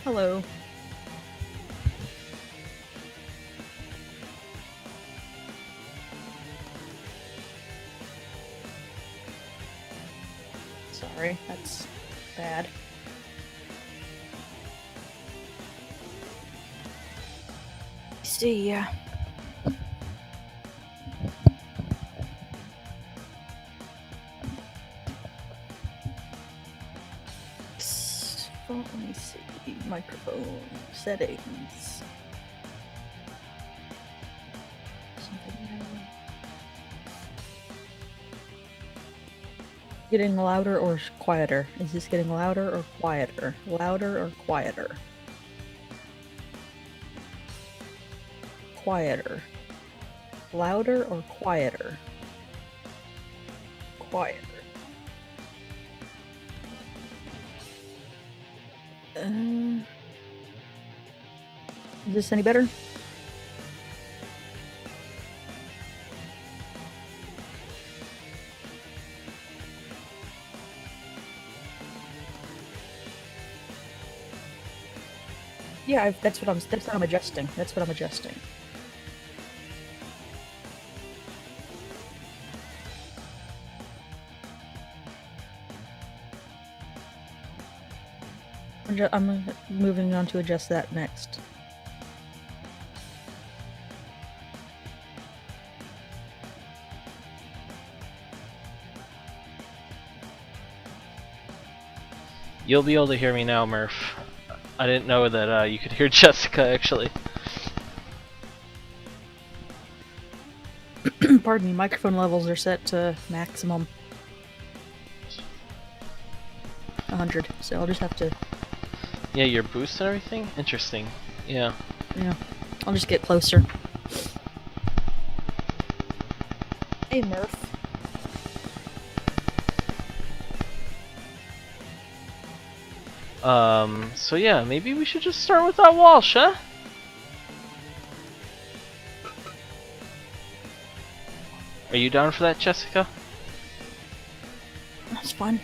Hello. Sorry, that's bad. See ya. Let me see. Microphone settings. Getting louder or quieter? Is this getting louder or quieter? Louder or quieter? Quieter. Louder or quieter? Quieter. Is this any better? Yeah, that's what I'm adjusting. That's what I'm adjusting. I'm moving on to adjust that next. You'll be able to hear me now, Murph. I didn't know that you could hear Jessica, actually. Pardon me, microphone levels are set to maximum 100, so I'll just have to... Yeah, your boost and everything? Interesting. Yeah. Yeah, I'll just get closer. Hey, Murph. So yeah, maybe we should just start with that Walsh, huh? Are you down for that, Jessica? That's fun.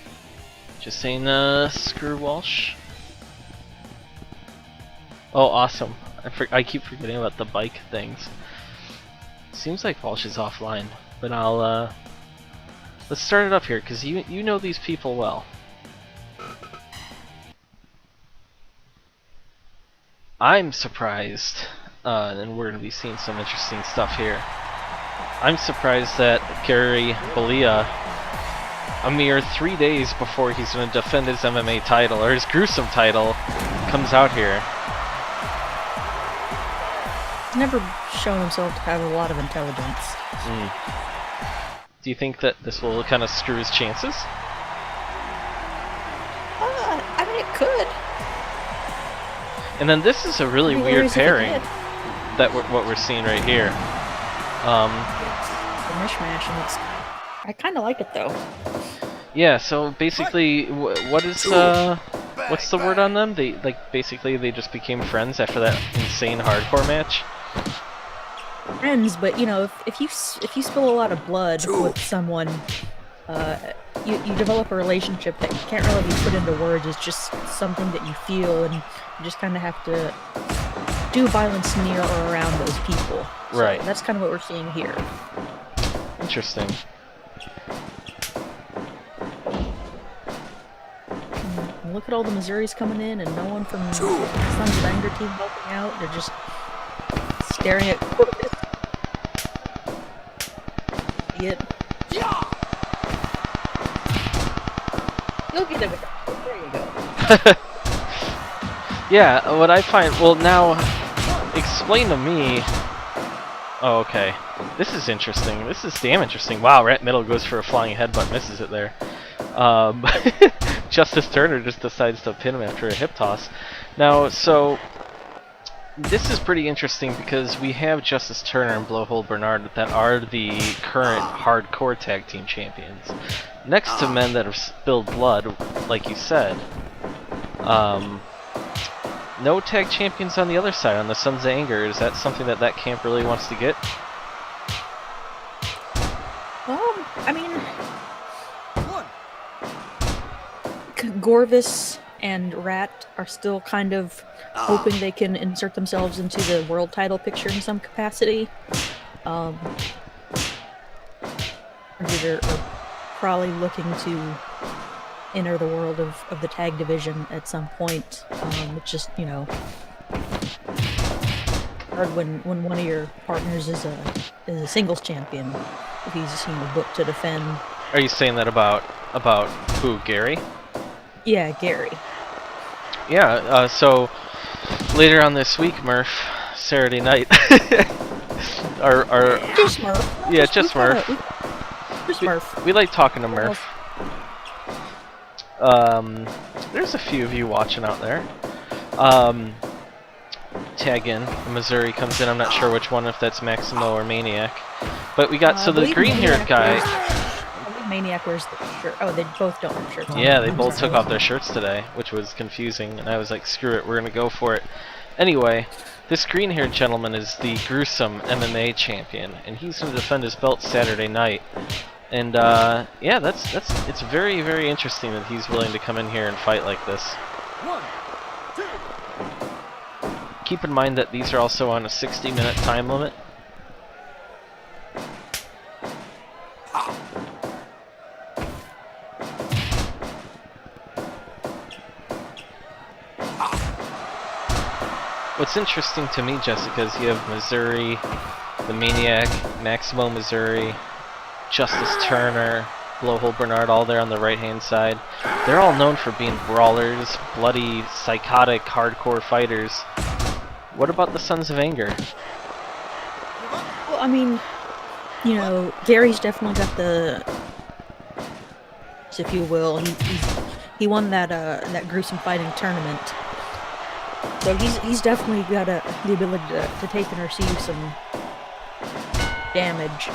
Just saying, screw Walsh. Oh, awesome. I keep forgetting about the bike things. Seems like Walsh is offline, but I'll, let's start it up here, because you know these people well. I'm surprised, and we're going to be seeing some interesting stuff here. I'm surprised that Gary Bollea, a mere 3 days before he's going to defend his MMA title, or his gruesome title, comes out here. He's never shown himself to have a lot of intelligence. Do you think that this will kind of screw his chances? I mean, it could. And then this is a really weird pairing that what we're seeing right here. It's a mishmash, and I kind of like it though. Yeah. So basically, what's the word on them? They basically they just became friends after that insane hardcore match. Friends, but you know, if you spill a lot of blood with someone, you develop a relationship that can't really be put into words. It's just something that you feel, and you just kind of have to do violence near or around those people. Right. So that's kind of what we're seeing here. Interesting. And look at all the Missouris coming in, and no one from the Sons of Anger team helping out. They're just staring at Corvus. Idiot. You'll get it. There you go. Yeah, what I find... Well, now, explain to me... Oh, okay. This is interesting. This is damn interesting. Wow, right middle goes for a flying headbutt, misses it there. Justice Turner just decides to pin him after a hip toss. Now, so... This is pretty interesting because we have Justice Turner and Blowhole Bernard that are the current hardcore tag team champions. Next to men that have spilled blood, like you said. No tag champions on the other side, on the Sons of Anger. Is that something that camp really wants to get? I mean... Gorvis and Rat are still kind of hoping they can insert themselves into the world title picture in some capacity. They're probably looking to enter the world of the tag division at some point. It's just, you know, hard when one of your partners is a singles champion if he's, you know, booked to defend. Are you saying that about who, Gary? Yeah, Gary. Yeah, so later on this week, Murph, Saturday night, our Just Murph. yeah, just Murph. Just Murph. We like talking to Murph. There's a few of you watching out there. Tag in. Missouri comes in. I'm not sure which one, if that's Maximo or Maniac. But we got, so the green-haired guy... I believe Maniac wears the shirt. Oh, they both don't have shirts on. Yeah, they both took off their shirts today, which was confusing, and I was like, screw it, we're gonna go for it. Anyway, this green-haired gentleman is the gruesome MMA champion, and he's gonna defend his belt Saturday night. And yeah, it's very, very interesting that he's willing to come in here and fight like this. 1, 2. Keep in mind that these are also on a 60-minute time limit. What's interesting to me, Jessica, is you have Missouri, the Maniac, Maximo Missouri, Justice Turner, Blowhole Bernard, all there on the right-hand side. They're all known for being brawlers, bloody, psychotic, hardcore fighters. What about the Sons of Anger? Well, I mean, you know, Gary's definitely got the, if you will, he won that gruesome fighting tournament. So he's definitely got the ability to take and receive some damage.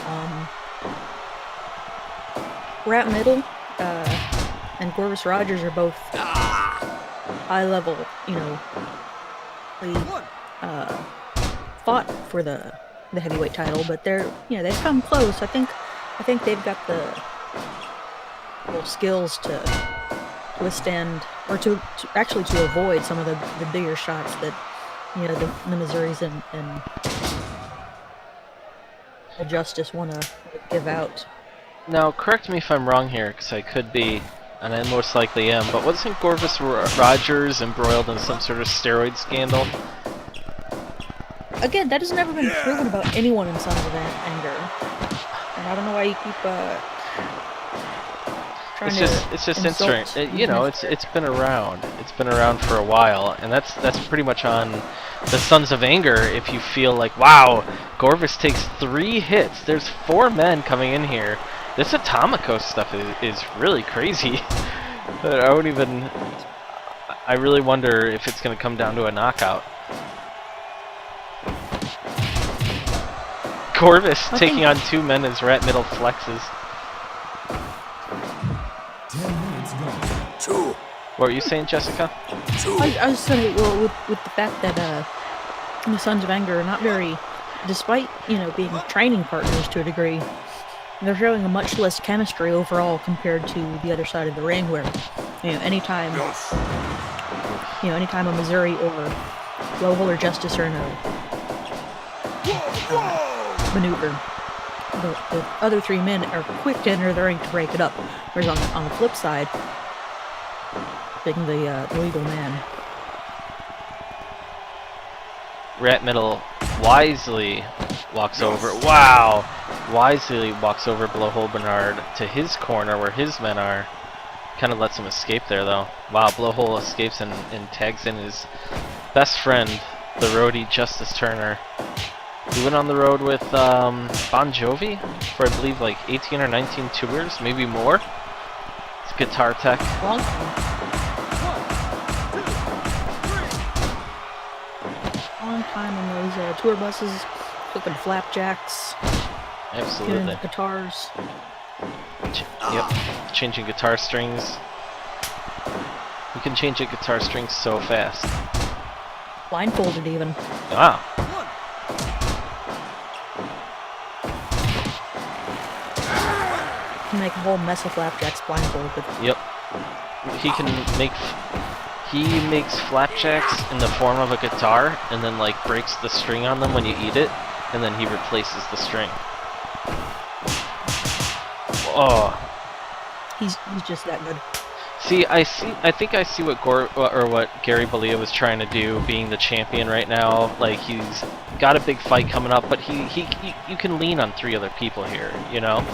Rat Middle and Gorvis Rogers are both high level, you know, they fought for the heavyweight title, but they're, you know, they've come close. I think they've got the skills to withstand, or to actually to avoid some of the bigger shots that, you know, the Missouris and the Justice want to give out. Now, correct me if I'm wrong here, because I could be, and I most likely am, but wasn't Gorvis Rogers embroiled in some sort of steroid scandal? Again, that has never been proven about anyone in Sons of Anger. And I don't know why you keep trying it's just interesting. You know, it's been around. It's been around for a while, and that's pretty much on the Sons of Anger. If you feel like, wow, Gorvis takes 3 hits. There's 4 men coming in here. This Atomico stuff is really crazy. I really wonder if it's going to come down to a knockout. Gorvis taking on 2 men as Rat Middle flexes. 10 minutes gone. 2. What were you saying, Jessica? 2. I was saying, well, with the fact that the Sons of Anger are not very, despite, you know, being training partners to a degree, they're showing a much less chemistry overall compared to the other side of the ring, where, you know, anytime a Missouri or Blowhole or Justice are in a maneuver, the other 3 men are quick to enter the ring to break it up. Whereas on the flip side, being the legal man, Rat Middle wisely walks over. Wow! Wisely walks over Blowhole Bernard to his corner where his men are. Kind of lets him escape there, though. Wow, Blowhole escapes and tags in his best friend, the roadie Justice Turner. He went on the road with Bon Jovi for, I believe, like 18 or 19 tours, maybe more. It's guitar tech. long time on those tour buses, cooking flapjacks, Absolutely. doing guitars. Yep, changing guitar strings. You can change a guitar string so fast. Blindfolded even. Wow. Make a whole mess of flapjacks blindfolded. Yep. He can make He makes flapjacks in the form of a guitar, and then like breaks the string on them when you eat it, and then he replaces the string. Oh. He's just that good. See, I think I see what what Gary Bollea was trying to do, being the champion right now. Like, he's got a big fight coming up, but you can lean on 3 other people here, you know?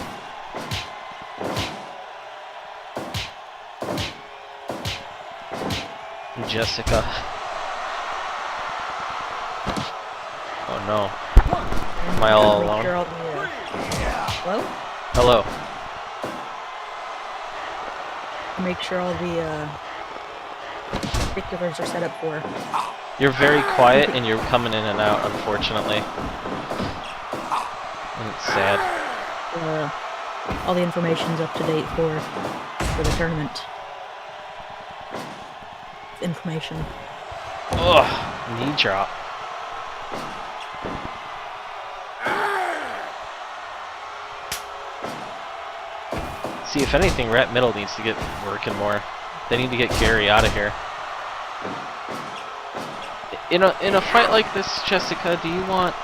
Jessica. Oh no. Am I all alone? Hello? Hello. Make sure all the particulars are set up for. You're very quiet and you're coming in and out, unfortunately. And it's sad. All the information's up to date for the tournament. Information. Ugh, knee drop. See, if anything, Rat Middle needs to get working more. They need to get Gary out of here. In a fight like this, Jessica, do you want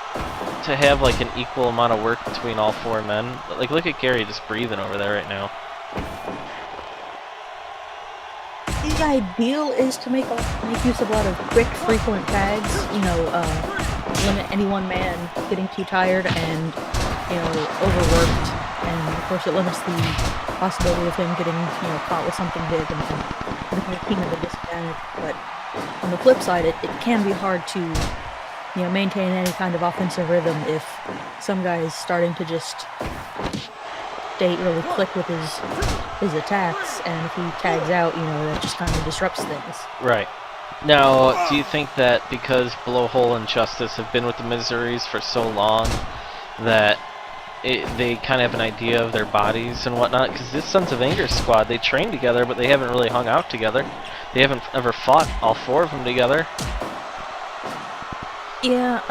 to have like an equal amount of work between all 4 men? Like, look at Gary just breathing over there right now. The ideal is to make use of a lot of quick, frequent tags. You know, limit any one man getting too tired and overworked, and of course it limits the possibility of him getting caught with something big and putting the team at a disadvantage. But on the flip side, it can be hard to maintain any kind of offensive rhythm if some guy is starting to just stay really quick with his attacks, and if he tags out, that just kind of disrupts things. Right. Now, do you think that because Blowhole and Justice have been with the Missouris for so long that they kind of have an idea of their bodies and whatnot? Because this Sons of Anger squad, they train together, but they haven't really hung out together. They haven't ever fought, all 4 of them together. Yeah,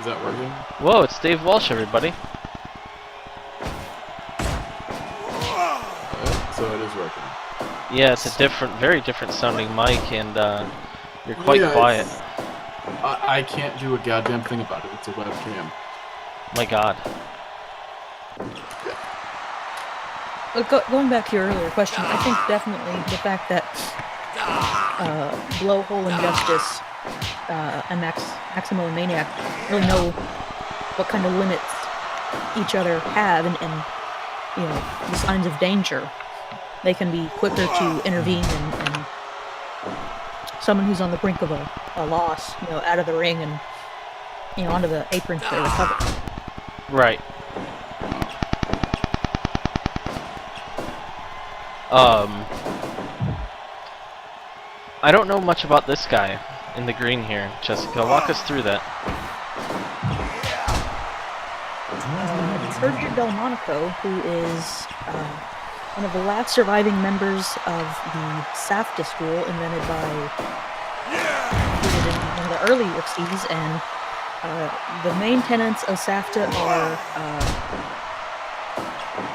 Is that working? Whoa, it's Dave Walsh, everybody. So it is working. Yeah, it's a very different sounding mic, and you're quite quiet. I can't do a goddamn thing about it. It's a webcam. My god. Going back to your earlier question, I think definitely the fact that Blowhole and Justice and Maximo and Maniac really know what kind of limits each other have, and the signs of danger. They can be quicker to intervene and someone who's on the brink of a loss, out of the ring and onto the apron to recover. Right. I don't know much about this guy in the green here. Jessica, walk us through that. Sergio Del Monaco, who is one of the last surviving members of the SAFTA school, invented by in one of the earlier X's, and the main tenets of SAFTA are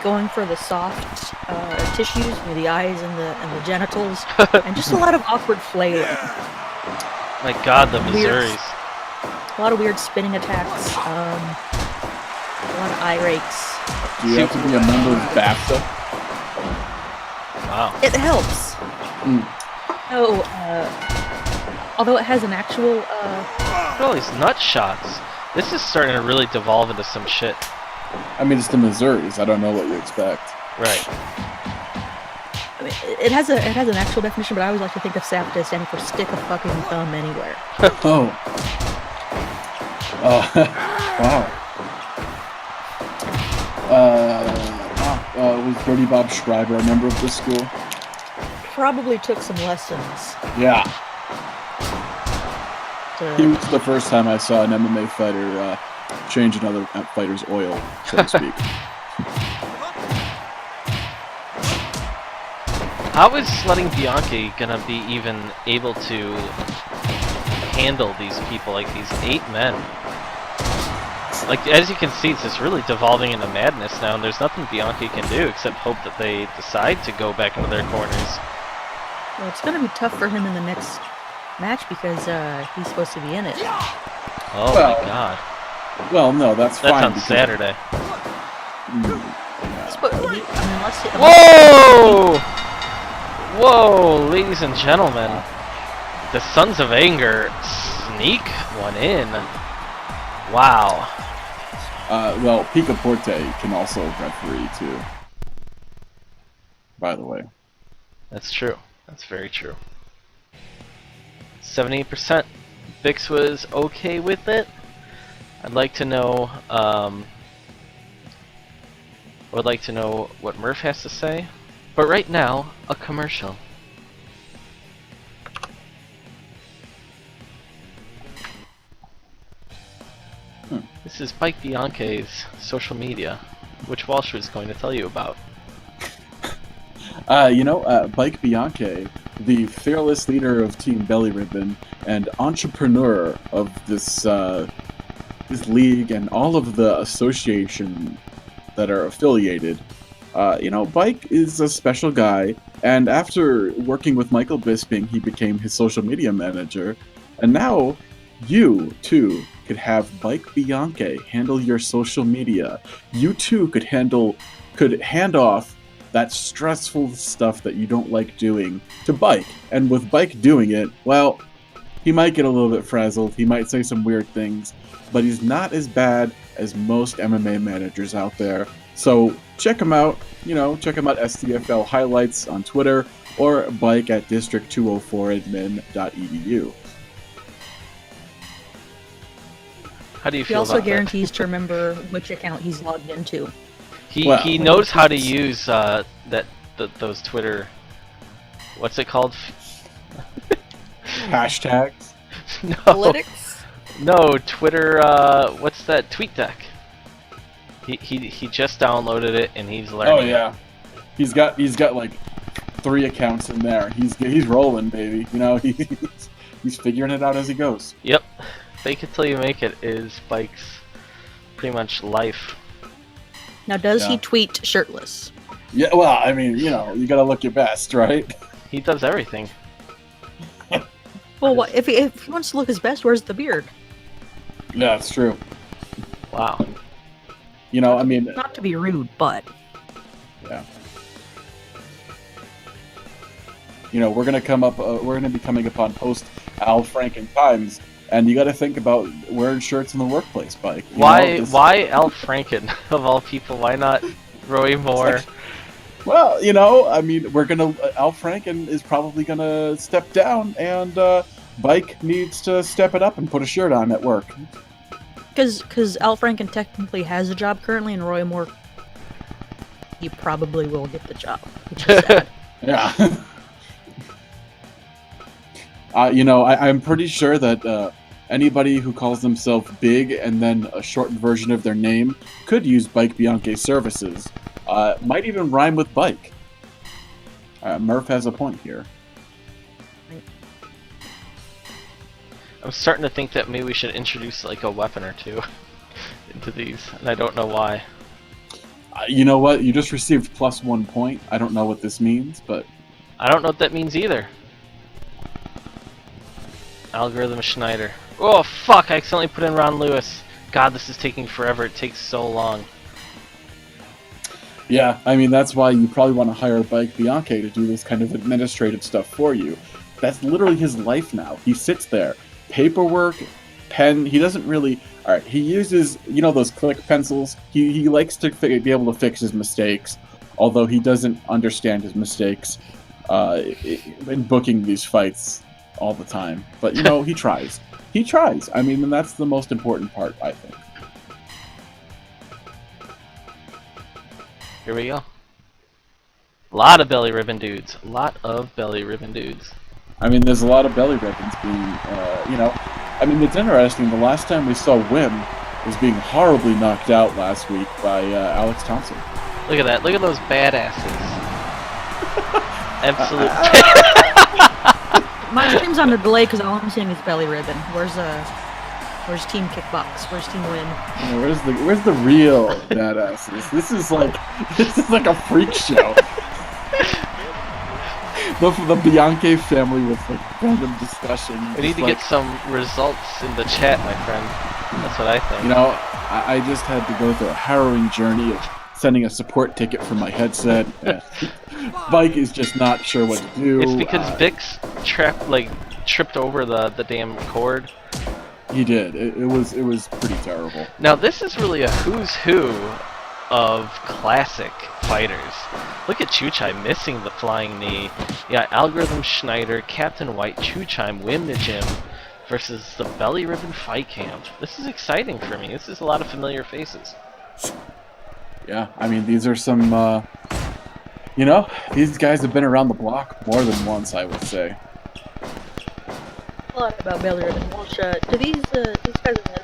going for the soft tissues, the eyes and the genitals, and just a lot of awkward flailing. My god, the Missouris. A lot of weird spinning attacks, a lot of eye rakes. Do you have to be a member of BAFTA? Wow. It helps. So, although it has an actual... Look at all these nut shots. This is starting to really devolve into some shit. I mean, it's the Missouris. I don't know what you expect. Right. I mean, it has an actual definition, but I always like to think of SAFTA standing for stick a fucking thumb anywhere. Oh. Wow. Was Bertie Bob Schreiber a member of this school? Probably took some lessons. Yeah. He was the first time I saw an MMA fighter change another fighter's oil, so to speak. How is Sledding Bianchi gonna be even able to handle these people, like these 8 men? like, as you can see, it's just really devolving into madness now, and there's nothing Bianchi can do except hope that they decide to go back into their corners. Well, it's gonna be tough for him in the next match because he's supposed to be in it. Oh Well, my god. Well, no, that's That's fine. on because- Saturday. Whoa! Whoa! Whoa, ladies and gentlemen. The Sons of Anger sneak one in. Wow. Well, Picaporte can also referee too. By the way. That's true. That's very true. 78%. Bix was okay with it. I'd like to know, would like to know what Murph has to say. But right now, a commercial. This is Mike Bianchi's social media, which Walsh was going to tell you about. Mike Bianchi, the fearless leader of Team Belly Ribbon and entrepreneur of this league and all of the association that are affiliated. Mike is a special guy, and after working with Michael Bisping, he became his social media manager, and now you, too, could have Mike Bianchi handle your social media. You, too, could hand off that stressful stuff that you don't like doing to Bike. And with Bike doing it, well, he might get a little bit frazzled, he might say some weird things, but he's not as bad as most MMA managers out there. So check him out, check him out STFL Highlights on Twitter or Bike at district204admin.edu. How do you He feel also about that? guarantees to remember which account he's logged into. He knows how to use those Twitter. What's it called? Hashtags. No, Analytics? no, Twitter. What's that? TweetDeck. He just downloaded it and he's learning. Oh yeah, he's got like 3 accounts in there. He's rolling, baby. He's figuring it out as he goes. Yep. Fake it till you make it is Spike's pretty much life. Now, does Yeah. he tweet shirtless? Yeah, well, I mean, you gotta look your best, right? He does everything. Well, what, if he wants to look his best, where's the beard? Yeah, it's true. Wow. I mean, Not to be rude, but yeah. We're gonna be coming upon post Al Franken times, and you got to think about wearing shirts in the workplace, Mike. Why Al Franken of all people? Why not Roy Moore? Well, I mean, Al Franken is probably gonna step down, and Bike needs to step it up and put a shirt on at work. because Al Franken technically has a job currently, and Roy Moore, he probably will get the job, which is sad. Yeah. I'm pretty sure that anybody who calls themselves Big and then a shortened version of their name could use Bike Bianchi's services. Might even rhyme with bike. Murph has a point here. I'm starting to think that maybe we should introduce like a weapon or two into these, and I don't know why. You know what? You just received +1 point. I don't know what this means, but I don't know what that means either. Algorithm Schneider. Oh fuck! I accidentally put in Ron Lewis. God, this is taking forever. It takes so long. yeah, I mean, that's why you probably want to hire Bike Bianchi to do this kind of administrative stuff for you. That's literally his life now. He sits there. Paperwork, pen, he doesn't really... Alright, he uses, those click pencils? He likes to be able to fix his mistakes, although he doesn't understand his mistakes in booking these fights all the time. But, he tries. He tries. I mean, and that's the most important part, I think. Here we go. Lot of belly ribbon dudes. Lot of belly ribbon dudes. I mean, there's a lot of belly ribbons being, I mean, it's interesting. The last time we saw Wim was being horribly knocked out last week by Alex Thompson. Look at that. Look at those badasses. Absolute. My stream's on a delay because all I'm seeing is belly ribbon. Where's Where's Team Kickbox? Where's Team Win? You know, where's the real badasses? This is like a freak show. The Bianchi family with like random discussion. We need to get some results in the chat, my friend. That's what I think. You know, I just had to go through a harrowing journey of sending a support ticket for my headset. Bike is just not sure what to do. It's because Vix tripped over the damn cord. He did. It was pretty terrible. Now this is really a who's who of classic fighters. Look at Chuchai missing the flying knee. Yeah, Algorithm Schneider, Captain White, Chuchai, Wim Najim versus the Belly Ribbon Fight Camp. This is exciting for me. This is a lot of familiar faces. Yeah, I mean, these are some, you know, these guys have been around the block more than once, I would say. A lot about Belly Ribbon. Do these guys on the other side of the ring?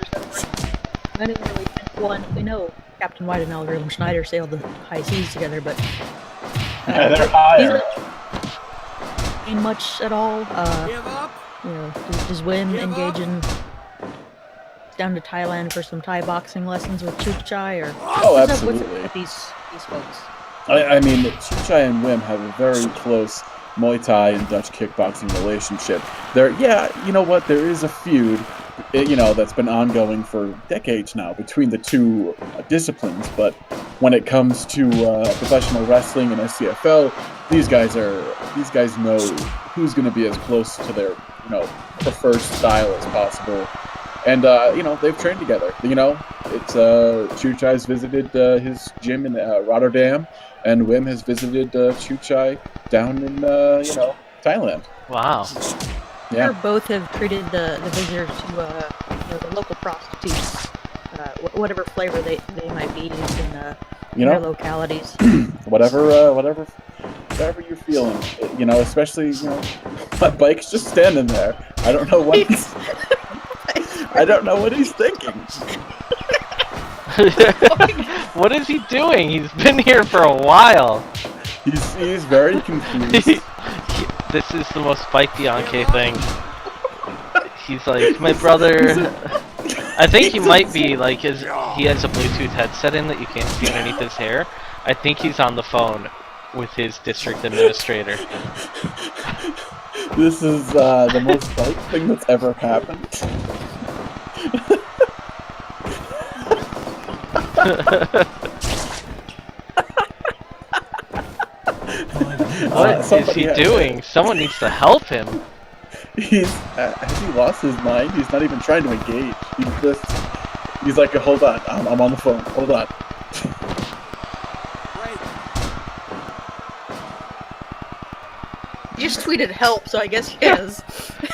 I didn't really think one. We know Captain White and Algorithm Schneider sailed the high seas together, but Yeah, they're higher. Ain't much at all. Give up. You know, does Wim engage in down to Thailand for some Thai boxing lessons with Chuchai, or Oh, what's up absolutely. with these folks? I mean, Chuchai and Wim have a very close Muay Thai and Dutch kickboxing relationship. You know what? There is a feud, you know, that's been ongoing for decades now between the two disciplines. But when it comes to professional wrestling and SCFL, these guys know who's going to be as close to their, you know, preferred style as possible. And you know, they've trained together. You know, it's Chuchai's visited his gym in Rotterdam, and Wim has visited Chuchai down in you know, Thailand. Wow. Yeah. Or both have treated the visitors to you know, the local prostitutes, whatever flavor they might be used in You their know, localities. whatever you're feeling. You know, especially, you know, my Bike's just standing there. I don't know what he's thinking. What is he doing? He's been here for a while. He's very confused. This is the most Spike Bianchi thing. He's like, my brother. I think he might be like he has a Bluetooth headset in that you can't see underneath his hair. I think he's on the phone with his district administrator. This is the most Bike thing that's ever happened. What is he doing? Someone needs to help him. Has he lost his mind? He's not even trying to engage. He's like, hold on, I'm on the phone. Hold on. He just tweeted help, so I guess he is.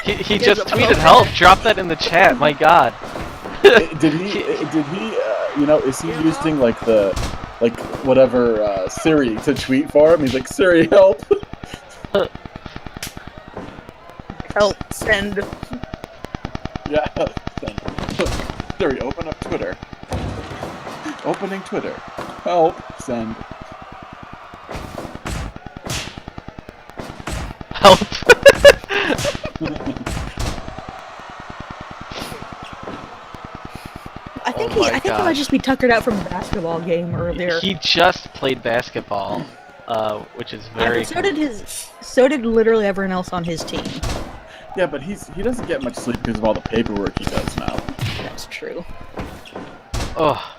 He just tweeted help. Drop that in the chat. My God. Did he? You know, is he using like whatever Siri to tweet for him? He's like, Siri, help. Help, send. Yeah. Siri, open up Twitter. Opening Twitter. Help, send. Help. I think Oh my he might just be tuckered out from a basketball game earlier. He just played basketball, which is very. So did literally everyone else on his team. Yeah, but he doesn't get much sleep because of all the paperwork he does now. That's true. Oh.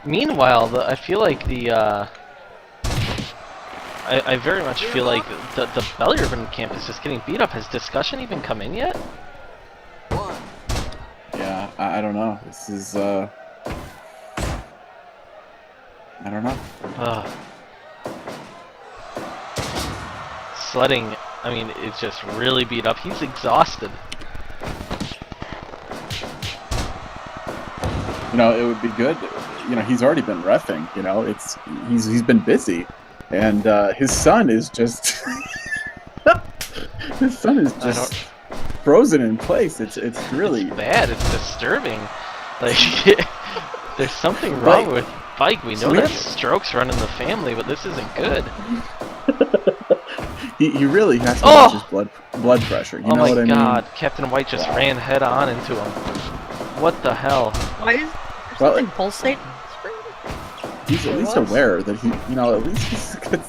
Meanwhile, I feel like the I very much feel like the Belly Ribbon camp is just getting beat up. Has discussion even come in yet? Yeah, I don't know. This is I don't know. Sledding, I mean, it's just really beat up. He's exhausted. You know, it would be good. You know, he's already been reffing. You know, he's been busy, and his son is just frozen in place. It's really It's bad. It's disturbing. Like, there's something wrong with Bike. We know that strokes run in the family, but this isn't good. he really has to watch his blood pressure. You know what I mean? Oh my God! Captain White just ran head on into him. What the hell? Why is there Well, something pulsating? on the screen? He's at There least was. aware that at least he's got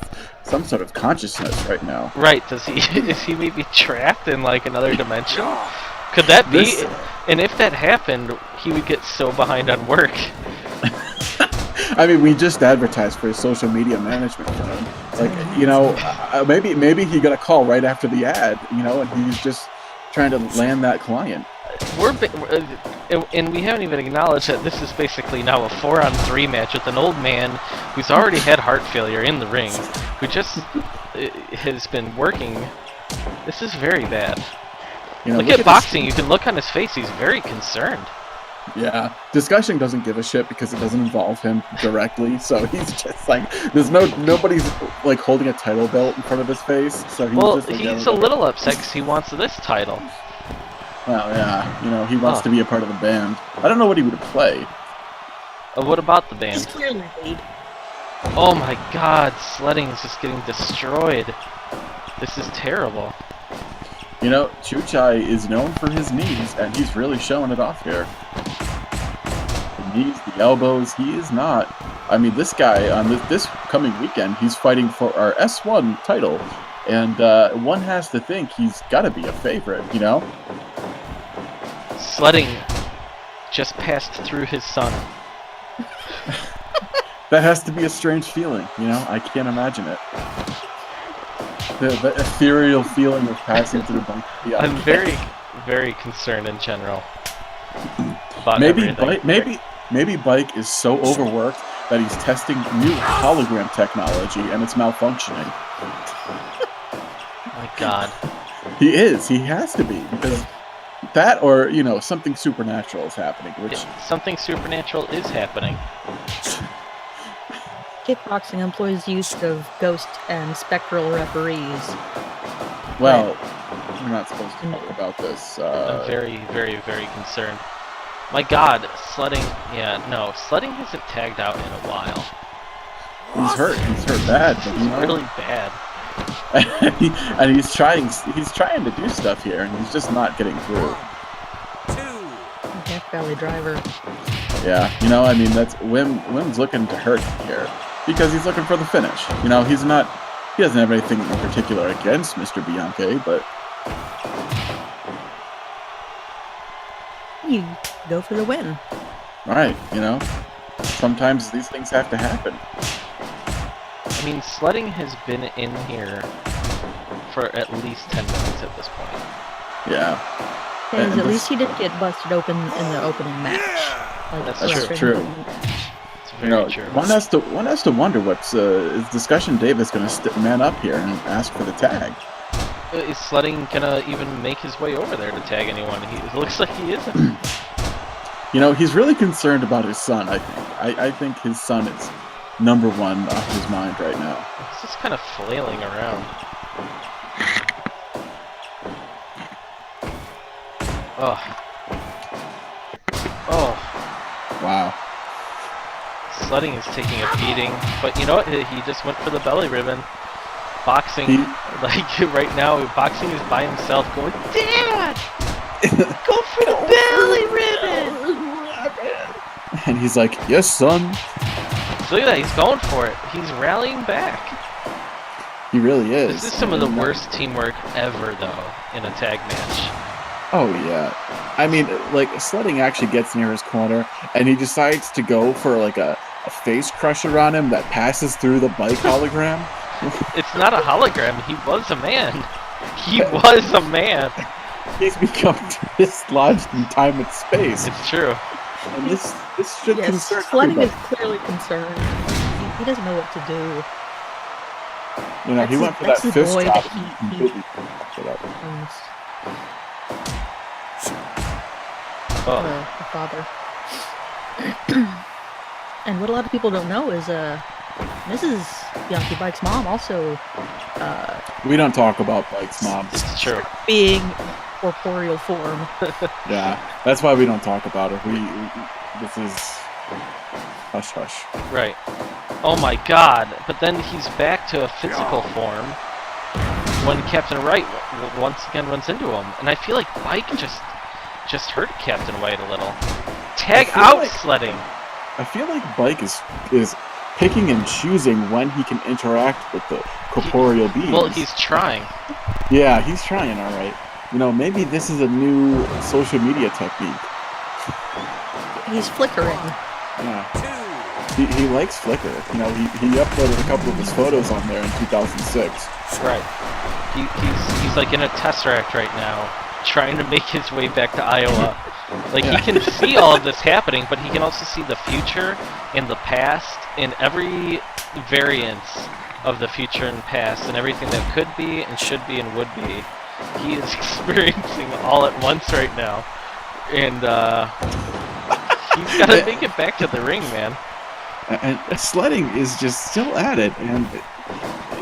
some sort of consciousness right now. Right, does he is he maybe trapped in like another dimension? Could that be? This- And if that happened, he would get so behind on work. I mean, we just advertised for his social media management firm. Like, maybe he got a call right after the ad, and he's just trying to land that client. And we haven't even acknowledged that this is basically now a 4-on-3 match with an old man who's already had heart failure in the ring, who just has been working. This is very bad. Look at boxing. You can look on his face. He's very concerned. Yeah, Discussion doesn't give a shit because it doesn't involve him directly. So he's just like, nobody's like holding a title belt in front of his face. So he's just like, he's a little upset because he wants this title. Well, yeah, he wants to be a part of the band. I don't know what he would play. What about the He's band? clearly lead. Oh my God, Sledding is just getting destroyed. This is terrible. Chuchai is known for his knees, and he's really showing it off here. The knees, the elbows, he is not. I mean, this guy, on this coming weekend, he's fighting for our S1 title, and one has to think he's got to be a favorite, Sledding just passed through his son. That has to be a strange feeling, I can't imagine it. The ethereal feeling of passing through Bike. Yeah. I'm very, very concerned in general. About Maybe everything. maybe Bike is so overworked that he's testing new hologram technology and it's malfunctioning. My God. He is. He has to be, because that, or something supernatural is happening. Which Something supernatural is happening. Kickboxing employs the use of ghost and spectral referees. well, we're not supposed to talk about this. I'm very, very, very concerned. My God, Sledding. Yeah, no, Sledding hasn't tagged out in a while. He's hurt. He's hurt bad. But, He's really bad. and he's trying to do stuff here, and he's just not getting through. Neck Valley driver. Yeah, I mean, that's Wim's looking to hurt here because he's looking for the finish. He doesn't have anything in particular against Mr. Bianchi, but You go for the win. right, sometimes these things have to happen. I mean, Sledding has been in here for at least 10 minutes at this point. Yeah, And And at least he didn't get busted open in the opening match. Like That's the rest of true. the opening match. It's very true. one has to wonder what's is Discussion Davis going to man up here and ask for the tag. Is Sledding gonna even make his way over there to tag anyone? It looks like he isn't. He's really concerned about his son. I think his son is number one off his mind right now. He's just kind of flailing around. Oh. Oh. Wow. Sledding is taking a beating, but you know what? He just went for the belly ribbon. Boxing, right now, boxing is by himself going, Dad! Go for the belly ribbon! And he's like, yes, son. So look at that, he's going for it. He's rallying back. He really is. This is some of the worst teamwork ever, though, in a tag match. Oh, yeah. I mean, like, Sledding actually gets near his corner, and he decides to go for, like, a face crusher on him that passes through the Bike hologram. It's not a hologram, he was a man. He was a man. He's become dislodged in time and space. It's true. And this should Yes, concern Sledding is everybody. clearly concerned. He doesn't know what to do. He went for that that's the fist boy drop that and he- completely fucked it up. Oh, The father. And what a lot of people don't know is Mrs. Bianchi Bike's mom also We don't talk about Bike's mom. it's true. being corporeal form. Yeah, that's why we don't talk about her. This is hush hush. Right. Oh my God! But then he's back to a physical form when Captain Wright once again runs into him, and I feel like Bike just just hurt Captain White a little. Tag out sledding. I feel like Bike is picking and choosing when he can interact with the corporeal beings. Well, he's trying. Yeah, he's trying, all right. You know, maybe this is a new social media technique. He's flickering. Yeah. He likes Flickr. You know, he uploaded a couple of his photos on there in 2006. Right. He's like in a Tesseract right now, trying to make his way back to Iowa. Like, he can see all of this happening, but he can also see the future and the past and every variance of the future and past and everything that could be and should be and would be. He is experiencing all at once right now. And he's got to make it back to the ring, man. And sledding is just still at it, and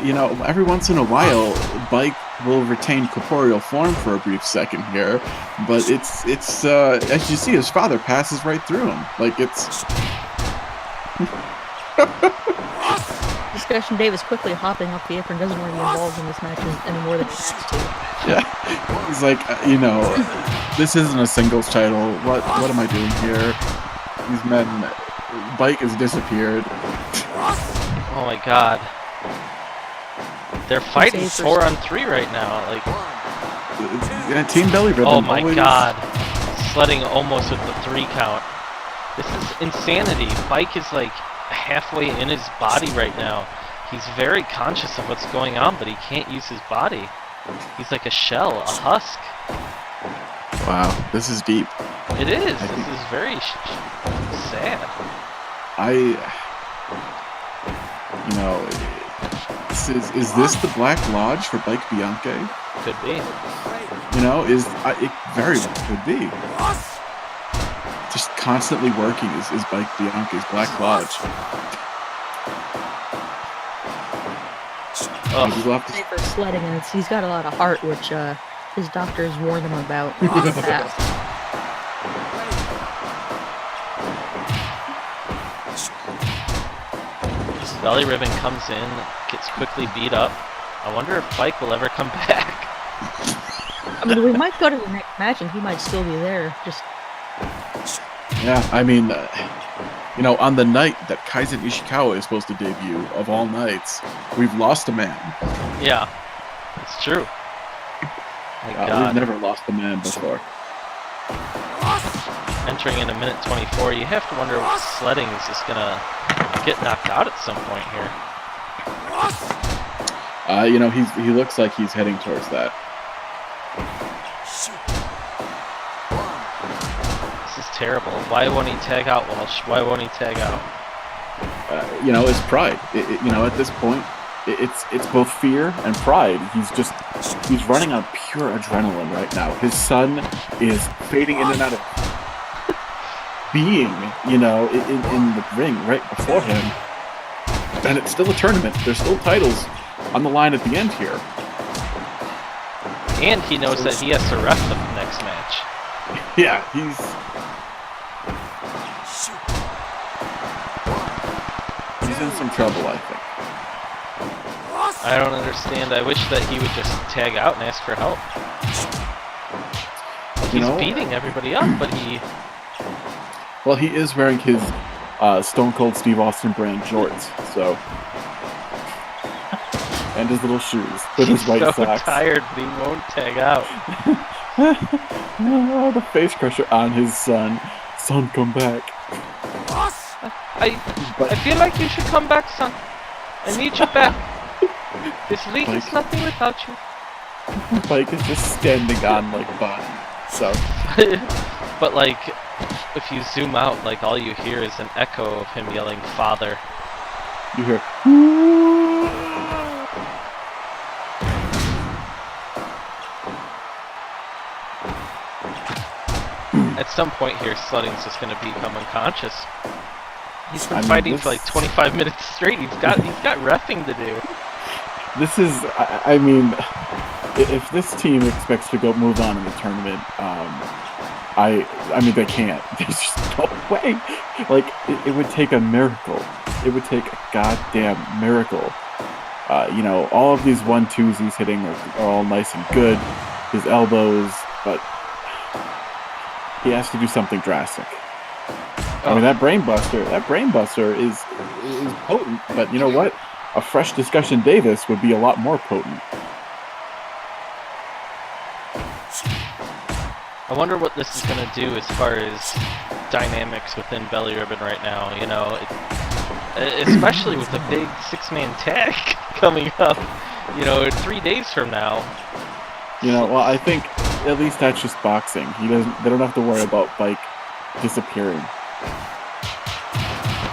you know, every once in a while, Bike will retain corporeal form for a brief second here, but it's as you see, his father passes right through him. Like, it's Discussion Dave is quickly hopping off the apron, doesn't want to be involved in this match anymore than he has to. yeah. He's like, you know, this isn't a singles title. What am I doing here? These men. Bike has disappeared. Oh my god. They're fighting 4-on-3 right now. Like, Team Belly Ribbon. oh my god. Sledding almost with the 3 count. This is insanity. Bike is like halfway in his body right now. He's very conscious of what's going on, but he can't use his body. He's like a shell, a husk. Wow, this is deep. It is. This is very sad. You know, is this the Black Lodge for Bike Bianche? Could be. You know, it very well could be. Just constantly working is Bike Bianche's Black Lodge. For sledding, and he's got a lot of heart, which his doctors warned him about in the past. Belly Ribbon comes in, gets quickly beat up. I wonder if Bike will ever come back. I mean, we might go to the next match and he might still be there. Just yeah, I mean, you know, on the night that Kaizen Ishikawa is supposed to debut, of all nights, we've lost a man. Yeah, it's true. My God. We've never lost a man before. Entering in a minute 24, you have to wonder if sledding is just gonna get knocked out at some point here. You know, he looks like he's heading towards that. This is terrible. Why won't he tag out, Walsh? Why won't he tag out? You know, it's pride. You know, at this point, it's both fear and pride. He's running on pure adrenaline right now. His son is fading in and out of being, you know, in the ring right before him. And it's still a tournament. There's still titles on the line at the end here. And he knows that he has to ref the next match. Yeah, he's in some trouble, I think. I don't understand. I wish that he would just tag out and ask for help. He's beating everybody up, but he... Well, he is wearing his Stone Cold Steve Austin brand jorts, so... And his little shoes with his white socks. He's so socks. tired, but he won't tag out. Oh, the face crusher on his son. Son, come back. I feel like you should come back, son. I need you back. This league is nothing without you. Mike is just standing on, like, body. So. But, like, if you zoom out, like, all you hear is an echo of him yelling, "Father." You hear... At some point here, Sledding's just going to become unconscious. He's been fighting for like 25 minutes straight. He's got reffing to do. This is, I mean, if this team expects to move on in the tournament, I mean, they can't. There's just no way. Like, it would take a miracle. It would take a goddamn miracle. You know, all of these 1-2s he's hitting are all nice and good. His elbows, but he has to do something drastic. I Oh. mean, that brain buster is potent, but you know what? A fresh Discussion Davis would be a lot more potent. I wonder what this is going to do as far as dynamics within Belly Ribbon right now, you know, especially with the big 6-man tag coming up, you know, 3 days from now. You know, well, I think at least that's just boxing. They don't have to worry about Bike disappearing.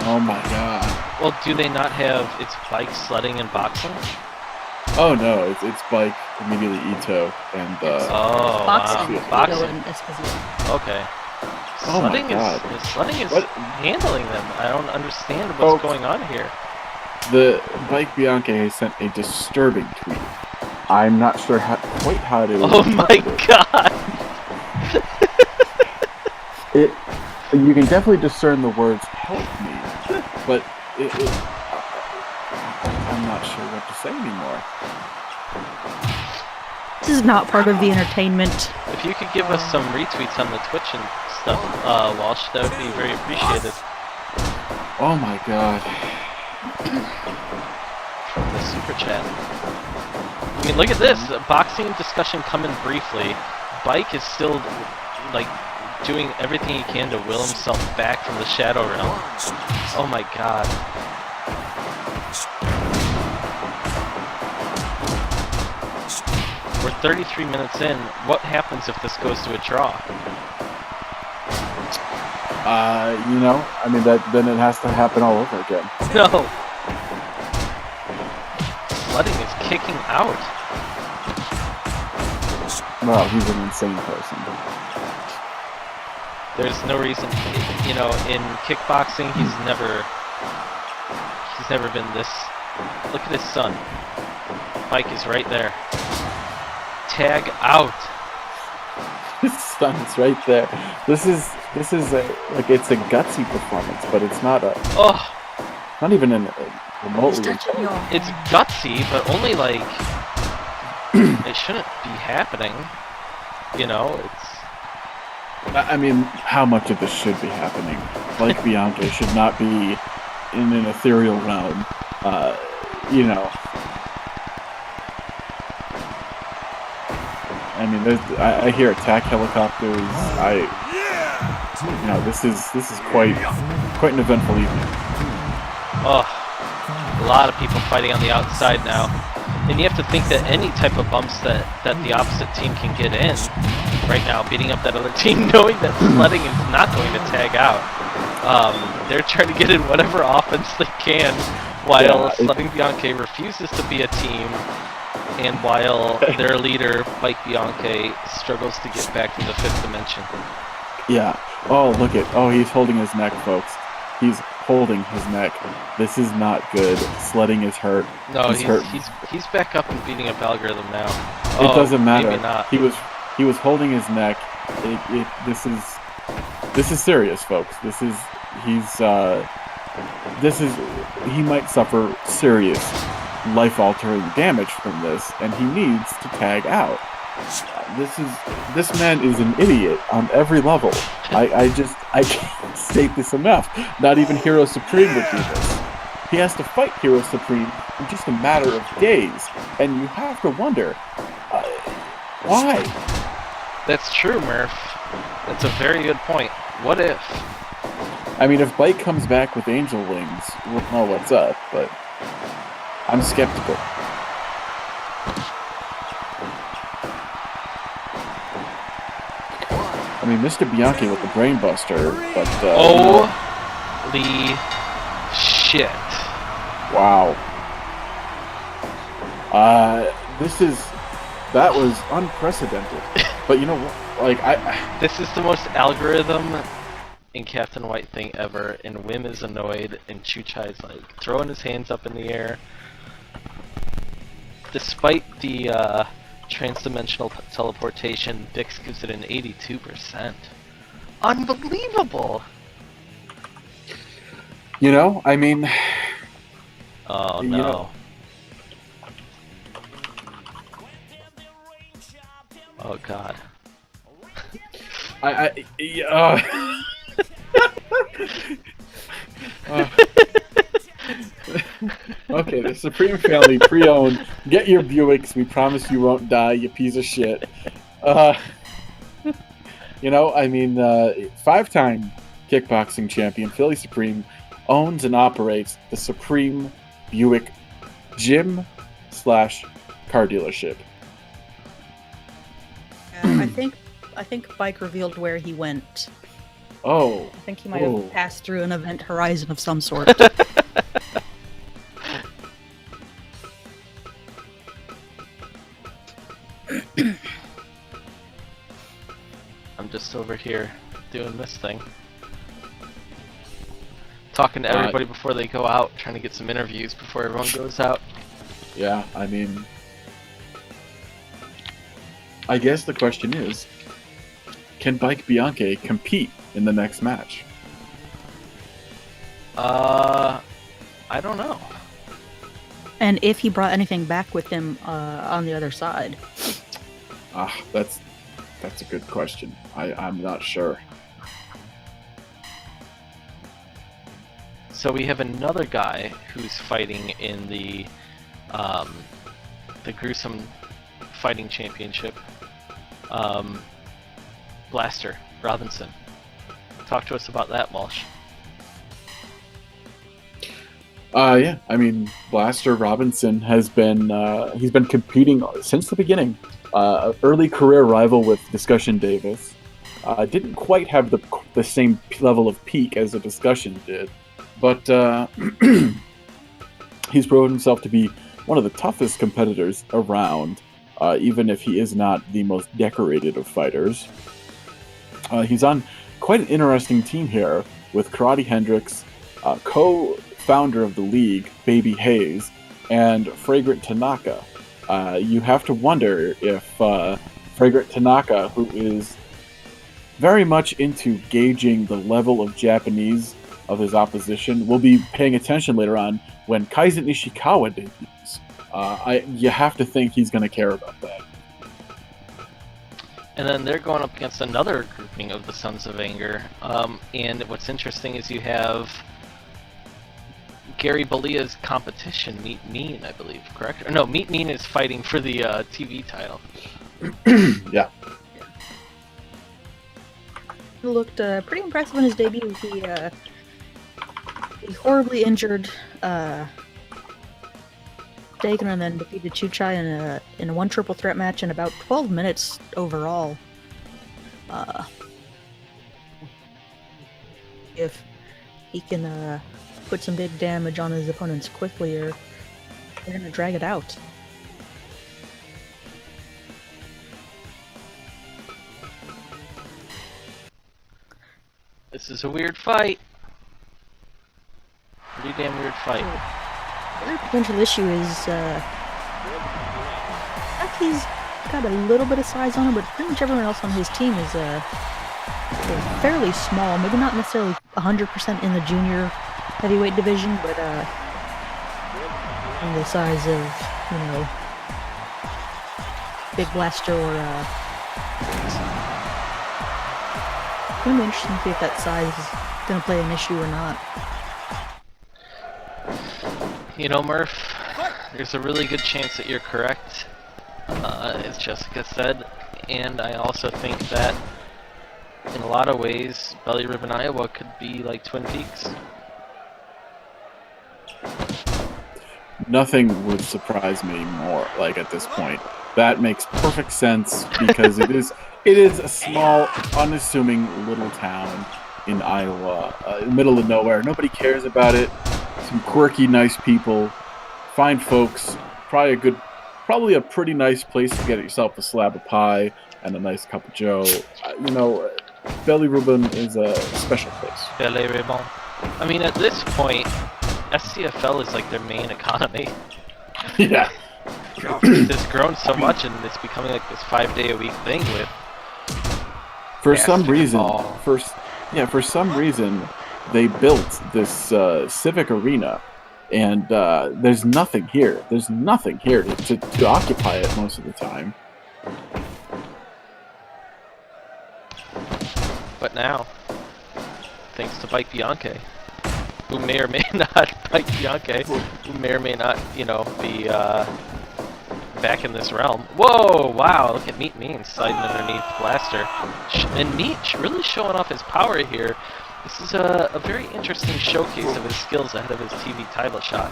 Oh my god. Well, do they not have its bike, sledding, and boxing? Oh no, it's Bike, immediately Ito, and Oh, Boxing. wow. Boxing. Ito and Esposito. Okay. Oh my Sledding God. Sledding is What? handling them. I don't understand what's Folks. going on here. the Bike Bianchi has sent a disturbing tweet. I'm not sure quite how to. Oh my god! You can definitely discern the words "help me," but I'm not sure what to say anymore. This is not part of the entertainment. If you could give us some retweets on the Twitch and stuff, Walsh, that would be very appreciated. Oh my god. From the super chat. I mean, look at this. Boxing discussion coming briefly. Bike is still, like, doing everything he can to will himself back from the Shadow Realm. Oh my god. We're 33 minutes in. What happens if this goes to a draw? You know, I mean, then it has to happen all over again. No! Sledding is kicking out. Well, he's an insane person. There's no reason, you know, in kickboxing, he's never been this. Look at his son. Mike is right there. Tag out. His son's right there. This is it's a gutsy performance, but it's not not even remotely. It's gutsy, but only like it shouldn't be happening. You know, I mean, how much of this should be happening? Like Bianca should not be in an ethereal realm. You know. I mean, I hear attack helicopters. You know, this is quite an eventful evening. oh, a lot of people fighting on the outside now, and you have to think that any type of bumps that the opposite team can get in right now, beating up that other team, knowing that sledding is not going to tag out. They're trying to get in whatever offense they can, while Sledding Bianchi refuses to be a team. And while their leader, Mike Bianchi, struggles to get back from the 5th dimension. Yeah. Oh, look at. Oh, he's holding his neck, folks. He's holding his neck. This is not good. Sledding is hurt. No, hurt. he's back up and beating up Algorithm now. It doesn't matter. Maybe not. He was holding his neck. This is serious, folks. He might suffer serious life-altering damage from this, and he needs to tag out. This man is an idiot on every level. I can't state this enough. Not even Hero Supreme would do this. He has to fight Hero Supreme in just a matter of days, and you have to wonder why. That's true, Murph. That's a very good point. What if? I mean, if Bite comes back with angel wings, we'll know what's up, but I'm skeptical. I mean, Mr. Bianchi with the brainbuster, but holy shit! Wow. That was unprecedented. But you know what? Like This is the most Algorithm and Captain White thing ever, and Wim is annoyed, and Chuchai's like throwing his hands up in the air. Despite the trans-dimensional teleportation, Bix gives it an 82%. Unbelievable! You know, I mean... Oh you no. know. Oh god. Okay, the Supreme family pre-owned. Get your Buicks. We promise you won't die, you piece of shit. You know, I mean, 5-time kickboxing champion Philly Supreme owns and operates the Supreme Buick gym / car dealership. I think Bike revealed where he went. Oh. I think he might have passed through an event horizon of some sort. I'm just over here doing this thing. Talking to everybody before they go out, trying to get some interviews before everyone goes out. Yeah, I mean, I guess the question is, can Bike Bianchi compete in the next match? I don't know. And if he brought anything back with him on the other side. That's a good question. I'm not sure. So we have another guy who's fighting in the gruesome fighting championship. Blaster Robinson. Talk to us about that, Walsh. Yeah, I mean, Blaster Robinson has been he's been competing since the beginning. Early career rival with Discussion Davis. Didn't quite have the same level of peak as the Discussion did, but he's proven himself to be one of the toughest competitors around, even if he is not the most decorated of fighters. He's on quite an interesting team here with Karate Hendrix, co-founder of the league, Baby Hayes, and Fragrant Tanaka. You have to wonder if Fragrant Tanaka, who is very much into gauging the level of Japanese of his opposition, will be paying attention later on when Kaizen Ishikawa debuts. You have to think he's going to care about that. And then they're going up against another grouping of the Sons of Anger. And what's interesting is you have Gary Bolia's competition, Meet Mean, I believe, correct? Or no, Meet Mean is fighting for the TV title. Yeah. He looked pretty impressive in his debut. He horribly injured Dagon and then defeated Chuchai in a one triple threat match in about 12 minutes overall. If he can put some big damage on his opponents quickly, or they're gonna drag it out. This is a weird fight. Pretty damn weird fight. The other potential issue is he's got a little bit of size on him, but pretty much everyone else on his team is fairly small. Maybe not necessarily 100% in the junior heavyweight division, but in the size of, you know, Big Blaster or it's gonna be interesting to see if that size is gonna play an issue or not. You know, Murph, there's a really good chance that you're correct, as Jessica said, and I also think that in a lot of ways, Belly Ribbon, Iowa could be like Twin Peaks. Nothing would surprise me more, like, at this point. That makes perfect sense, because it is a small, unassuming little town in Iowa, in the middle of nowhere. Nobody cares about it. Some quirky, nice people, fine folks, probably a pretty nice place to get yourself a slab of pie and a nice cup of joe. You know, Belly Ribbon is a special place. Belly Ribbon. I mean, at this point, SCFL is like their main economy. Yeah. It's grown so much, and it's becoming like this 5-day-a-week thing with. For some reason, basketball. for some reason, they built this civic arena, and there's nothing here. There's nothing here to occupy it most of the time. But now, thanks to Bike Bianchi, who may or may not, Bike Bianchi, who may or may not, you know, be back in this realm. Whoa, wow, look at Meat Mean sliding underneath Blaster. And Meat really showing off his power here. This is a very interesting showcase of his skills ahead of his TV title shot.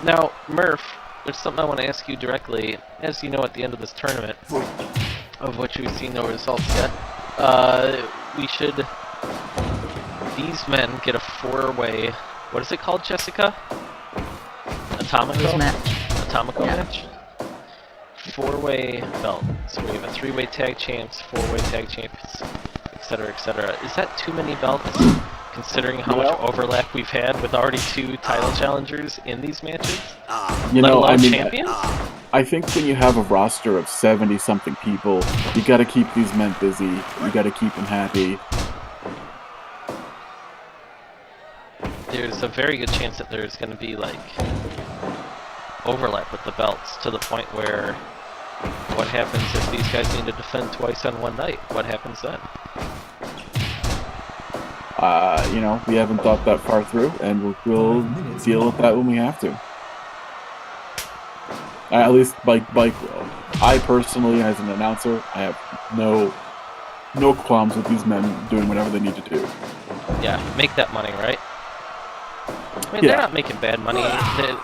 Now, Murph, there's something I want to ask you directly. As you know, at the end of this tournament, of which we've seen no results yet, these men get a 4-way, what is it called, Jessica? Atomico? Atomico match? 4-way belt. So we have a 3-way tag champs, 4-way tag champions, etc., etc. Is that too many belts, considering how much overlap we've had with already 2 title challengers in these matches? You know, I mean, champions? I think when you have a roster of 70-something people, you gotta keep these men busy, you gotta keep them happy. There's a very good chance that there's going to be, like, overlap with the belts, to the point where what happens if these guys need to defend twice on one night? What happens then? You know, we haven't thought that far through, and we'll deal with that when we have to. At least Bike will. I personally, as an announcer, I have no qualms with these men doing whatever they need to do. Yeah, make that money, right? I mean, Yeah. they're not making bad money.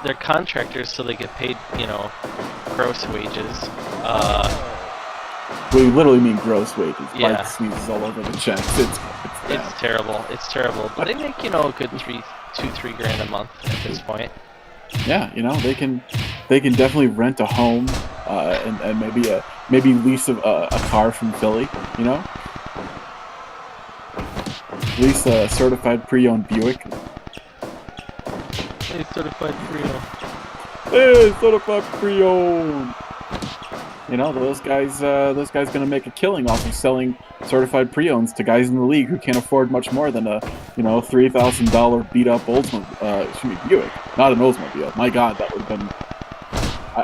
They're contractors, so they get paid, you know, gross wages. We literally mean gross wages. Yeah. Bike sneezes all over the chest. It's bad. It's terrible. It's terrible. But they make, you know, a good 2-3 grand a month at this point. Yeah, you know, they can definitely rent a home and maybe lease a car from Philly. You know, lease a certified pre-owned Buick. Hey, certified pre-owned. Hey, certified pre-owned. You know, those guys gonna make a killing off of selling certified pre-owns to guys in the league who can't afford much more than a, you know, $3,000 beat-up Oldsmobile, Buick, not an Oldsmobile. My God, that would have been.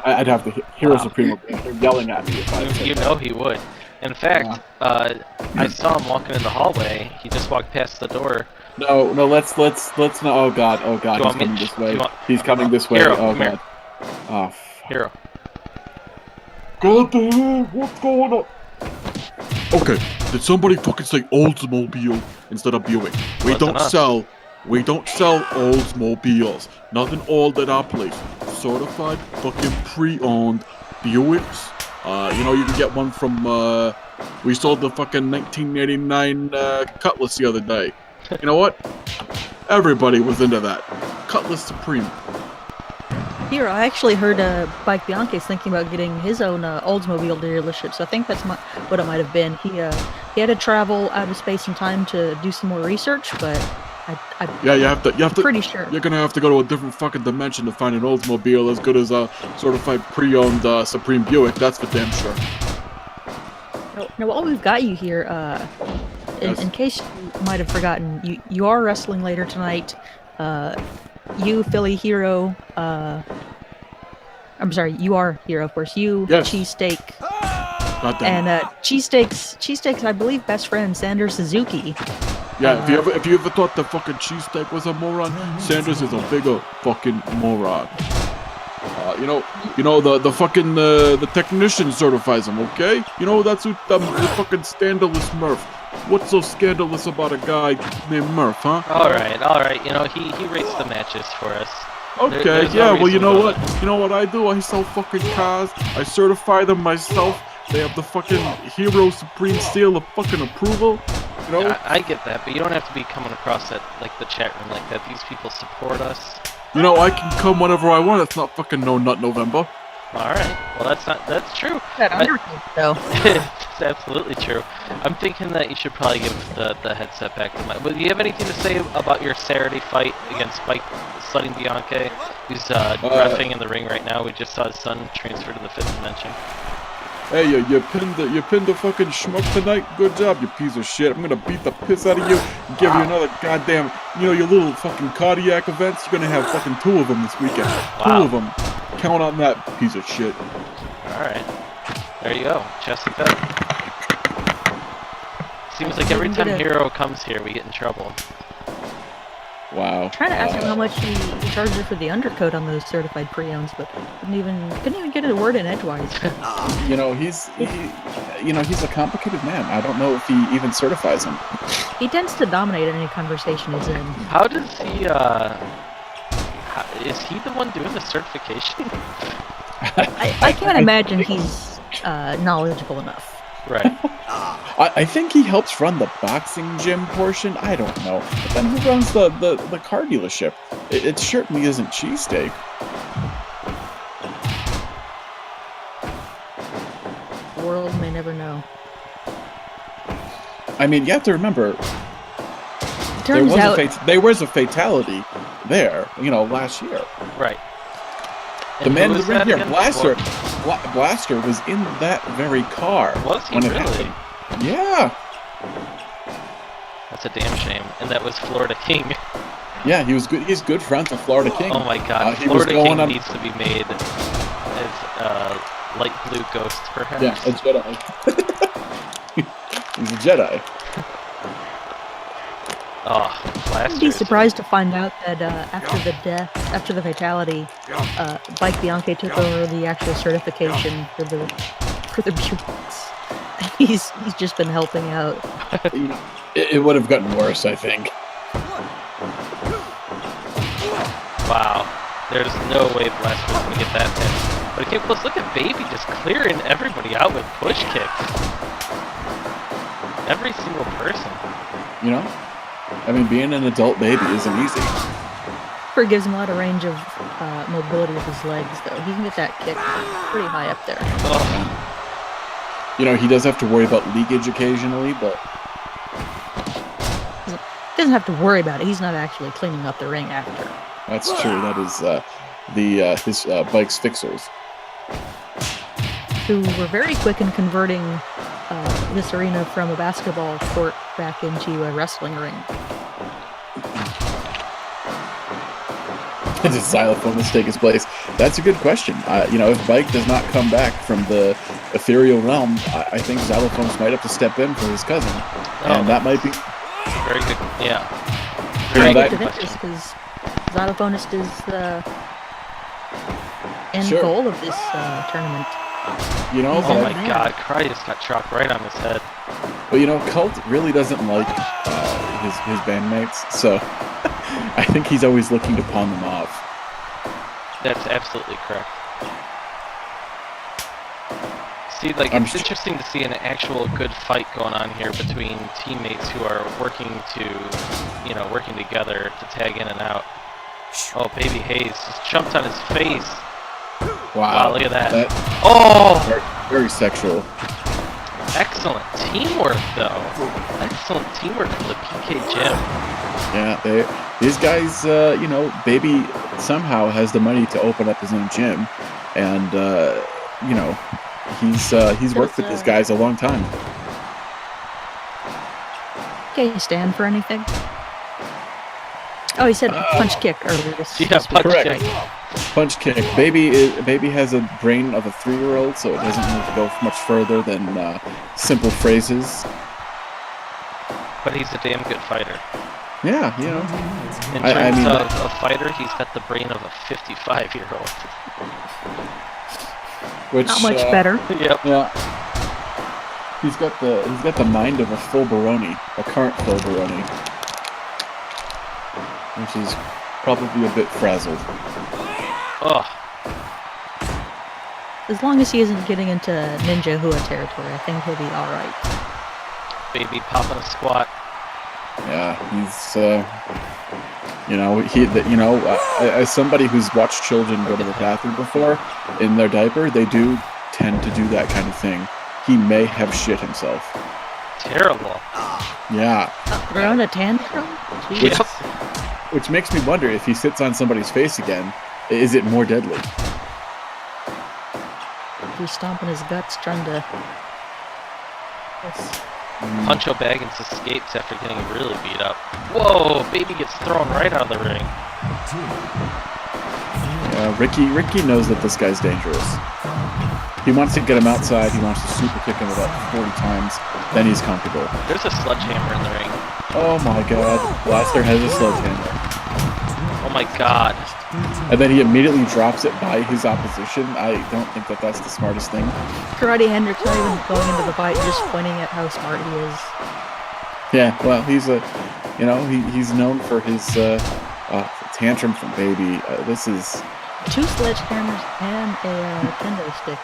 I'd have the Hero Supreme yelling at me if I said You that. know he would. In fact, I saw him walking in the hallway. He just walked past the door. No, let's not. Oh God, Do you he's want me coming to- this do you way. want- He's coming this way. Hero, Oh come here. God. Oh. Hero. God damn, what's going on? Okay, did somebody fucking say Oldsmobile instead of Buick? We Wasn't don't us. sell Oldsmobiles. Nothing old at our place. Certified fucking pre-owned Buicks. You know, you can get one from, we sold the fucking 1989 Cutlass the other day. You know what? Everybody was into that. Cutlass Supreme. Here, I actually heard Bike Bianchi's thinking about getting his own Oldsmobile dealership, so I think that's what it might have been. He had to travel out of space and time to do some more research, but Yeah, you have to. pretty sure. You're gonna have to go to a different fucking dimension to find an Oldsmobile as good as a certified pre-owned Supreme Buick. That's for damn sure. Now, while we've got you here, Yes. in case you might have forgotten, you are wrestling later tonight. You, Philly Hero, I'm sorry, you are Hero, of course. You, Yes. Cheesesteak, God damn. and Cheesesteak's, I believe, best friend, Sander Suzuki. Yeah, if you ever thought the fucking cheesesteak was a moron, Sanders is a bigger fucking moron. You know the fucking the technician certifies him, okay? You know that's who the fucking scandalous Murph. What's so scandalous about a guy named Murph, huh? Alright, you know, he rates the matches for us. Okay, there's no yeah, well, you reason know to- what? You know what I do? I sell fucking cars. I certify them myself. They have the fucking Hero Supreme seal of fucking approval. You know? I get that, but you don't have to be coming across at, like, the chat room like that. These people support us. You know, I can come whenever I want. It's not fucking No Nut November. Alright, well that's true. That undertaker, though. It's absolutely true. I'm thinking that you should probably give the headset back to Mike. But do you have anything to say about your Saturday fight against Mike Slutting Bianchi, who's reffing in the ring right now? We just saw his son transfer to the 5th dimension. Hey, you pinned the fucking schmuck tonight. Good job, you piece of shit. I'm gonna beat the piss out of you and give you another goddamn, you know, your little fucking cardiac events. You're gonna have fucking 2 of them this weekend. Wow. 2 of them. Count on that, piece of shit. Alright. There you go. Jessica. Seems like every time Hero comes here, we get in trouble. Wow. Trying to ask him how much he charges for the undercoat on those certified pre-owns, but couldn't even get a word in edgewise. You know, he's a complicated man. I don't know if he even certifies them. He tends to dominate any conversation he's in. How does he, is he the one doing the certification? I can't imagine he's knowledgeable enough. Right. I think he helps run the boxing gym portion. I don't know. But then who runs the car dealership? It certainly isn't cheesesteak. The world may never know. I mean, you have to remember, there was a fatality there, last year. Right. The man in the ring here, again? Blaster was in that very car. Was he when it really? happened. Yeah. That's a damn shame. And that was Florida King. Yeah, he was good. He's good friends with Florida King. Oh my God, Florida King needs to be made as light blue ghost, perhaps. Yeah, a Jedi. He's a Jedi. Oh, Blaster. I'd be surprised to find out that after the fatality, Mike Bianchi took over the actual certification for the Buicks. He's just been helping out. It would have gotten worse, I think. Wow. There's no way Blaster's gonna get that hit. But okay, plus look at Baby just clearing everybody out with push kicks. Every single person. I mean, being an adult baby isn't easy. Gives him a lot of range of mobility with his legs, though. He can get that kick pretty high up there. Oh. He does have to worry about leakage occasionally, but He doesn't have to worry about it. He's not actually cleaning up the ring after. that's true. That is his bike's fixers. Who were very quick in converting this arena from a basketball court back into a wrestling ring. Did Xylophonus take his place? That's a good question. If Bike does not come back from the ethereal realm, I think Xylophonus might have to step in for his cousin. And that might be... Very good, yeah. Very Very good good interest, question. because Xylophonus is the end Sure. goal of this tournament. Oh but, my God, Cry just got chopped right on his head. but Cult really doesn't like his bandmates, so I think he's always looking to pawn them off. That's absolutely correct. See, it's interesting to see an actual good fight going on here between teammates who are working together to tag in and out. Oh, Baby Hayes just jumped on his face. Wow, look at that. Very, very sexual. Excellent teamwork, though. Excellent teamwork from the PK Gym. Yeah, these guys, Baby somehow has the money to open up his own gym, and he's worked with these guys a long time. Okay, stand for anything? Oh, he said punch kick earlier. Yeah, punch Correct. kick. Punch kick. Baby has a brain of a 3-year-old, so it doesn't need to go much further than simple phrases. But he's a damn good fighter. Yeah, In terms of a fighter, he's got the brain of a 55-year-old. Which, Not much better. Yep. Yeah. He's got the mind of a full Baroni, a current full Baroni, which is probably a bit frazzled. Ugh. As long as he isn't getting into Ninja Hua territory, I think he'll be alright. Baby popping a squat. Yeah, he's as somebody who's watched children go to the bathroom before in their diaper, they do tend to do that kind of thing. He may have shit himself. Terrible. Yeah. Throwing a tantrum? Which, which makes me wonder if he sits on somebody's face again, is it more deadly? He's stomping his guts, trying to... Yes. Puncho Baggins escapes after getting really beat up. Whoa, Baby gets thrown right out of the ring. Ricky knows that this guy's dangerous. He wants to get him outside. He wants to super kick him about 40 times. Then he's comfortable. There's a sledgehammer in the ring. Oh my god. Blaster has a sledgehammer. Oh my god. And then he immediately drops it by his opposition. I don't think that that's the smartest thing. Karate Hendrix not even going into the fight, just pointing at how smart he is. Yeah, well, he's he's known for his tantrum from baby. This is 2 sledgehammers and a kendo stick.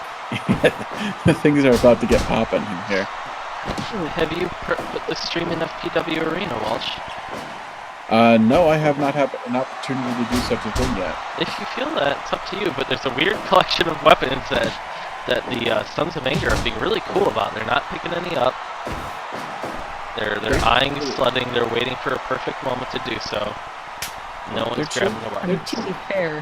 the things are about to get popping in here. Have you put the stream in FPW Arena, Walsh? No, I have not had an opportunity to do such a thing yet. If you feel that, it's up to you, but there's a weird collection of weapons that the Sons of Anger are being really cool about. They're not picking any up. They're eyeing, sledding, they're waiting for a perfect moment to do so. No one's grabbing the I weapon. mean, to be fair,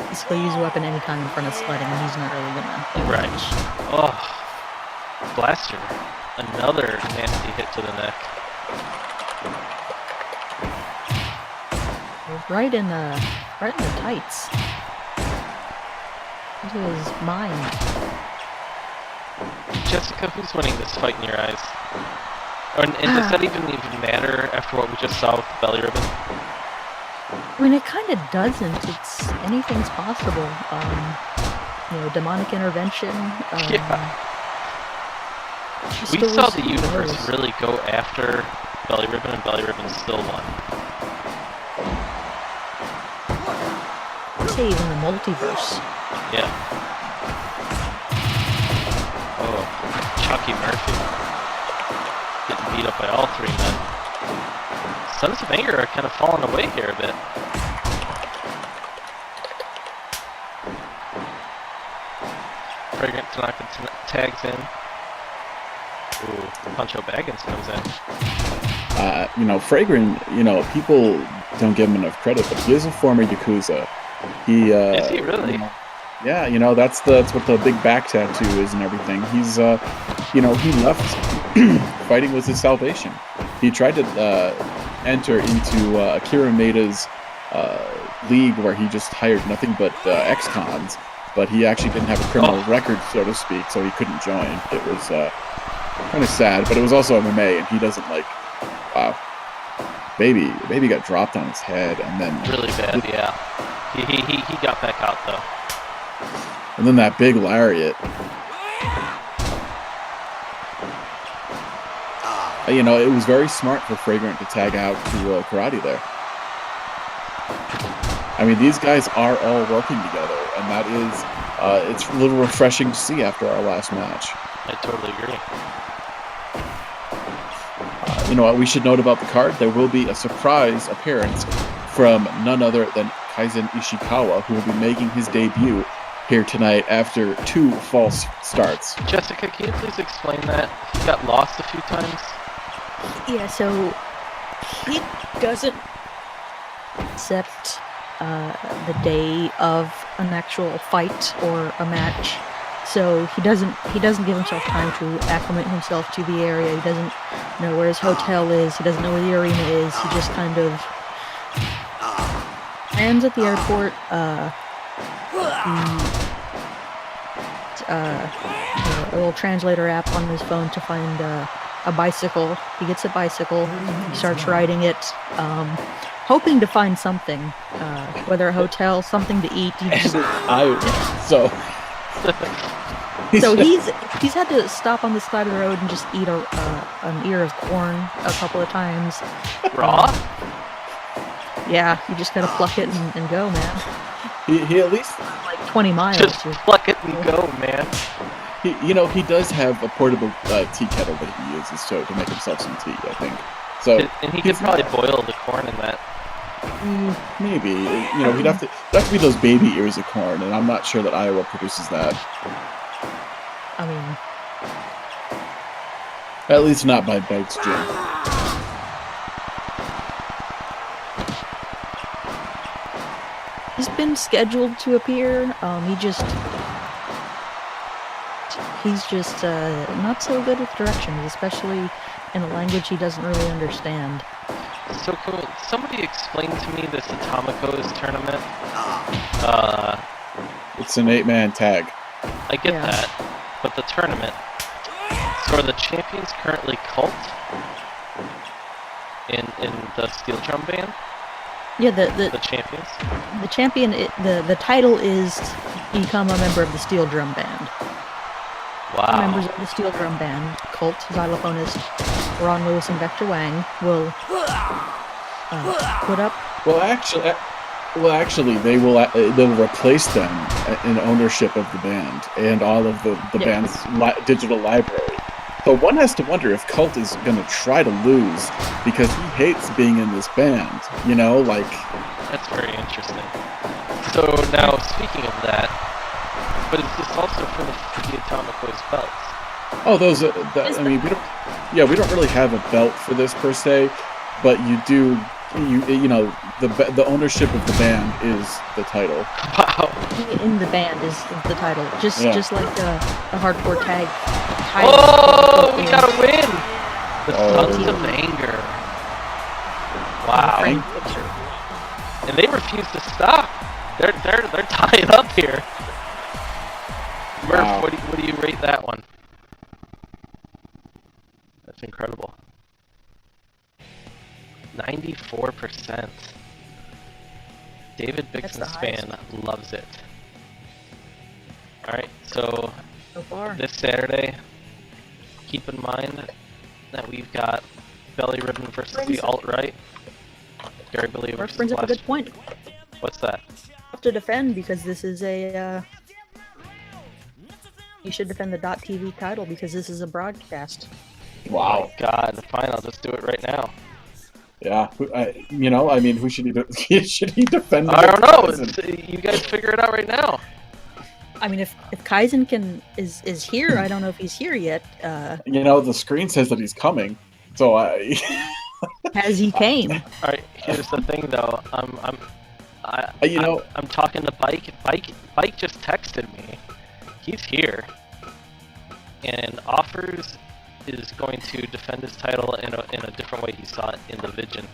he's going to use a weapon anytime in front of sledding, and he's not really going to. Right. Oh. Blaster. Another nasty hit to the neck. Right in the tights. Into his mind. Jessica, who's winning this fight in your eyes? And does that even matter after what we just saw with the belly ribbon? I mean, it kind of doesn't. It's anything's possible. Demonic intervention. Yeah. We saw the universe really go after belly ribbon, and belly ribbon still won. I'd say even the multiverse. Yeah. Oh, Chucky Murphy. Getting beat up by all 3 men. Sons of Anger are kind of falling away here a bit. Fragrant Tanaka tags in. Ooh, Pancho Baggins comes in. Fragrant, people don't give him enough credit, but he is a former Yakuza. Is he really? Yeah, that's what the big back tattoo is and everything. He's, he left fighting was his salvation. He tried to enter into Akira Maeda's league where he just hired nothing but ex-cons, but he actually didn't have a criminal record, so to speak, so he couldn't join. It was kind of sad, but it was also MMA, and he doesn't wow. Baby got dropped on his head, and then really bad, yeah. He got back out though. And then that big lariat. It was very smart for Fragrant to tag out to karate there. I mean, these guys are all working together, and that is, it's a little refreshing to see after our last match. I totally agree. What we should note about the card, there will be a surprise appearance from none other than Kaizen Ishikawa, who will be making his debut here tonight after 2 false starts. Jessica, can you please explain that? He got lost a few times? Yeah, so he doesn't accept the day of an actual fight or a match. So he doesn't give himself time to acclimate himself to the area. He doesn't know where his hotel is. He doesn't know where the arena is. He just kind of lands at the airport. A little translator app on his phone to find a bicycle. He gets a bicycle. He starts riding it, hoping to find something, whether a hotel, something to eat. So he's had to stop on the side of the road and just eat an ear of corn a couple of times. Raw? Yeah, you just gotta pluck it and go, man. He at least like 20 miles. Just pluck it and go, man. He does have a portable tea kettle that he uses to make himself some tea, I think. So and he could probably boil the corn in that. Maybe he'd have to be those baby ears of corn, and I'm not sure that Iowa produces that. I mean, at least not by Beg's Gym. he's been scheduled to appear. He's just not so good with directions, especially in a language he doesn't really understand. So cool. Somebody explain to me this Atomico's tournament. It's an 8-man tag. I get Yeah. that, but the tournament. So are the champions currently Cult in the Steel Drum Band? Yeah, The champions. the champion. The title is become a member of the Steel Drum Band. Wow. Members of the Steel Drum Band, Cult, xylophonist Ron Lewis and Vector Wang will put up. Well, actually, they'll replace them in ownership of the band and all of the Yeah. band's digital library. So one has to wonder if Cult is going to try to lose because he hates being in this band. You know, like. That's very interesting. So now, speaking of that, but is this also for the Atomico's belts? Oh, those. I mean, we don't really have a belt for this per se, but you do. You know, the ownership of the band is the title. Wow. In the band is the title, just like the hardcore tag. Oh, we gotta win! The Oh. Sons of Anger. Wow. And they refuse to stop. They're tied up here. Murph, Wow. what do you rate that one? That's incredible. 94%. David That's the Bixen's highest. fan loves it. Alright, so So far. this Saturday, keep in mind that we've got Belly Ribbon versus the alt-right. Gary Billy Mark versus brings up a Flash. good point. What's that? Have to defend because this is a. You should defend the .tv title because this is a broadcast. Wow. Oh my god, fine, I'll just do it right now. Yeah. You know, I mean, who should he should he defend? I don't know, against Kaizen? you guys figure it out right now. I mean, if Kaizen is here, I don't know if he's here yet. You know, the screen says that he's coming, so I. Has he came? Alright, here's the thing though, I'm talking to Bike. Bike just texted me. He's here. And Offers is going to defend his title in a different way he saw it in the Vision.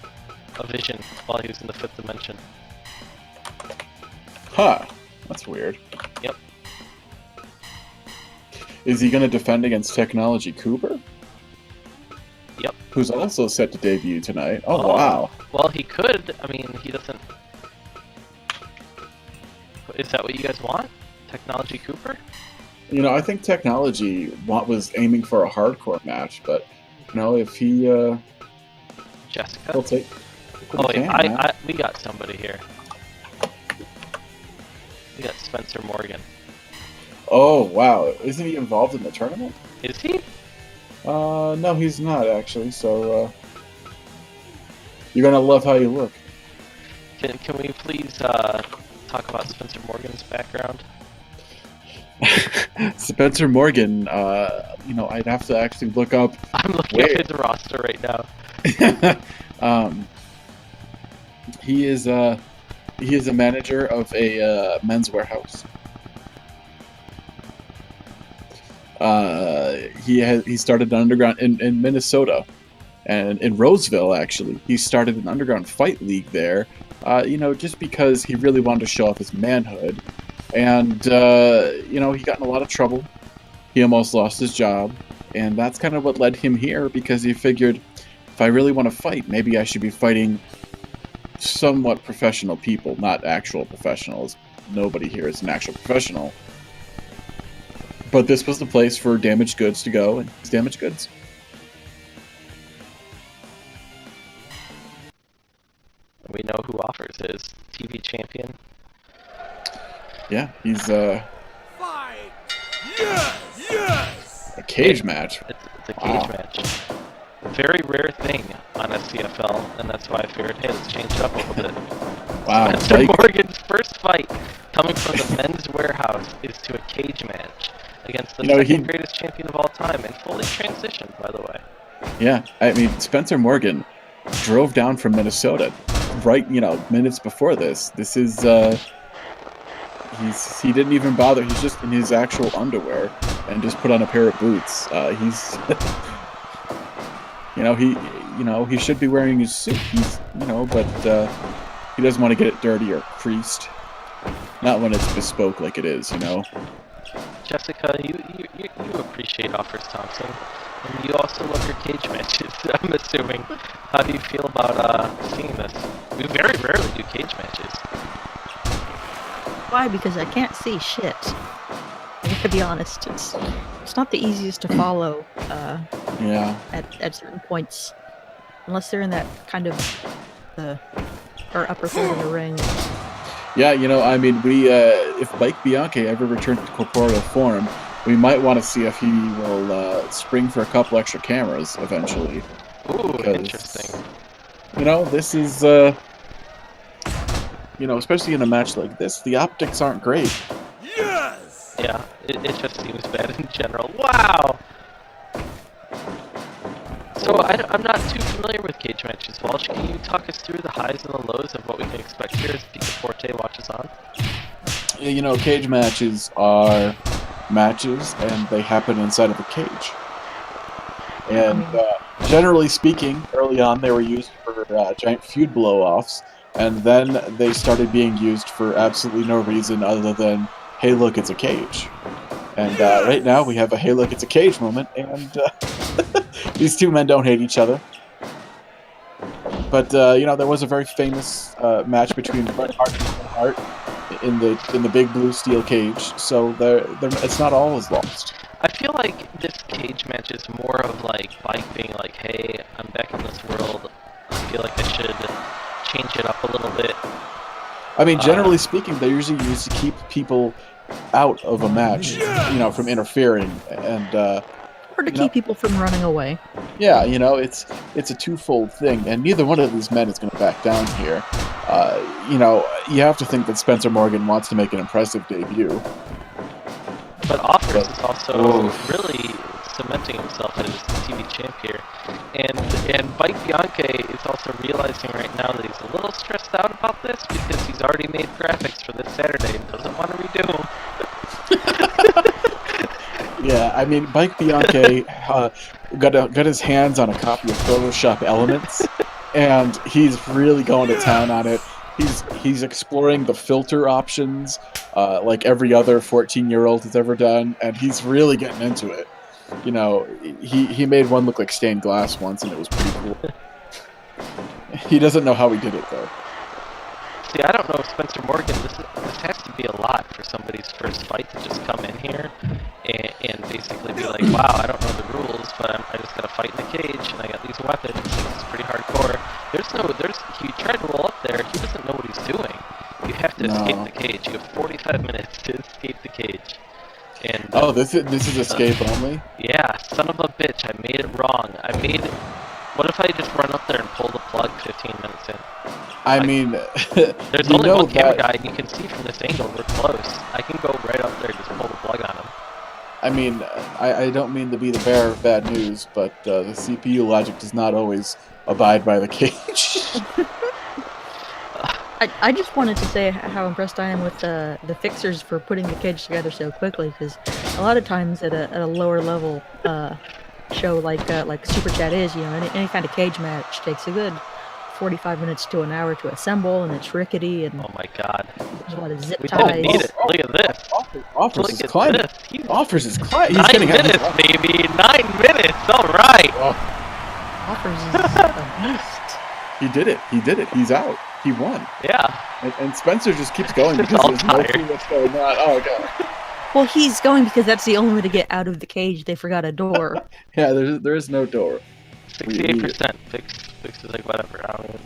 A vision while he was in the 5th dimension. Huh. That's weird. Yep. Is he going to defend against Technology Cooper? Yep. Who's also set to debut tonight. Oh, wow. Well, he could. I mean, he doesn't. Is that what you guys want? Technology Cooper? You know, I think Technology was aiming for a hardcore match, but, you know, if he, Jessica? he'll take... Oh, he wait, can, man. we got somebody here. We got Spencer Morgan. Oh, wow. Isn't he involved in the tournament? Is he? No, he's not, actually, so, you're gonna love how you look. Can we please talk about Spencer Morgan's background? Spencer Morgan, you know, I'd have to actually look up... I'm looking Wait. at his roster right now. He is a manager of a Men's Warehouse. He started an underground in Minnesota, and in Roseville actually. He started an underground fight league there. You know, just because he really wanted to show off his manhood, and you know, he got in a lot of trouble. He almost lost his job, and that's kind of what led him here because he figured, if I really want to fight, maybe I should be fighting somewhat professional people, not actual professionals. Nobody here is an actual professional. But this was the place for Damaged Goods to go, and it's Damaged Goods. We know who Offers is. TV champion. Yeah, he's Fight! Yes! Yes! a cage match. It's a cage Wow. match. Very rare thing on SCFL, and that's why I figured, hey, let's change it up a little bit. Wow, Spencer like, Morgan's first fight coming from the Men's Warehouse is to a cage match against the You know, second greatest champion of all time, and fully transitioned, by the way. yeah, I mean, Spencer Morgan drove down from Minnesota, right, you know, minutes before this. This is, he didn't even bother. He's just in his actual underwear and just put on a pair of boots. He's, he should be wearing his suit. He's, but he doesn't want to get it dirty or creased. Not when it's bespoke like it is, Jessica, you appreciate offers, Thompson, and you also love your cage matches. I'm assuming. How do you feel about seeing this? We very rarely do cage matches. Why? Because I can't see shit. I have to be honest. It's not the easiest to follow Yeah. at certain points, unless they're in that kind of or upper third of the ring. Yeah, you know, I mean, we if Mike Bianchi ever returns to corporeal form, we might want to see if he will spring for a couple extra cameras eventually. Ooh, Because, interesting. You know, this is you know, especially in a match like this, the optics aren't great. Yes! Yeah, it just seems bad in general. Wow! So I'm not too familiar with cage matches. Walsh, can you talk us through the highs and the lows of what we can expect here as Picaforte watches on? Yeah, you know, cage matches are matches, and they happen inside of a cage. And generally speaking, early on they were used for giant feud blow-offs, and then they started being used for absolutely no reason other than, hey, look, it's a cage. And right now we have a hey, look, it's a cage moment, and these two men don't hate each other. But you know, there was a very famous match between Bret Hart and Bret Hart in the big blue steel cage, so it's not all as lost. I feel like this cage match is more of like Mike being like, hey, I'm back in this world. I feel like I should change it up a little bit. I mean, generally speaking, they're usually used to keep people out of a match, you know, from interfering, and Or to keep people from running away. yeah, you know, it's a twofold thing, and neither one of these men is going to back down here. You know, you have to think that Spencer Morgan wants to make an impressive debut. But Offers is also Oof. really cementing himself as TV champ here. And Mike Bianchi is also realizing right now that he's a little stressed out about this because he's already made graphics for this Saturday and doesn't want to redo them. Yeah, I mean, Mike Bianchi got his hands on a copy of Photoshop Elements, and he's really going to town on it. He's exploring the filter options, like every other 14-year-old has ever done, and he's really getting into it. You know, he made one look like stained glass once, and it was pretty cool. He doesn't know how he did it, though. See, I don't know if Spencer Morgan, this has to be a lot for somebody's first fight to just come in here and basically be like, wow, I don't know the rules, but I just gotta fight in the cage, and I got these weapons, and it's pretty hardcore. He tried to roll up there, he doesn't know what he's doing. You have to escape the cage. You have 45 minutes to escape the cage. And oh, this is escape only? yeah, son of a bitch, I made it wrong. What if I just run up there and pull the plug 15 minutes in? I mean, there's only one camera guy, and you can see from this angle we're close. I can go right up there and just pull the plug on him. I mean, I don't mean to be the bearer of bad news, but the CPU logic does not always abide by the cage. I just wanted to say how impressed I am with the fixers for putting the cage together so quickly, because a lot of times at a lower level show like Superchat is, you know, any kind of cage match takes a good 45 minutes to an hour to assemble, and it's rickety, and oh my god, there's a lot of zip we ties. didn't need it. Look at this. Offers Look is at climbing. this. Offers is climbing. 9 minutes, baby. 9 minutes. All right. Offers is a beast. He did it. He did it. He's out. He won. Yeah. And Spencer just keeps going He's because all there's no tired. clue what's going on. Oh god. Well, he's going because that's the only way to get out of the cage. They forgot a door. Yeah, there is no door. 68%. Fix is like whatever. I don't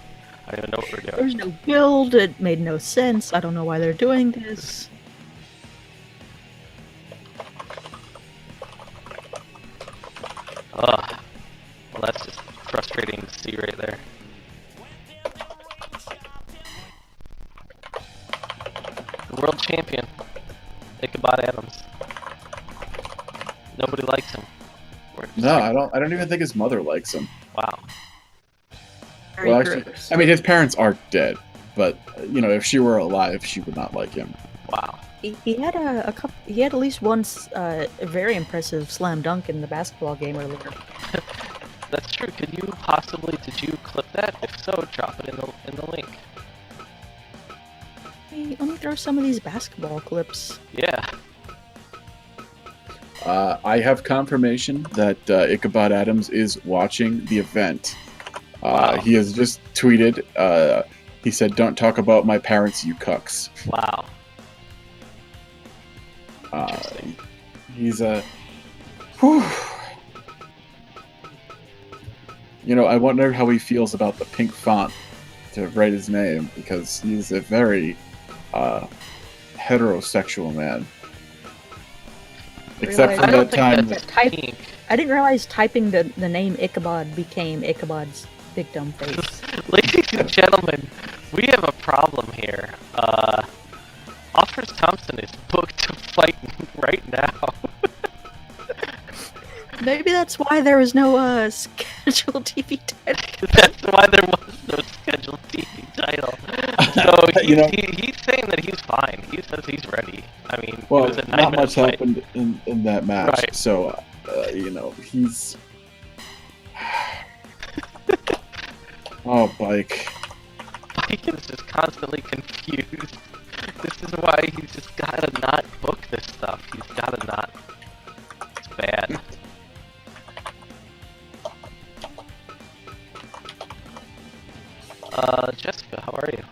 even know what we're doing. There's no build. It made no sense. I don't know why they're doing this. Ugh. Well, that's just frustrating to see right there. The world champion, Ichabod Adams. Nobody likes him. No, I don't even think his mother likes him. Wow. Very Well, actually, gross. I mean, his parents are dead, but you know, if she were alive, she would not like him. Wow. He had a couple. He had at least once a very impressive slam dunk in the basketball game earlier. That's true. Did you clip that? If so, drop it in the link. Hey, let me throw some of these basketball clips. Yeah. I have confirmation that Ichabod Adams is watching the event. Wow. He has just tweeted. He said, "Don't talk about my parents, you cucks." Wow. He's a. Whew. You know, I wonder how he feels about the pink font to write his name, because he's a very heterosexual man. Except for I don't that think time. that's Type- pink. I didn't realize typing the name Ichabod became Ichabod's big dumb face. Ladies and gentlemen, we have a problem here. Offers Thompson is booked to fight right now. Maybe that's why there was no scheduled TV title. That's why there was no scheduled TV title. So You know- he's saying that he's fine. He says he's ready. I mean, it Well, was a 9 not minute much fight. happened in that match, Right. so you know he's. Oh, Bike. Mike is just constantly confused. This is why he's just gotta not book this stuff. He's gotta not. It's bad. Jessica, how are you?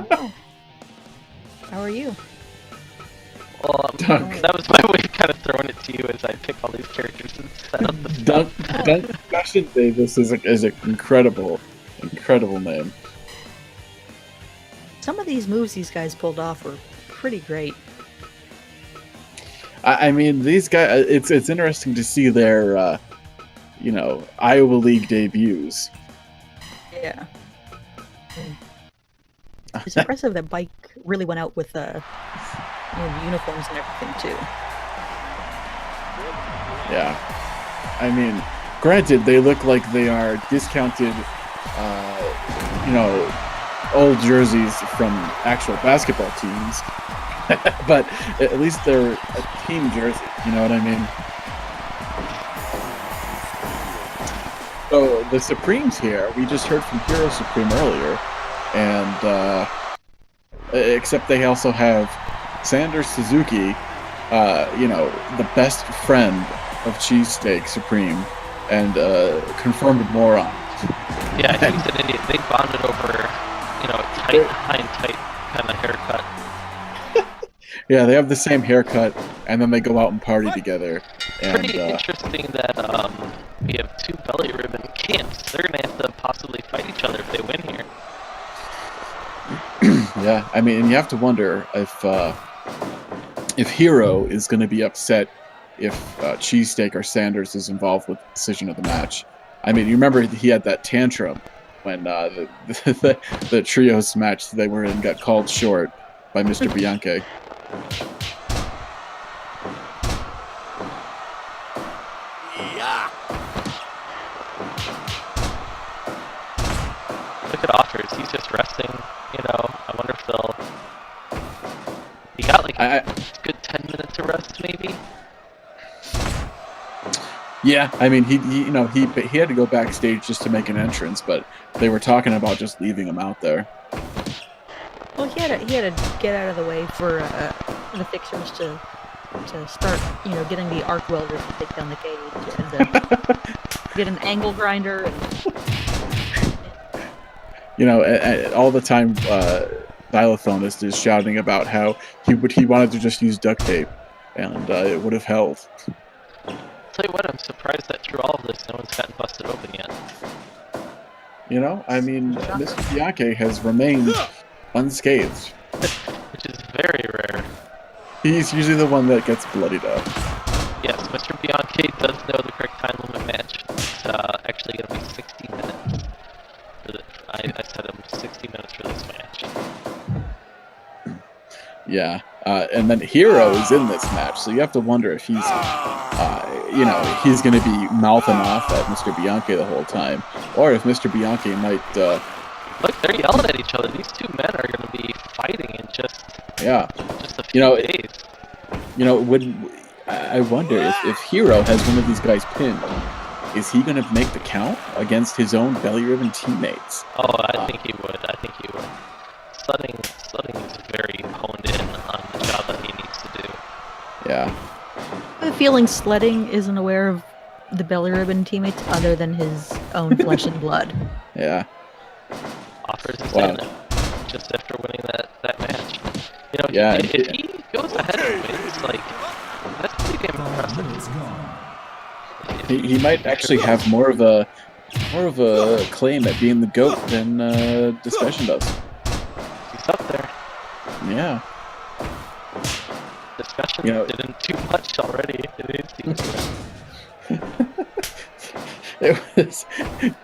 Wow. How are you? Well, Dunk. that was my way of kind of throwing it to you as I pick all these characters and set up the stuff. Dunk Fashion Davis is an incredible name. Some of these moves these guys pulled off were pretty great. I mean, these guys. It's interesting to see their, Iowa League debuts. Yeah. It's impressive that Bike really went out with uniforms and everything too. Yeah. I mean, granted, they look like they are discounted, old jerseys from actual basketball teams, but at least they're a team jersey. You know what I mean? So the Supremes here, we just heard from Hero Supreme earlier, and except they also have Sanders Suzuki, the best friend of Cheesesteak Supreme, and confirmed moron. Yeah, he's an idiot. They bonded over, tight kind of haircut. Yeah, they have the same haircut, and then they go out and party together. And Pretty interesting that we have two belly ribbon camps. They're gonna have to possibly fight each other if they win here. yeah, I mean, and you have to wonder if Hero is going to be upset if Cheesesteak or Sanders is involved with the decision of the match. I mean, you remember he had that tantrum when the trios match they were in got called short by Mr. Bianchi. Yeah. Look at Offers. He's just resting. I wonder if they'll. He got like a good 10 minutes of rest, maybe. Yeah, I mean, he had to go backstage just to make an entrance, but they were talking about just leaving him out there. Well, he had to get out of the way for the fixers to start, getting the arc welders to take down the cage and get an angle grinder. And... all the time, Xylophonist is shouting about how he wanted to just use duct tape, and it would have held. Tell you what, I'm surprised that through all of this, no one's gotten busted open yet. I mean, Mr. Bianchi has remained unscathed. Which is very rare. He's usually the one that gets bloodied up. Yes, Mr. Bianchi does know the correct time limit match. It's actually going to be 60 minutes. I set him 60 minutes for this match. Yeah, and then Hero is in this match, so you have to wonder if he's, he's going to be mouthing off at Mr. Bianchi the whole time, or if Mr. Bianchi might. Look, they're yelling at each other. These two men are going to be fighting in just a few days. I wonder if Hero has one of these guys pinned, is he going to make the count against his own belly ribbon teammates? Oh, I think he would. Sledding is very honed in on the job that he needs to do. Yeah. feeling Sledding isn't aware of the Belly Ribbon teammates other than his own flesh and blood. Yeah. Offers his Wow. hand just after winning that match. You know, Yeah, if he goes ahead and wins, like, that's pretty damn impressive. He might actually have more of a claim at being the GOAT than Discussion does. He's up there. Yeah. Discussion didn't do much already. It seems It was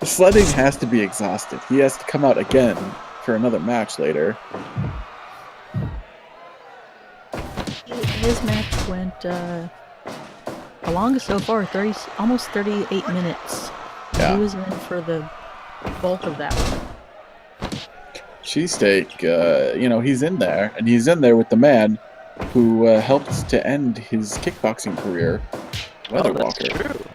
Sledding has to be exhausted. He has to come out again for another match later. His match went the longest so far, almost 38 minutes. Yeah. He was in for the bulk of that one. Cheesesteak, he's in there, and he's in there with the man who helped to end his kickboxing career, Weather Walker.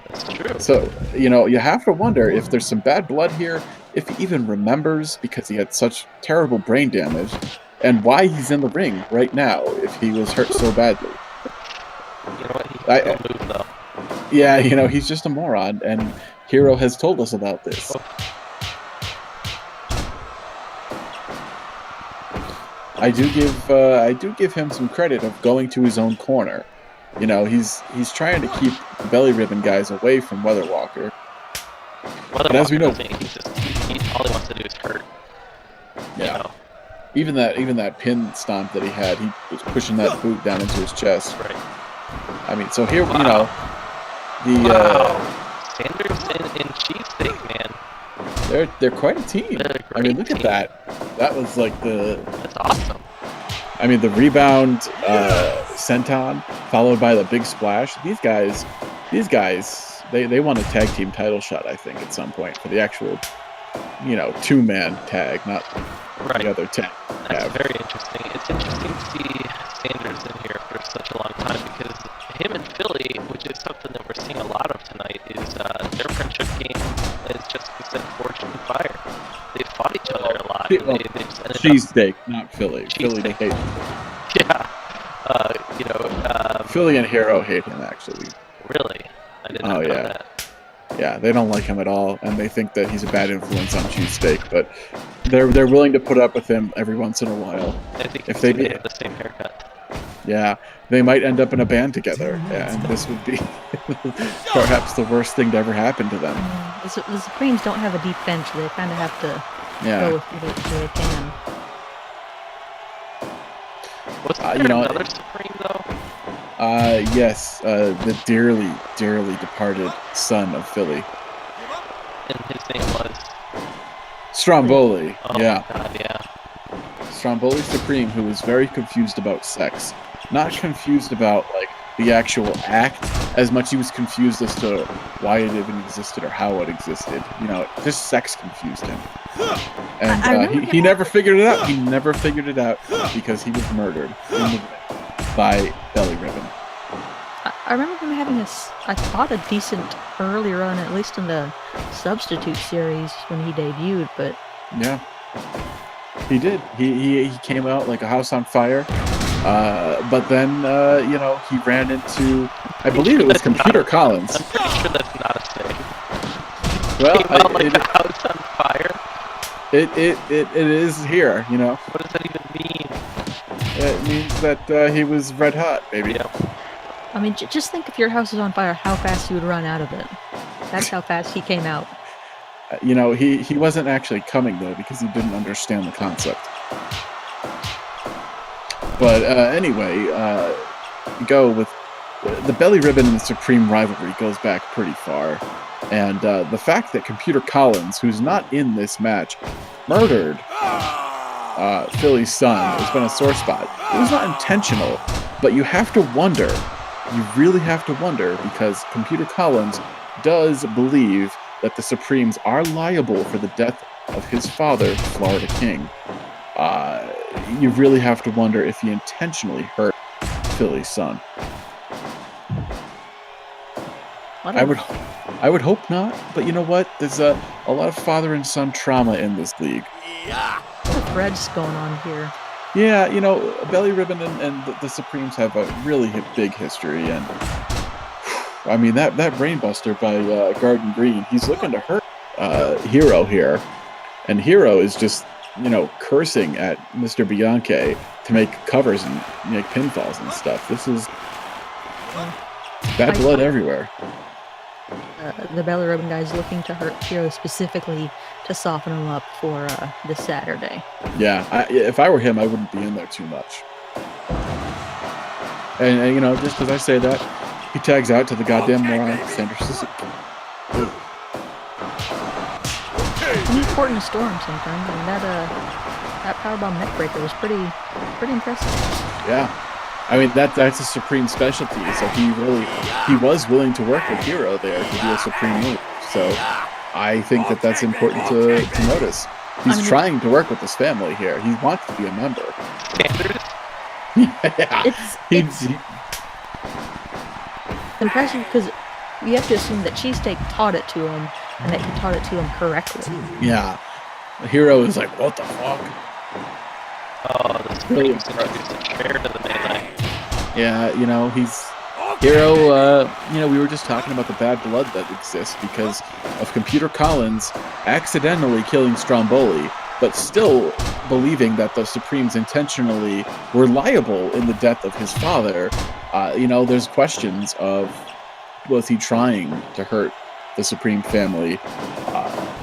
That's true. So, you have to wonder if there's some bad blood here, if he even remembers because he had such terrible brain damage, and why he's in the ring right now if he was hurt so badly. You know what? He can still move, though. Yeah, he's just a moron, and Hero has told us about this. Oh. I do give him some credit of going to his own corner. He's trying to keep the Belly Ribbon guys away from Weather Walker. But as we know, all he wants to do is hurt. Yeah. Even that pin stomp that he had, he was pushing that boot down into his chest. Right. I mean, so here, Wow. Sanders and Cheesesteak, man. They're quite a team. I mean, look at that. That was like That's awesome. I mean, the rebound senton followed by the big splash. These guys, they won a tag team title shot, I think, at some point for the actual, two-man tag, not the other tag. That's very interesting. It's interesting to see Sanders in here for such a long time because him and Philly, which is something that we're seeing a lot of tonight, is their friendship game is just said forged in fire. They fought each other a lot. Cheesesteak, not Philly. Philly they hate. Yeah. Philly and Hero hate him, actually. Really? I didn't know that. Yeah, they don't like him at all, and they think that he's a bad influence on Cheesesteak, but they're willing to put up with him every once in a while. I think if they have the same haircut. Yeah, they might end up in a band together, and this would be perhaps the worst thing to ever happen to them. The Supremes don't have a deep bench. They kind of have to go with who they can. Was there another Supreme, though? Yes, the dearly, dearly departed son of Philly. And his name was? Stromboli, oh, yeah. God, yeah. Stromboli Supreme, who was very confused about sex. Not confused about, the actual act, as much he was confused as to why it even existed or how it existed. Just sex confused him. And he never figured it out. He never figured it out because he was murdered in the ring by Belly Ribbon. I remember him having a decent early run, at least in the Substitute series when he debuted, but... Yeah. He did. He came out like a house on fire. But then, he ran into, I believe it was Computer Collins. I'm pretty sure that's not a thing. Well, Came out like a house on fire? It is here, What does that even mean? It means that he was red hot, baby. Yeah. I mean, just think if your house is on fire, how fast you would run out of it. That's how fast he came out. He wasn't actually coming, though, because he didn't understand the concept. But anyway, go with the Belly Ribbon and the Supreme rivalry goes back pretty far. And the fact that Computer Collins, who's not in this match, murdered Philly's son has been a sore spot. It was not intentional, but you have to wonder. You really have to wonder, because Computer Collins does believe that the Supremes are liable for the death of his father, Florida King. You really have to wonder if he intentionally hurt Philly's son. I would hope not, but you know what? There's a lot of father and son trauma in this league. What a thread's going on here? Yeah, Belly Ribbon and the Supremes have a really big history, and I mean, that Brainbuster by Garden Green, he's looking to hurt Hero here. And Hero is just, cursing at Mr. Bianchi to make covers and make pinfalls and stuff. This is bad blood everywhere. The Belly Ribbon guy's looking to hurt Hero specifically to soften him up for this Saturday. Yeah, if I were him, I wouldn't be in there too much. And just because I say that, he tags out to the goddamn moron, Sandra Suzuki. An important storm sometimes, and that powerbomb neckbreaker was pretty impressive. Yeah, I mean that's a Supreme specialty. So he was willing to work with Hero there to do a Supreme move. So I think that's important to notice. He's trying to work with his family here. He wants to be a member. Yeah, it's impressive because you have to assume that Cheesesteak taught it to him and that he taught it to him correctly. Yeah, the Hero is like, what the fuck? Oh, this really introduced a chair to the melee. Yeah, he's Hero. We were just talking about the bad blood that exists because of Computer Collins accidentally killing Stromboli, but still believing that the Supremes intentionally were liable in the death of his father. There's questions of, was he trying to hurt the Supreme family,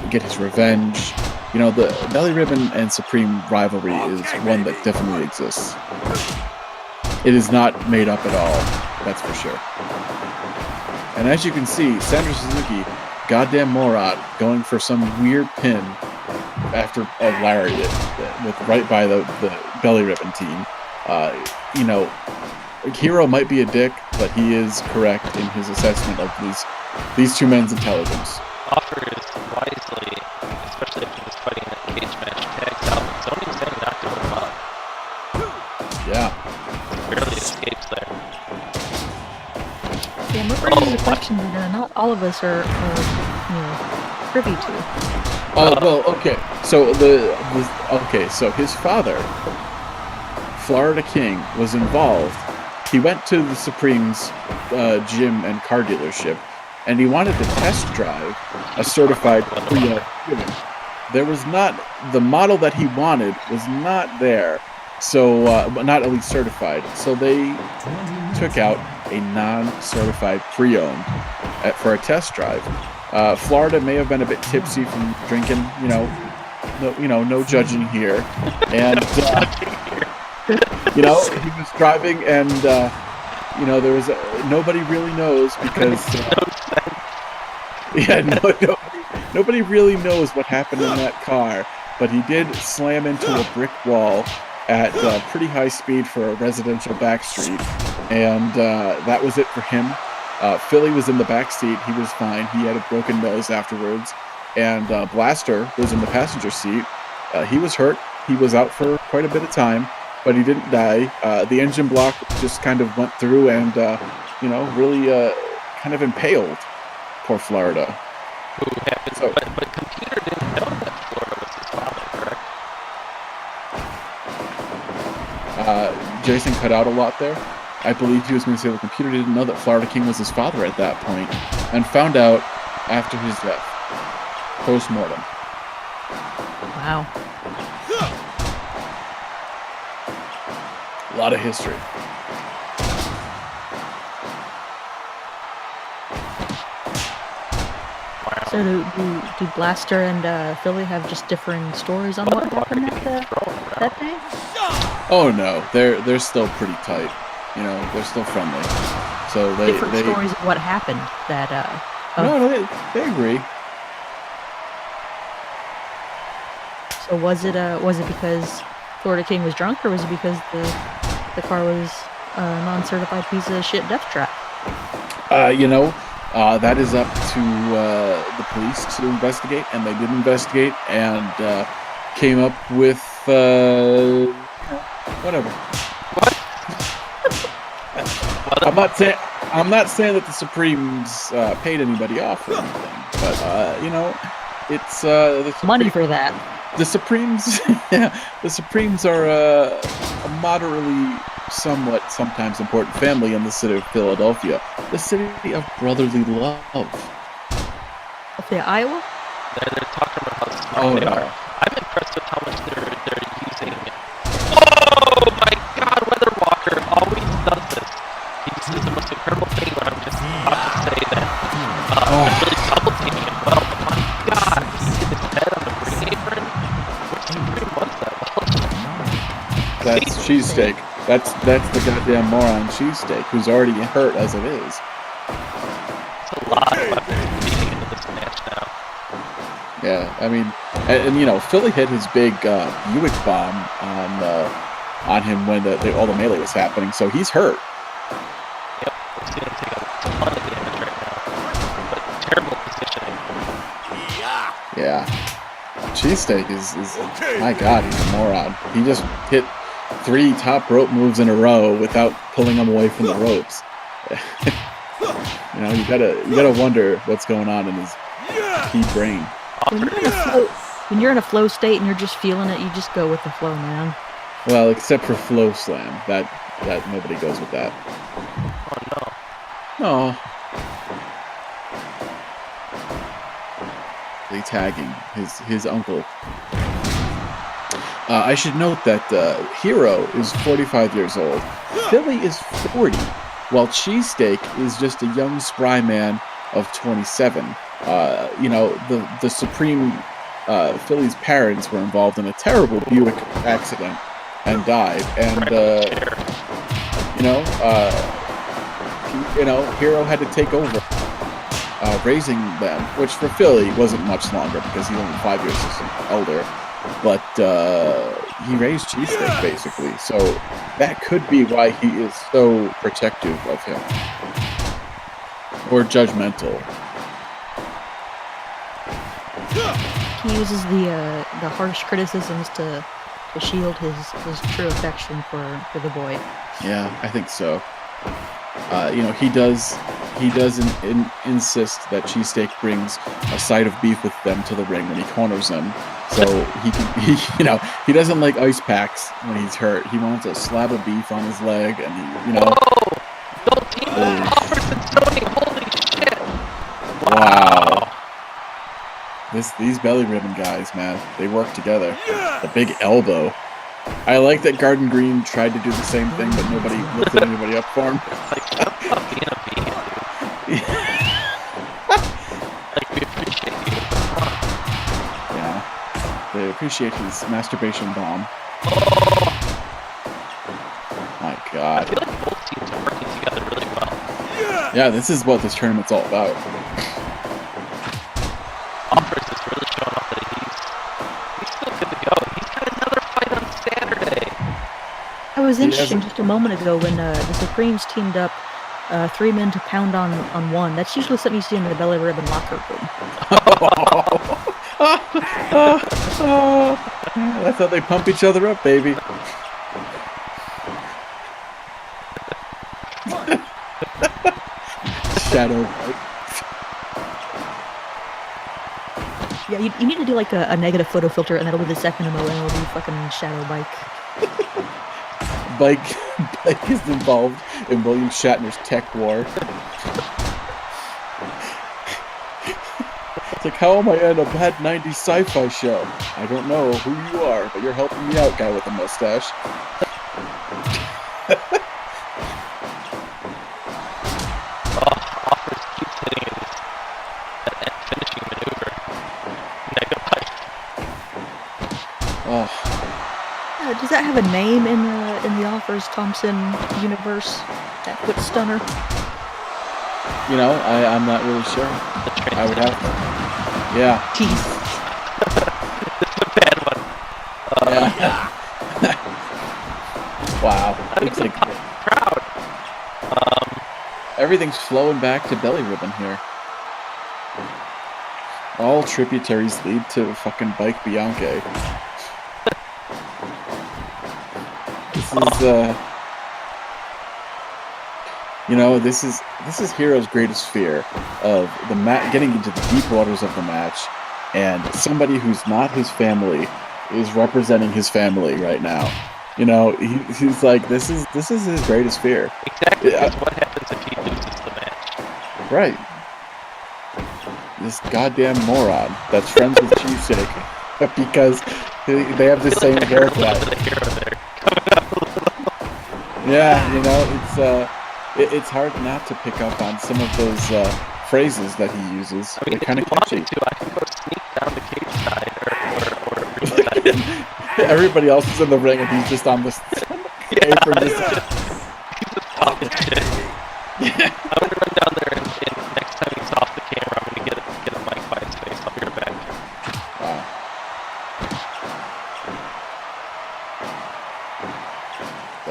get his revenge? The Belly Ribbon and Supreme rivalry is one that definitely exists. It is not made up at all, that's for sure. And as you can see, Sandra Suzuki, goddamn Morat, going for some weird pin after a lariat with right by the Belly Ribbon team. Hero might be a dick, but he is correct in his assessment of these two men's intelligence. Offers wisely, especially after this fighting in that cage match, tags out, but Sony Sand knocked him out. Yeah. Barely escapes there. Yeah, we're bringing the question that not all of us are privy to. Oh well, okay. So so his father, Florida King, was involved. He went to the Supreme's gym and car dealership, and he wanted to test drive a certified pre-owned unit. There was not, the model that he wanted was not there, so not at least certified. So they took out a non-certified pre-owned for a test drive. Florida may have been a bit tipsy from drinking, no judging here, and. He was driving, and there was nobody really knows because nobody really knows what happened in that car. But he did slam into a brick wall at pretty high speed for a residential back street, and that was it for him. Philly was in the back seat; he was fine. He had a broken nose afterwards, and Blaster was in the passenger seat. He was hurt. He was out for quite a bit of time, but he didn't die. The engine block just kind of went through and, really kind of impaled poor Florida. Who happened? So, but Computer didn't know that Florida was his father, correct? Jason cut out a lot there. I believe he was going to say the Computer didn't know that Florida King was his father at that point, and found out after his death, post-mortem. Wow. A lot of history. So do Blaster and Philly have just differing stories on what happened that day? Oh no, they're still pretty tight. They're still friendly. So they stories of what happened that. No, they agree. So was it because Florida King was drunk, or was it because the car was a non-certified piece of shit death trap? That is up to the police to investigate, and they did investigate and came up with whatever. What? I'm not saying that the Supremes paid anybody off or anything, but it's the Money for that. The Supremes, the Supremes are a moderately somewhat sometimes important family in the city of Philadelphia, the city of brotherly love. Okay, Iowa? They're talking about how smart Oh, they no. are. I'm impressed with how much they're using. Oh my God, Weather Walker always does this. He just does the most incredible thing when I'm just about to say that I'm really double teaming him well. But my God, he hit his head on the ring apron. Which Supreme was that? That's Cheesesteak. That's the goddamn moron Cheesesteak, who's already hurt as it is. It's a lot of weapons being into this match now. Yeah, I mean, and you know, Philly hit his big Buick bomb on him when all the melee was happening, so he's hurt. Yep, we're seeing him take a ton of damage right now. But terrible positioning. Yeah. Cheesesteak is my God, he's a moron. He just hit 3 top rope moves in a row without pulling them away from the ropes. You know, you gotta wonder what's going on in his pea brain. When you're in a flow state and you're just feeling it, you just go with the flow, man. Well, except for Flow Slam, that nobody goes with that. Oh no. Oh. Tagging his uncle. I should note that Hero is 45 years old. Philly is 40, while Cheesesteak is just a young, spry man of 27. You know, the Supreme Philly's parents were involved in a terrible Buick accident and died. And, Hero had to take over raising them, which for Philly wasn't much longer because he's only 5 years older. But he raised Cheesesteak, basically. So that could be why he is so protective of him. Or judgmental. He uses the harsh criticisms to shield his true affection for the boy. Yeah, I think so. He does insist that Cheesesteak brings a side of beef with them to the ring when he corners him. So he doesn't like ice packs when he's hurt. He wants a slab of beef on his leg, and Whoa! Don't team up! Offers and Tony, holy shit! Wow. These belly ribbon guys, man, they work together. The big elbow. I like that Garden Green tried to do the same thing, but nobody lifted anybody up for him. Like, shut up being a vegan, dude. Like, we appreciate you, but come on. Yeah. They appreciate his masturbation bomb. Oh! My I God. feel like both teams are working together really well. Yeah, this is what this tournament's all about. Offers is really showing off that he's still good to go. He's got another fight on Saturday. That was interesting just a moment ago when the Supremes teamed up 3 men to pound on 1. That's usually something you see in the belly ribbon locker room. That's how they pump each other up, baby. Shadow. Yeah, you need to do like a negative photo filter, and that'll be the second MO, and it'll be fucking Shadow Bike. Bike is involved in William Shatner's tech war. It's like, how am I in a bad 90s sci-fi show? I don't know who you are, but you're helping me out, guy with a mustache. Offers keeps hitting that finishing maneuver. Mega Bike. Oh, Does that have a name in the Offers Thompson universe? That foot stunner? I'm not really sure. I would have to. Yeah. Jeez. This is a bad one. Yeah. Wow. It's like Proud. everything's flowing back to belly ribbon here. All tributaries lead to fucking Bike Bianche. This is this is Hero's greatest fear of getting into the deep waters of the match, and somebody who's not his family is representing his family right now. You know, he's like, this is his greatest fear. Exactly. Yeah. Because what happens if he loses the match? Right. This goddamn moron that's friends with Cheesesteak because they have the same haircut. Yeah, you know, it's hard not to pick up on some of those phrases that he uses. I mean, They're kind of if you want catchy. me to, I can go sneak down the cage side or ringside. Everybody else is in the ring and he's just on this apron. He's just talking shit. I'm gonna run down there and next time he's off the camera, I'm gonna get a mic by his face. I'll be right back. Wow.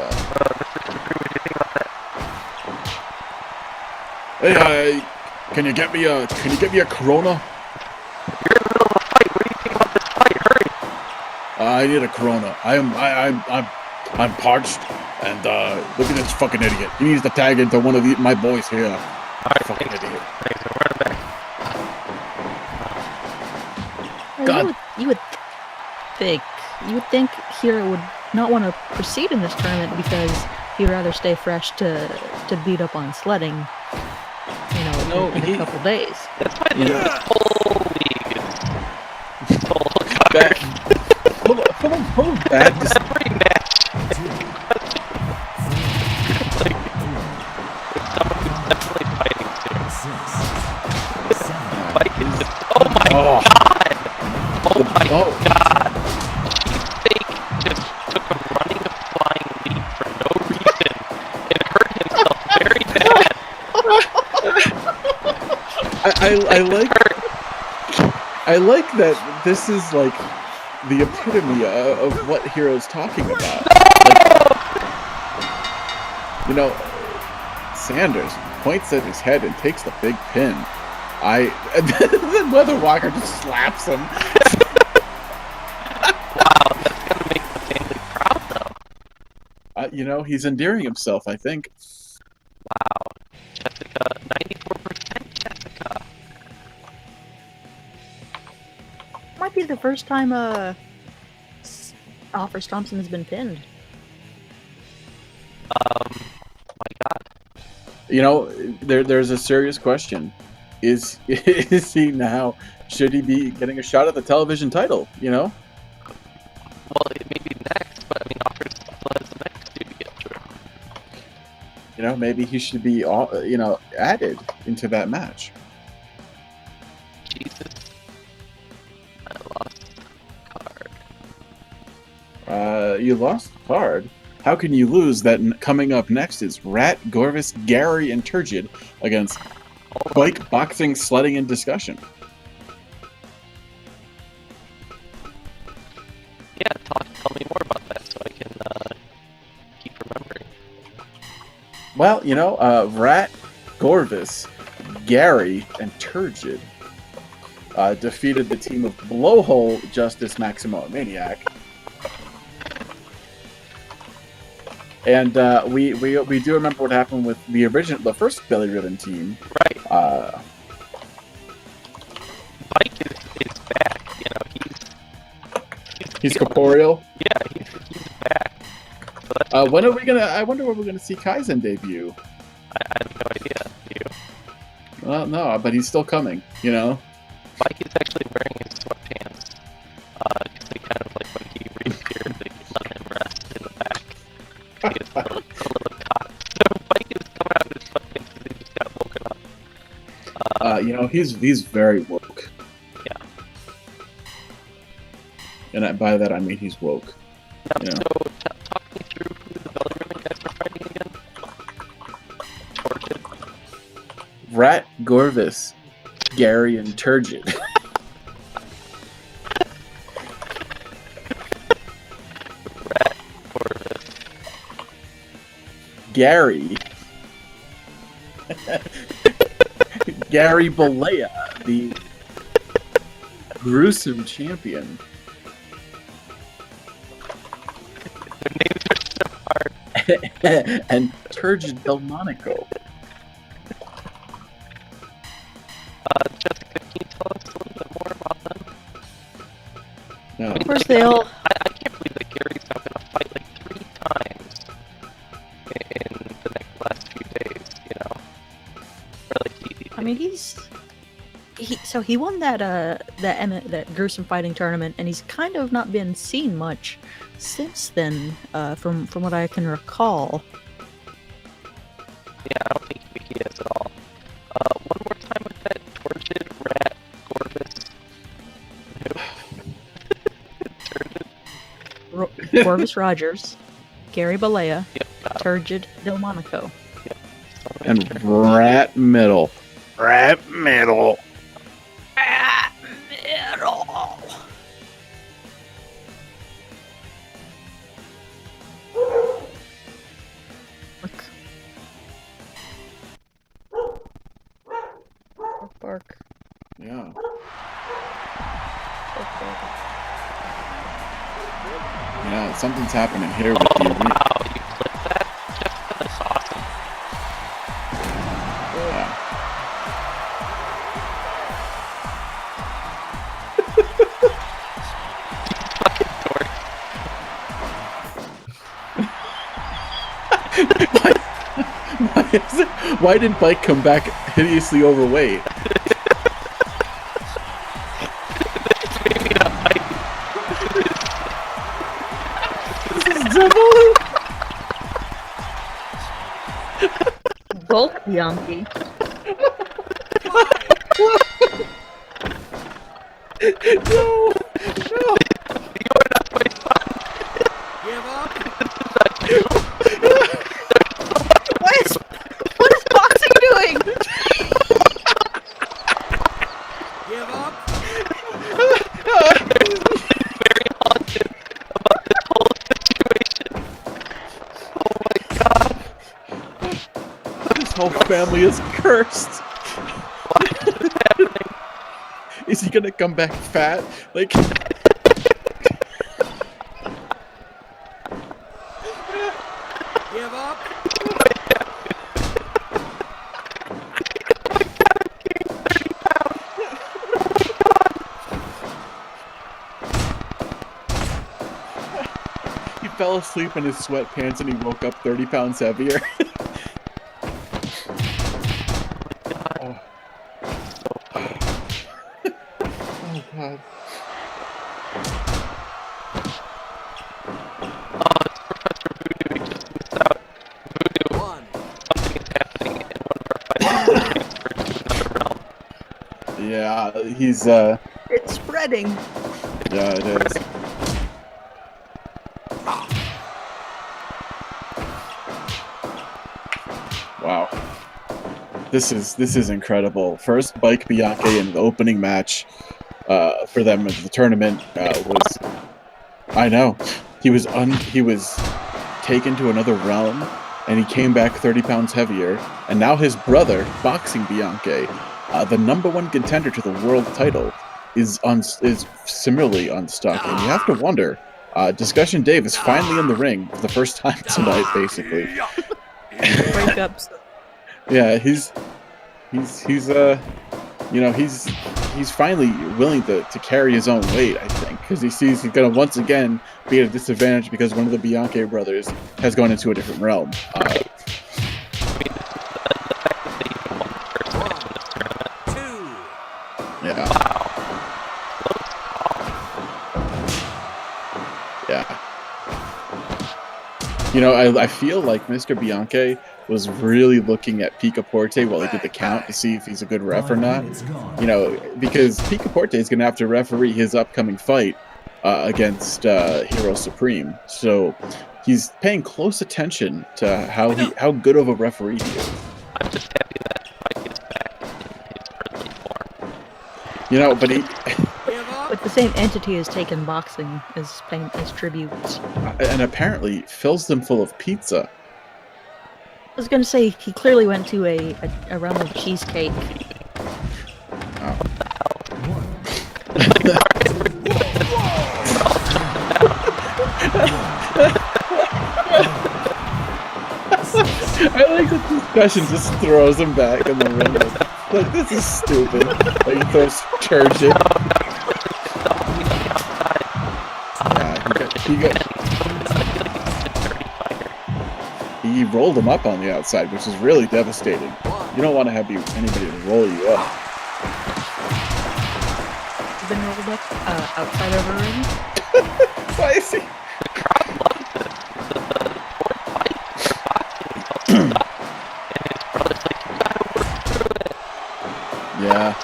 Mr. Supreme, what do you think about that? Hey, can you get me a Corona? You're in the middle of a fight. What do you think about this fight? Hurry! I need a Corona. I'm parched, and look at this fucking idiot. He needs to tag into one of my boys here. Alright, Fucking thanks. idiot. Thanks, I'm running back. God. You would think Hero would not want to proceed in this tournament because he'd rather stay fresh to beat up on sledding, you know, No, in a couple days. That's why Yeah. this whole league is full of Bad, full of bad every match. Like, it's someone who's definitely fighting soon. Mike is just, oh my Oh. god! Oh my oh. god! Cheesesteak just took a running flying leap for no reason and hurt himself very bad. I like that this is like the epitome of what Hero's talking about. Like, you know, Sanders points at his head and takes the big pin. And then Weather Walker just slaps him. Wow, that's gonna make the family proud though. You know, he's endearing himself, I think. Wow. Jessica, 94% Jessica. Might be the first time Alfred Thompson has been pinned. My god. You know, there's a serious question. Is he now? Should he be getting a shot at the television title? You know? Well, it may be next, but I mean, Offers still has the next two to get through. You know, maybe he should be, you know, added into that match. Jesus. I lost card. You lost the card. How can you lose that? Coming up next is Rat, Gorvis, Gary, and Turgid against Bike, Boxing, Sledding, and Discussion. Yeah, tell me more about that so I can keep remembering. Well, you know, Rat, Gorvis, Gary, and Turgid defeated the team of Blowhole, Justice, Maximo, and Maniac. And we do remember what happened with the first Belly Ribbon team. Right. Mike is back. You know, He's corporeal. Yeah, he's back. So that's When are we gonna? I wonder when we're gonna see Kaizen debut. I have no idea. Do you? Well, no, but he's still coming. You know. Mike is actually wearing his sweatpants. Because they kind of like when he reappeared, they let him rest in the back. He is a little caught. So Mike is coming out in his sweatpants because he just got woken up. You know, he's very woke. Yeah. And by that I mean he's woke. Now, Yeah. so talk me through who the Belly Ribbon guys are fighting again. Tortured. Rat, Gorvis, Gary, and Turgid. Rat, Corvus. Gary. Gary Balea, the gruesome champion. Their names are so hard. And Turgid Delmonico. Jessica, can you tell us a little bit more about them? No. Of course, they all. I can't believe that Gary's now gonna fight like 3 So he won that gruesome fighting tournament, and he's kind of not been seen much since then, from what I can recall. Yeah, I don't think he is at all. One more time with that tortured rat Corvus. Corvus Rogers, Gary Balea, Yep, Turgid Delmonico. And Rat Middle. Rat Middle. Bark. Yeah. Yeah, something's happening here with the Wow, you clipped that? That's awesome. Yeah. Why did Mike come back hideously overweight? Bulk Bianchi. No! No! You're not my fun. Give up. What is boxing doing? Give up. Very haunted about this whole situation. Oh my god. His whole family is cursed. What is happening? Is he gonna come back fat? Like... Give up. He fell asleep in his sweatpants and he woke up 30 pounds heavier. Oh. Oh god. Oh, it's Professor Voodoo. He just moves out. Voodoo. One. Something is happening in one of our fighters is transferred to another realm. Yeah, he's It's spreading. yeah, it is. Wow. This is incredible. First Bike Bianchi in the opening match for them in the tournament was, I know, he was taken to another realm and he came back 30 pounds heavier, and now his brother, Boxing Bianchi, the #1 contender to the world title, is similarly unstuck. And you have to wonder, Discussion Dave is finally in the ring for the first time tonight, basically. Breakups. Yeah, he's finally willing to carry his own weight, I think, because he sees he's gonna once again be at a disadvantage because one of the Bianchi brothers has gone into a different realm. I mean, this is the fact that they even won the first match in this tournament. Two. Yeah, yeah. You know, I feel like Mr. Bianchi was really looking at Picaporte while he did the count to see if he's a good ref or not. You know, because Picaporte is going to have to referee his upcoming fight against Hero Supreme. So he's paying close attention to how good of a referee he is. I'm just happy that Mike is back in his friendly form. You know, but he... Give up. But the same entity has taken boxing as tribute. and apparently fills them full of pizza. I was gonna say he clearly went to a realm of cheesecake. I like that discussion just throws him back in the ring. Like, this is stupid. Like, he throws turgid. He rolled him up on the outside, which is really devastating. You don't want to have anybody roll you up. been rolled up outside of a ring. Why is he? Yeah.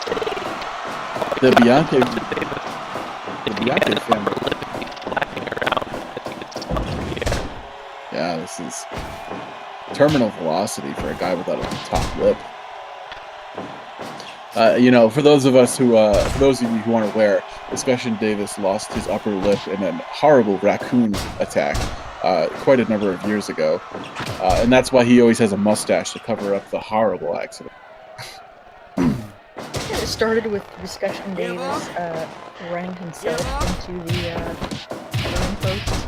The Bianchi family. Yeah, this is terminal velocity for a guy without a top lip. For those of you who aren't aware, Discussion Davis lost his upper lip in a horrible raccoon attack quite a number of years ago, and that's why he always has a mustache to cover up the horrible accident. It started with Discussion Davis running himself into the ring post.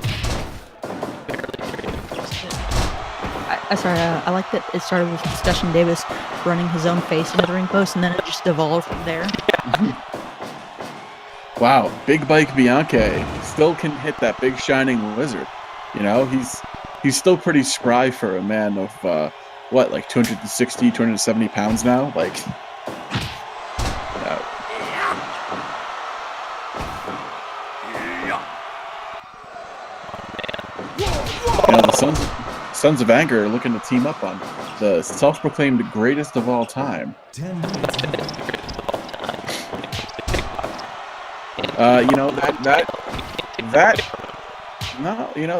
I like that it started with Discussion Davis running his own face into the ring post, and then it just evolved from there. Wow, Big Bike Bianchi still can hit that big shining lizard. He's still pretty spry for a man of, 260, 270 pounds now? The Sons of Anger are looking to team up on the self-proclaimed greatest of all time.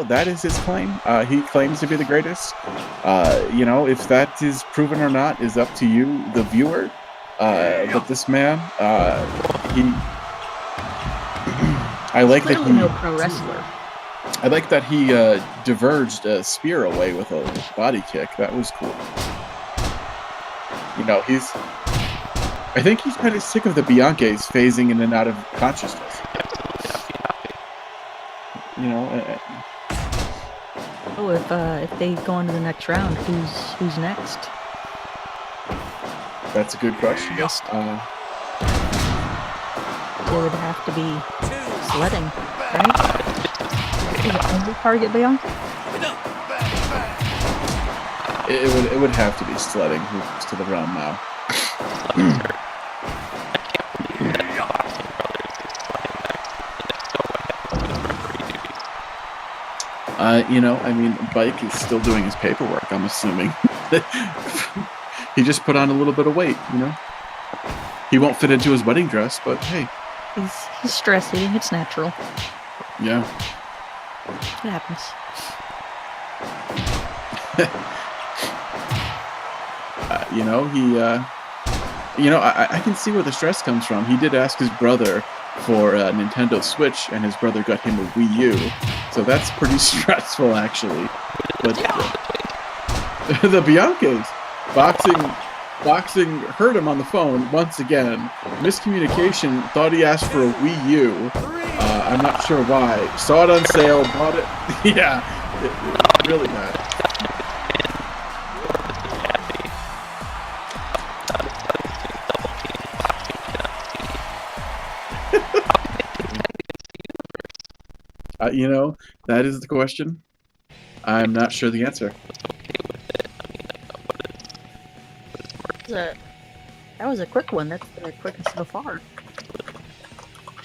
That is his claim. He claims to be the greatest. If that is proven or not is up to you, the viewer. But this man, I like that he. No pro wrestler. I like that he diverged a spear away with a body kick. That was cool. I think he's kind of sick of the Bianchis phasing in and out of consciousness. If they go on to the next round, who's next? That's a good question. It would have to be sledding, right? Is it only target Bianchi? It would have to be sledding who's to the realm now. Bike is still doing his paperwork, I'm assuming. He just put on a little bit of weight, He won't fit into his wedding dress, but hey. He's stress eating, it's natural. Yeah. It happens. I can see where the stress comes from. He did ask his brother for a Nintendo Switch, and his brother got him a Wii U. So that's pretty stressful, actually. But the Bianchis, boxing hurt him on the phone once again. Miscommunication. Thought he asked for a Wii U. I'm not sure why. Saw it on sale, bought it. Yeah, really bad. That is the question. I'm not sure the answer. That was a quick one. That's the quickest so far.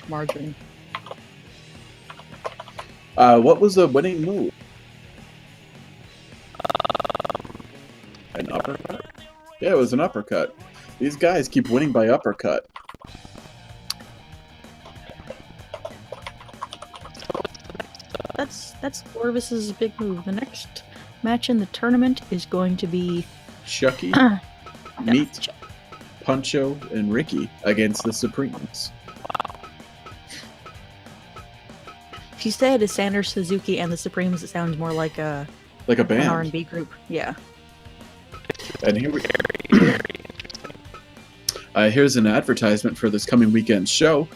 Margin. What was the winning move? An uppercut? Yeah, it was an uppercut. These guys keep winning by uppercut. That's Orvis's big move. The next match in the tournament is going to be Chucky, Meat, Puncho, and Ricky against the Supremes. If you say it as Sanders, Suzuki, and the Supremes, it sounds more like a band, an R&B group. Yeah. And here's an advertisement for this coming weekend's show.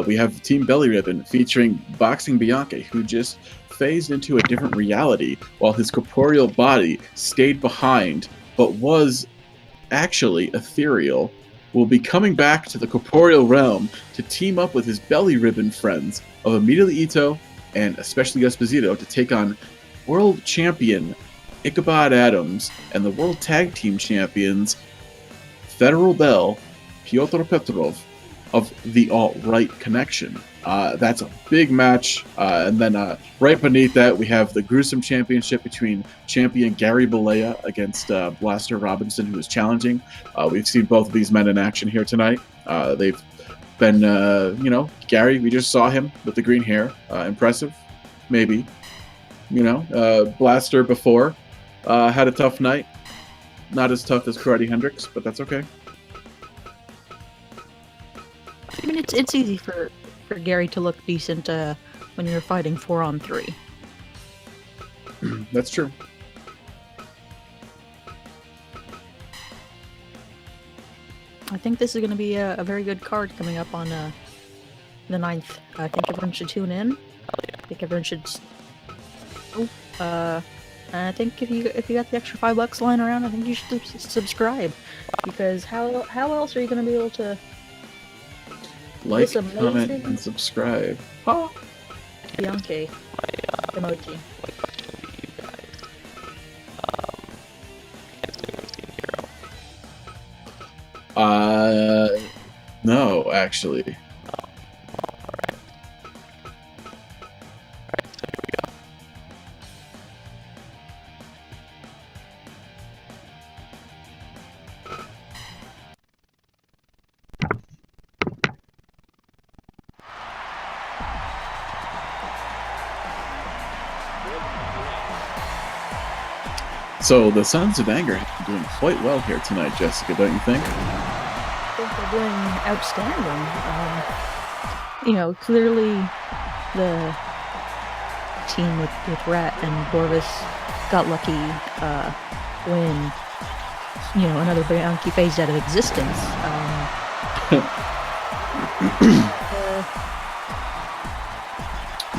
We have Team Belly Ribbon featuring Boxing Bianchi, who just phased into a different reality while his corporeal body stayed behind, but was actually ethereal. Will be coming back to the corporeal realm to team up with his Belly Ribbon friends of Emilio Ito and especially Esposito to take on World Champion Ichabod Adams and the World Tag Team Champions Federal Bell, Pyotr Petrov, of the alt-right connection. That's a big match. And then right beneath that, we have the gruesome championship between champion Gary Balea against Blaster Robinson, who is challenging. We've seen both of these men in action here tonight. They've been, Gary, we just saw him with the green hair. Impressive, maybe. Blaster before had a tough night. Not as tough as Karate Hendrix, but that's okay. I mean, it's easy for Gary to look decent when you're fighting 4-on-3. That's true. I think this is going to be a very good card coming up on the 9th. I think everyone should tune in. I think everyone should. I think if you got the extra $5 lying around, I think you should subscribe, because how else are you going to be able to Like, this amazing comment, and subscribe. Oh. Bianchi emoji? No, actually. So the Sons of Anger have been doing quite well here tonight, Jessica, don't you think? I think they're doing outstanding. Clearly the team with Rat and Dorvis got lucky when, another Bianchi phased out of existence.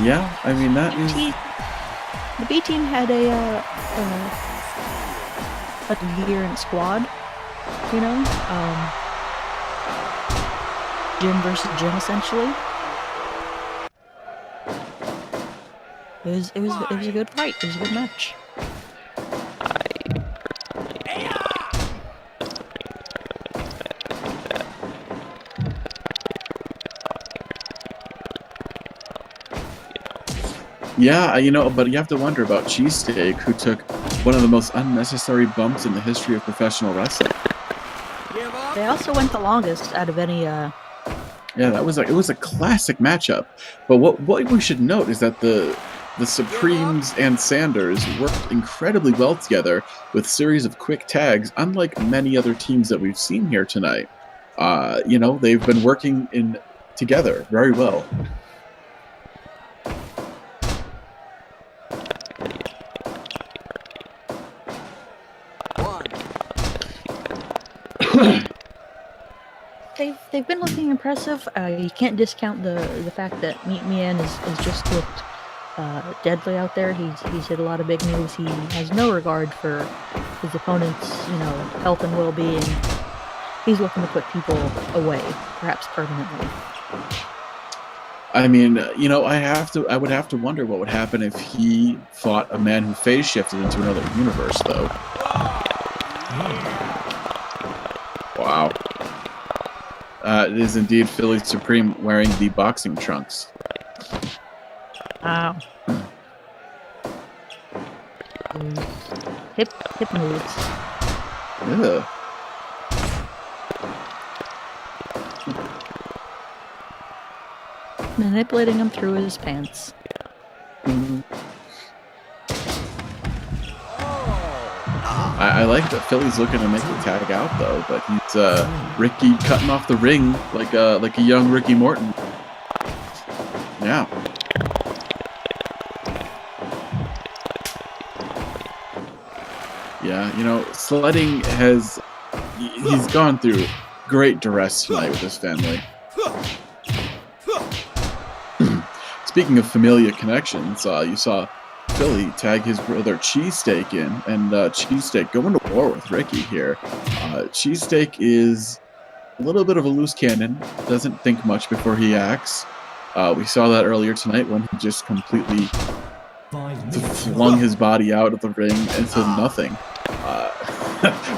Yeah, I mean, that is... The B team had a coherent squad, Jim versus Jim, essentially. It was a good fight. It was a good match. Yeah, but you have to wonder about Cheesesteak, who took one of the most unnecessary bumps in the history of professional wrestling. They also went the longest out of any. Yeah, it was a classic matchup. But what we should note is that the Supremes and Sanders worked incredibly well together with a series of quick tags, unlike many other teams that we've seen here tonight. They've been working together very well. They've been looking impressive. You can't discount the fact that Meat Mien is just looked deadly out there. He's hit a lot of big moves. He has no regard for his opponent's health and well-being. He's looking to put people away, perhaps permanently. I mean, I would have to wonder what would happen if he fought a man who phase shifted into another universe, though. Wow. It is indeed Philly Supreme wearing the boxing trunks. Wow. Hip moves. Yeah. Manipulating him through his pants. Mm-hmm. I like that Philly's looking to make the tag out, though, but he's Ricky cutting off the ring like a young Ricky Morton. Yeah. Yeah, Sledding he's gone through great duress tonight with his family. Speaking of familia connections, you saw Philly tag his brother Cheesesteak in, and Cheesesteak going to war with Ricky here. Cheesesteak is a little bit of a loose cannon, doesn't think much before he acts. We saw that earlier tonight when he just completely flung his body out of the ring into nothing.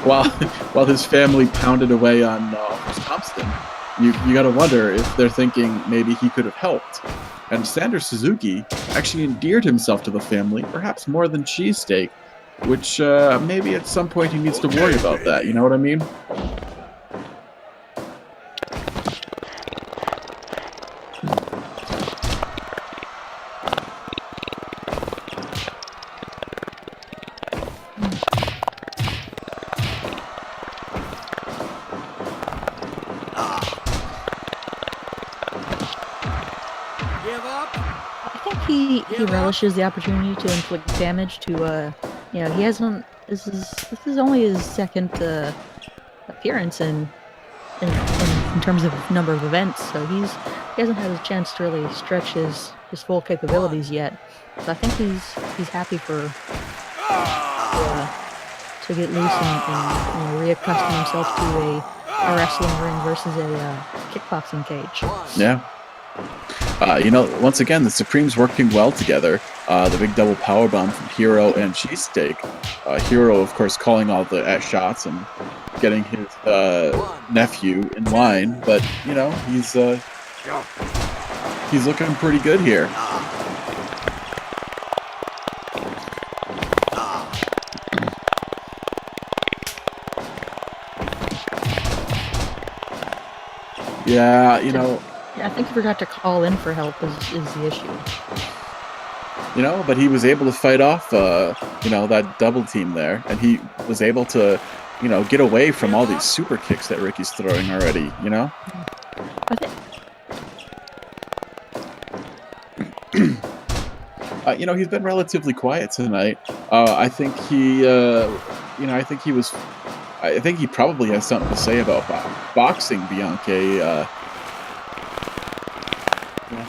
While his family pounded away on Thompson. you got to wonder if they're thinking maybe he could have helped. And Sanders Suzuki actually endeared himself to the family, perhaps more than Cheesesteak, which maybe at some point he needs to worry about that. You know what I mean? Give up. I think he relishes the opportunity to inflict damage to he hasn't this is only his second appearance in terms of number of events, so he hasn't had a chance to really stretch his full capabilities yet. So I think he's happy to get loose and reaccustom himself to a wrestling ring versus a kickboxing cage. Yeah. Once again, the Supremes working well together. The big double powerbomb from Hero and Cheesesteak. Hero, of course, calling all the shots and getting his nephew in line. But, he's looking pretty good here. Yeah, Yeah, I think he forgot to call in for help is the issue. But he was able to fight off, that double team there, and he was able to, get away from all these super kicks that Ricky's throwing already, I think he's been relatively quiet tonight. I think he probably has something to say about boxing, Bianchi. Yeah.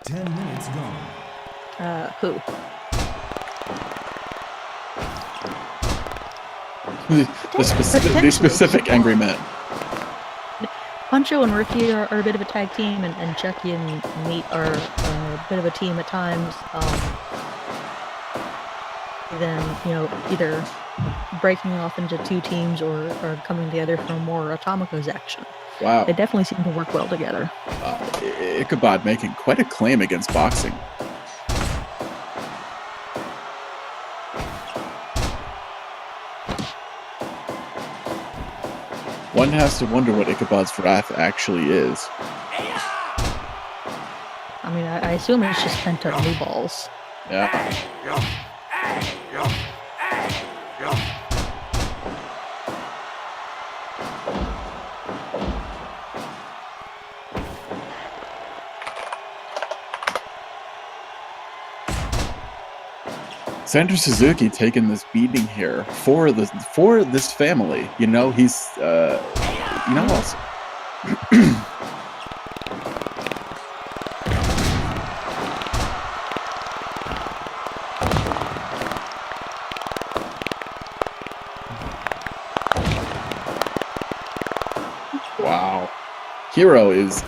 10 minutes gone. Who? the specific angry man. Pancho and Ricky are a bit of a tag team, and Chucky and Meat are a bit of a team at times. Then, either breaking off into two teams or coming together for more Atomico's action. Wow. They definitely seem to work well together. Ichabod making quite a claim against boxing. One has to wonder what Ichabod's wrath actually is. I mean, I assume it's just pent up blue balls. Yeah. Sanders Suzuki taking this beating here for this family. He's also. Wow. Hero is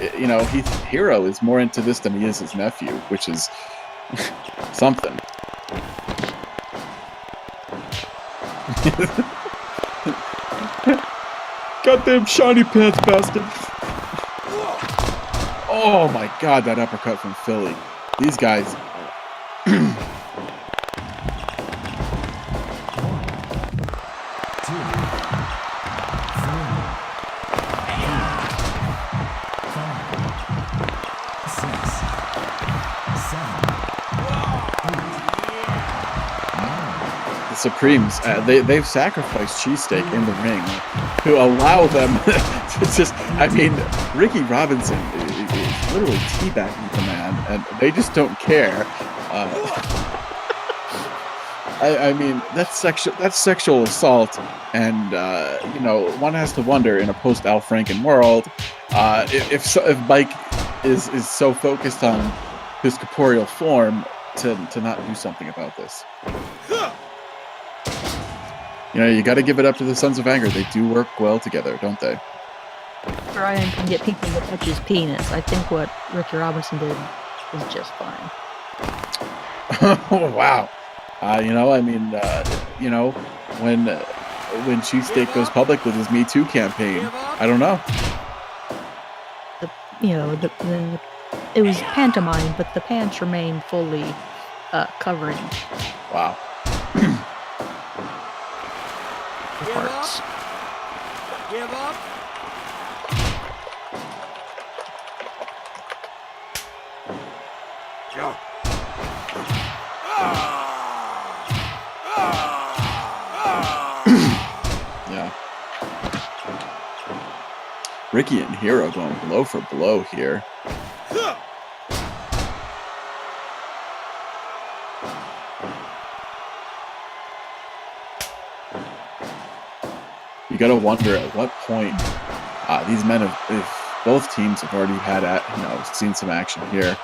Hero is more into this than he is his nephew, which is something. Goddamn shiny pants bastard. Oh my god, that uppercut from Philly. These guys. Supremes, they've sacrificed Cheesesteak in the ring to allow them to just. I mean, Ricky Robinson is literally teabagging the man, and they just don't care. I mean, that's sexual assault, and one has to wonder in a post Al Franken world if Mike is so focused on his corporeal form to not do something about this. You know, you got to give it up to the Sons of Anger. They do work well together, don't they? Brian can get people to touch his penis. I think what Ricky Robinson did is just fine. Oh, wow. You know, I mean, you know, when Cheesesteak goes public with his Me Too campaign, I don't know. It was pantomime, but the pants remained fully covering Wow. the parts. Give up. Go. Yeah. Ricky and Hero going blow for blow here. You gotta wonder at what point these men have, if both teams have already had, seen some action here.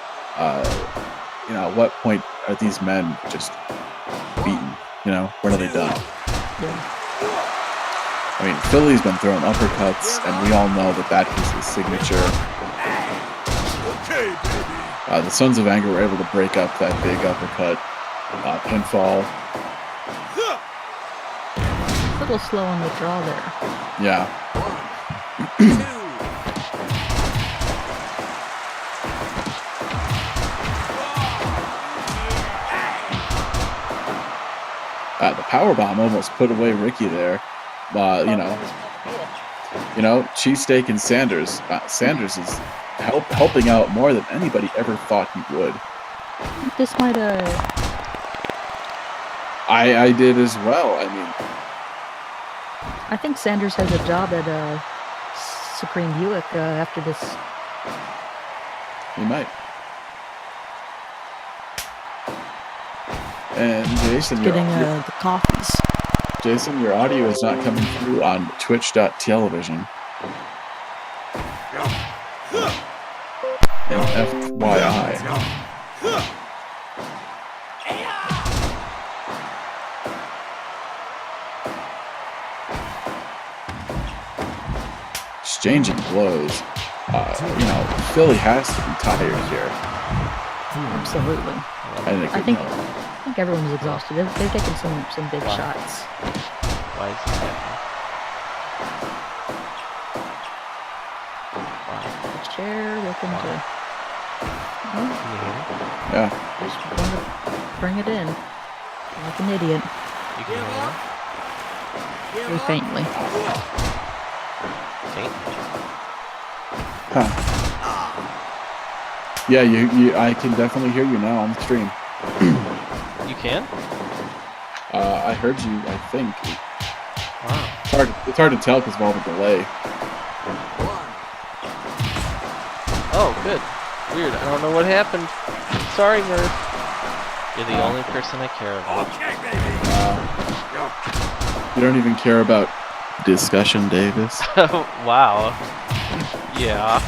You know, at what point are these men just beaten? You know, when are they done? Yeah. I mean, Philly's been throwing uppercuts, and we all know that is his signature. Okay, baby. The Sons of Anger were able to break up that big uppercut pinfall. A little slow on the draw there. Yeah. The powerbomb almost put away Ricky there. You know, Cheesesteak and Sanders. Sanders is helping out more than anybody ever thought he would. This might I did as well. I mean, I think Sanders has a job at Supreme Buick after this. he might. And Jason, Getting the coffees. Jason, your audio is not coming through on Twitch.television. And FYI. Exchanging blows. You know, Philly has to be tired here. Absolutely. I think everyone's exhausted. They're taking some big shots. Why is this happening? The chair looking to. Can you hear me? Yeah. Just want to bring it in. Like an idiot. You can hear me? Very faintly. Faint? Huh. Yeah, I can definitely hear you now on the stream. You can? I heard you, I think. Wow. It's hard to tell because of all the delay. Oh, good. Weird. I don't know what happened. Sorry, Murph. You're the only person I care about. Okay, baby. You don't even care about discussion, Davis. Wow. Yeah.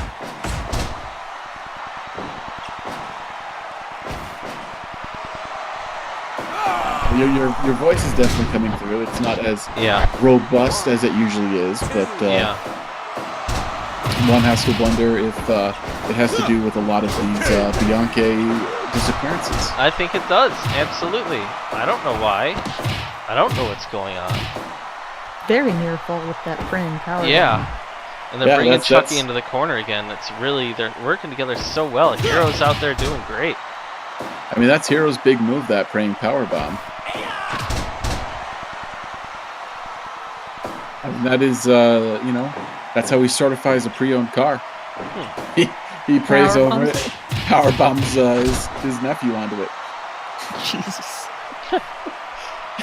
Your voice is definitely coming through. It's not as Yeah. robust as it usually is, but Yeah. one has to wonder if it has to do with a lot of these Bianchi disappearances. I think it does. Absolutely. I don't know why. I don't know what's going on. Very near fall with that praying power. Yeah. And they're Yeah, bringing that's- Chucky into the corner again. It's really, they're working together so well. Hero's out there doing great. I mean, that's Hero's big move, that praying powerbomb. I mean, that is, you know, that's how he certifies a pre-owned car. He prays over it, power bombs his nephew onto it. Jesus.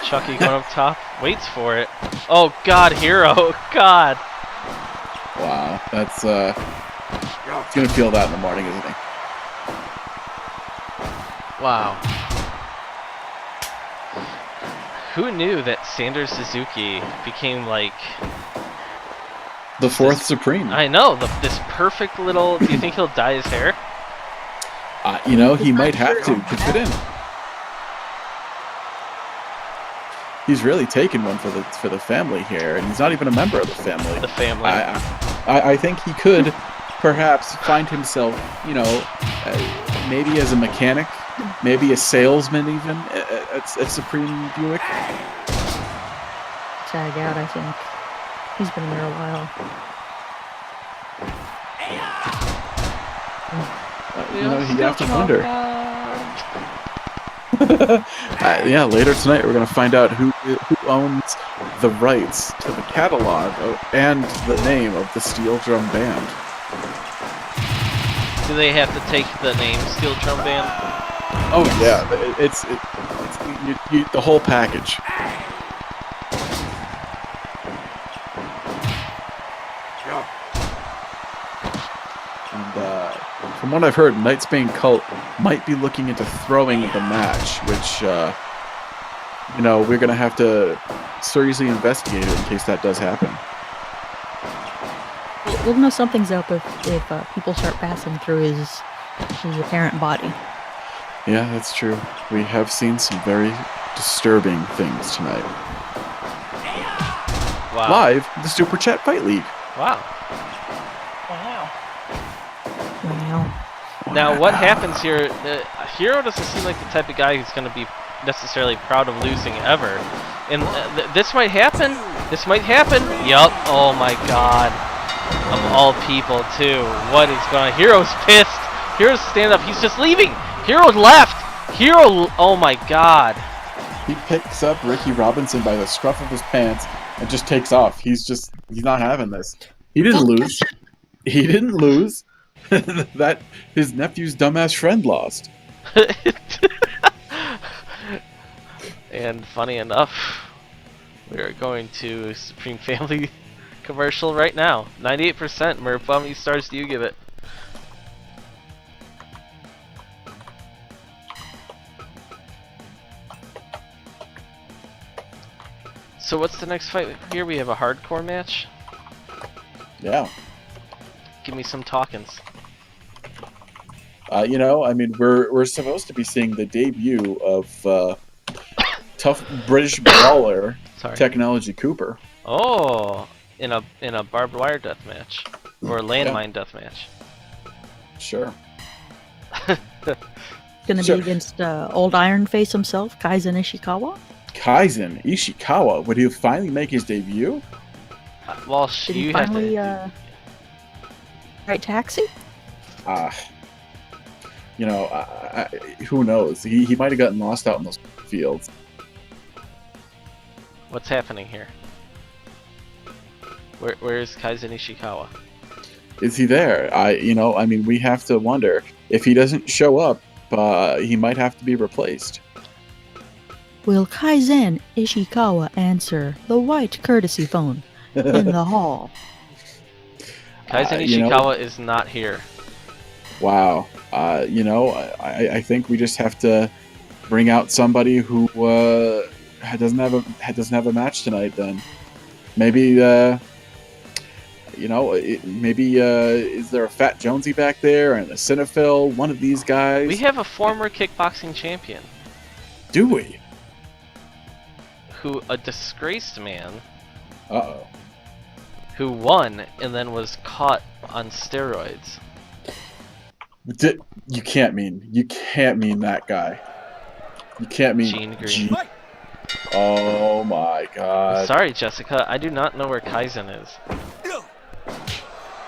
Chucky going up top, waits for it. Oh God, Hero, God. Wow, that's he's gonna feel that in the morning, isn't he? Wow. Who knew that Sanders Suzuki became like The fourth Supreme. I know this perfect little. Do you think he'll dye his hair? You know, he might have to fit in. he's really taken one for the family here, and he's not even a member of the family. The family. I think he could perhaps find himself, maybe as a mechanic, maybe a salesman even at Supreme Buick. Tag out, I think. He's been there a while. You have to wonder. Yeah, later tonight we're going to find out who owns the rights to the catalog and the name of the Steel Drum Band. Do they have to take the name Steel Drum Band? Oh yeah, it's the whole package. And from what I've heard, Knight's Bane Cult might be looking into throwing the match, which we're gonna have to seriously investigate it in case that does happen. We'll know something's up if people start passing through his apparent body. Yeah, that's true. We have seen some very disturbing things tonight. Wow. Live, the Super Chat Fight League. Wow. Wow. Now, what happens here? Hero doesn't seem like the type of guy who's going to be necessarily proud of losing ever. And this might happen. This might happen. Yup. Oh my god. Of all people, too. What is going on? Hero's pissed. Hero's stand up. He's just leaving. Hero left. Hero. Oh my god. He picks up Ricky Robinson by the scruff of his pants and just takes off. He's not having this. He didn't lose. He didn't lose. That his nephew's dumbass friend lost. And funny enough, we are going to Supreme Family commercial right now. 98%. Murph, how many stars do you give it? So what's the next fight here? We have a hardcore match? Yeah. Give me some talkings. We're supposed to be seeing the debut of tough British brawler Technology Cooper. Oh, in a barbed wire death match or a landmine death match. Sure. Gonna be against old Iron Face himself, Kaizen Ishikawa. Kaizen Ishikawa, would he finally make his debut? Well, Did he finally write Taxi? Who knows? He might have gotten lost out in those fields. What's happening here? Where is Kaizen Ishikawa? Is he there? We have to wonder. If he doesn't show up, he might have to be replaced. Will Kaizen Ishikawa answer the white courtesy phone in the hall? Kaizen Ishikawa is not here. Wow. I think we just have to bring out somebody who doesn't have a match tonight. Then maybe is there a Fat Jonesy back there and a Cinephil? One of these guys. We have a former kickboxing champion. Do we? A disgraced man. Uh-oh. Who won and then was caught on steroids. You can't mean that guy. You can't mean Gene Green. Oh my god. Sorry, Jessica, I do not know where Kaizen is.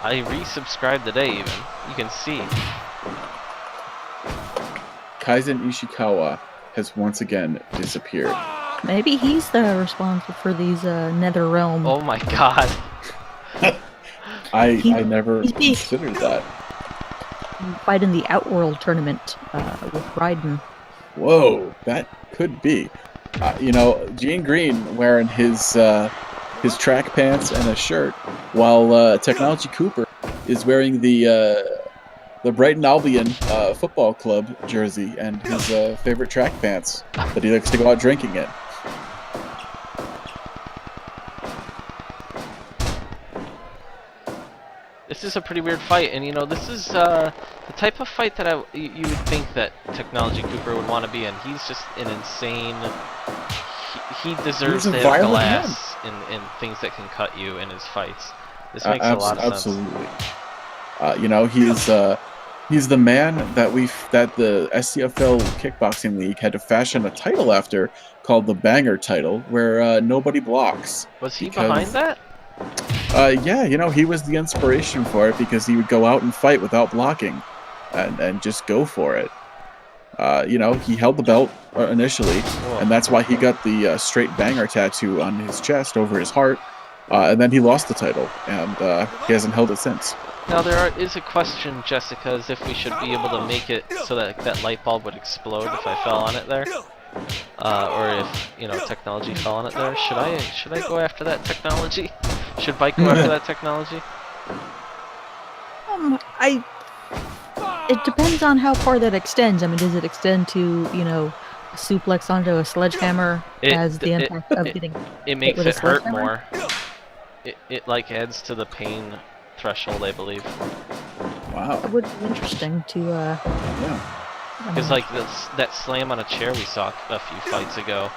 I resubscribed today even. You can see. Kaizen Ishikawa has once again disappeared. Maybe he's the responsible for these Nether Realm. Oh my god. I never considered that. Fight in the Outworld tournament with Raiden. Whoa, that could be. Gene Green wearing his track pants and a shirt, while Technology Cooper is wearing the Brighton Albion football club jersey and his favorite track pants that he likes to go out drinking in. This is a pretty weird fight, and this is the type of fight that you would think that Technology Cooper would want to be in. He's just an insane. he deserves He's to a have violent glass and things that can cut you in his fights. This makes a lot of absolutely. You know, he's the man that the SCFL Kickboxing League had to fashion a title after, called the Banger title, where nobody blocks. sense. Was he because- behind that? Yeah, you know, he was the inspiration for it because he would go out and fight without blocking, and just go for it. You know, he held the belt initially, and that's why he got the straight banger tattoo on his chest over his heart. And then he lost the title, and he hasn't held it since. Now there is a question, Jessica, as if we should be able to make it so that that light bulb would explode if I fell on it there, or if technology fell on it there. Should I go after that technology? Should Bike go after that technology? It depends on how far that extends. I mean, does it extend to, a suplex onto a sledgehammer as the impact of getting It hit makes with a it hurt sledgehammer? more. It like adds to the pain threshold, I believe. Wow. It would be interesting to, Yeah. Because like that slam on a chair we saw a few fights ago,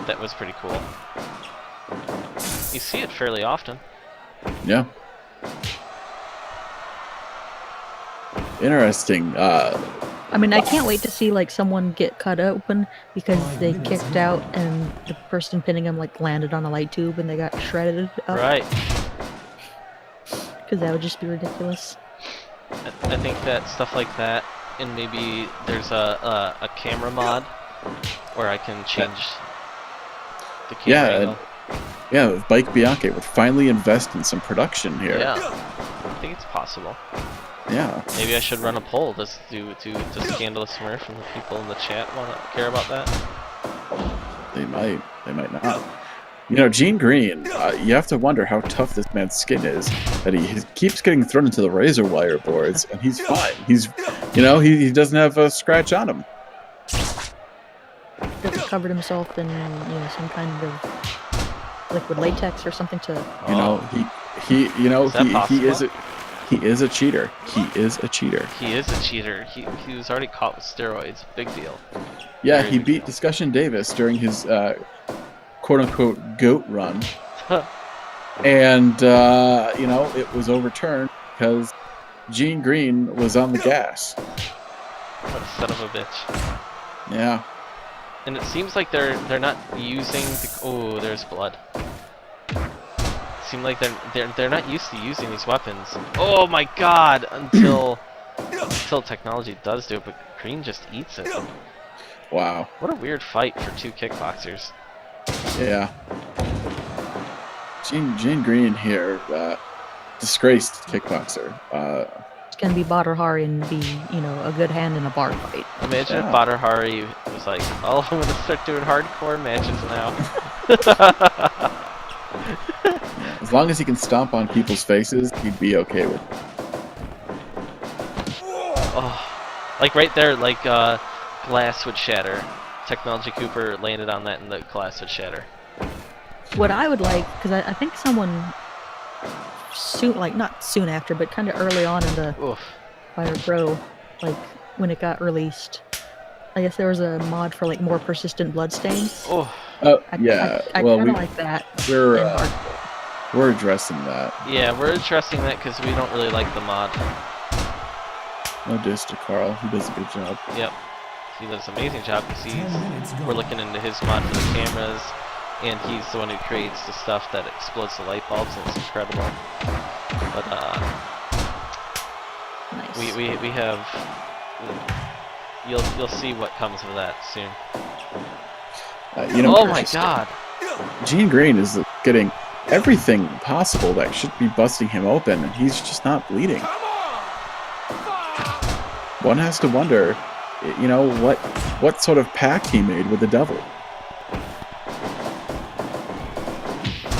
that was pretty cool. You see it fairly often. Yeah. Interesting. I mean, I can't wait to see like someone get cut open because they kicked out and the person pinning them like landed on a light tube and they got shredded up. Right. Because that would just be ridiculous. I think that stuff like that, and maybe there's a camera mod where I can change the camera angle. Yeah, Bike Bianchi would finally invest in some production here. Yeah, I think it's possible. Yeah. Maybe I should run a poll to Scandalous Smurf and the people in the chat want to care about that. They might not. You know, Gene Green, you have to wonder how tough this man's skin is, that he keeps getting thrown into the razor wire boards, and he's fine. He doesn't have a scratch on him. He covered himself in, some kind of liquid latex or something to... He is a cheater. He is a cheater. He is a cheater. He was already caught with steroids. Big deal. Yeah, he beat Discussion Davis during his quote-unquote GOAT run. And, it was overturned because Gene Green was on the gas. What a son of a bitch. Yeah. And it seems like they're not using the... Oh, there's blood. Seem like they're not used to using these weapons. Oh my god! Until technology does do it, but Green just eats it. Wow. What a weird fight for two kickboxers. Yeah. Gene Green here, disgraced kickboxer. It's gonna be Badr Hari and be, a good hand in a bar fight. Imagine if Badr Hari was like, oh, I'm gonna start doing hardcore matches now. As long as he can stomp on people's faces, he'd be okay with it. Oh, like right there, like glass would shatter. Technology Cooper landed on that and the glass would shatter. What I would like, because I think someone soon, like not soon after, but kind of early on in the Fire Pro, like when it got released, I guess there was a mod for like more persistent bloodstains. Yeah. I kind of like that. We're addressing that. Yeah, we're addressing that because we don't really like the mod. No diss to Carl. He does a good job. Yep. He does an amazing job because we're looking into his mod for the cameras, and he's the one who creates the stuff that explodes the light bulbs, and it's incredible. But nice. we have you'll see what comes of that soon. Oh my god! Gene Green is getting everything possible that should be busting him open, and he's just not bleeding. One has to wonder, what sort of pact he made with the devil.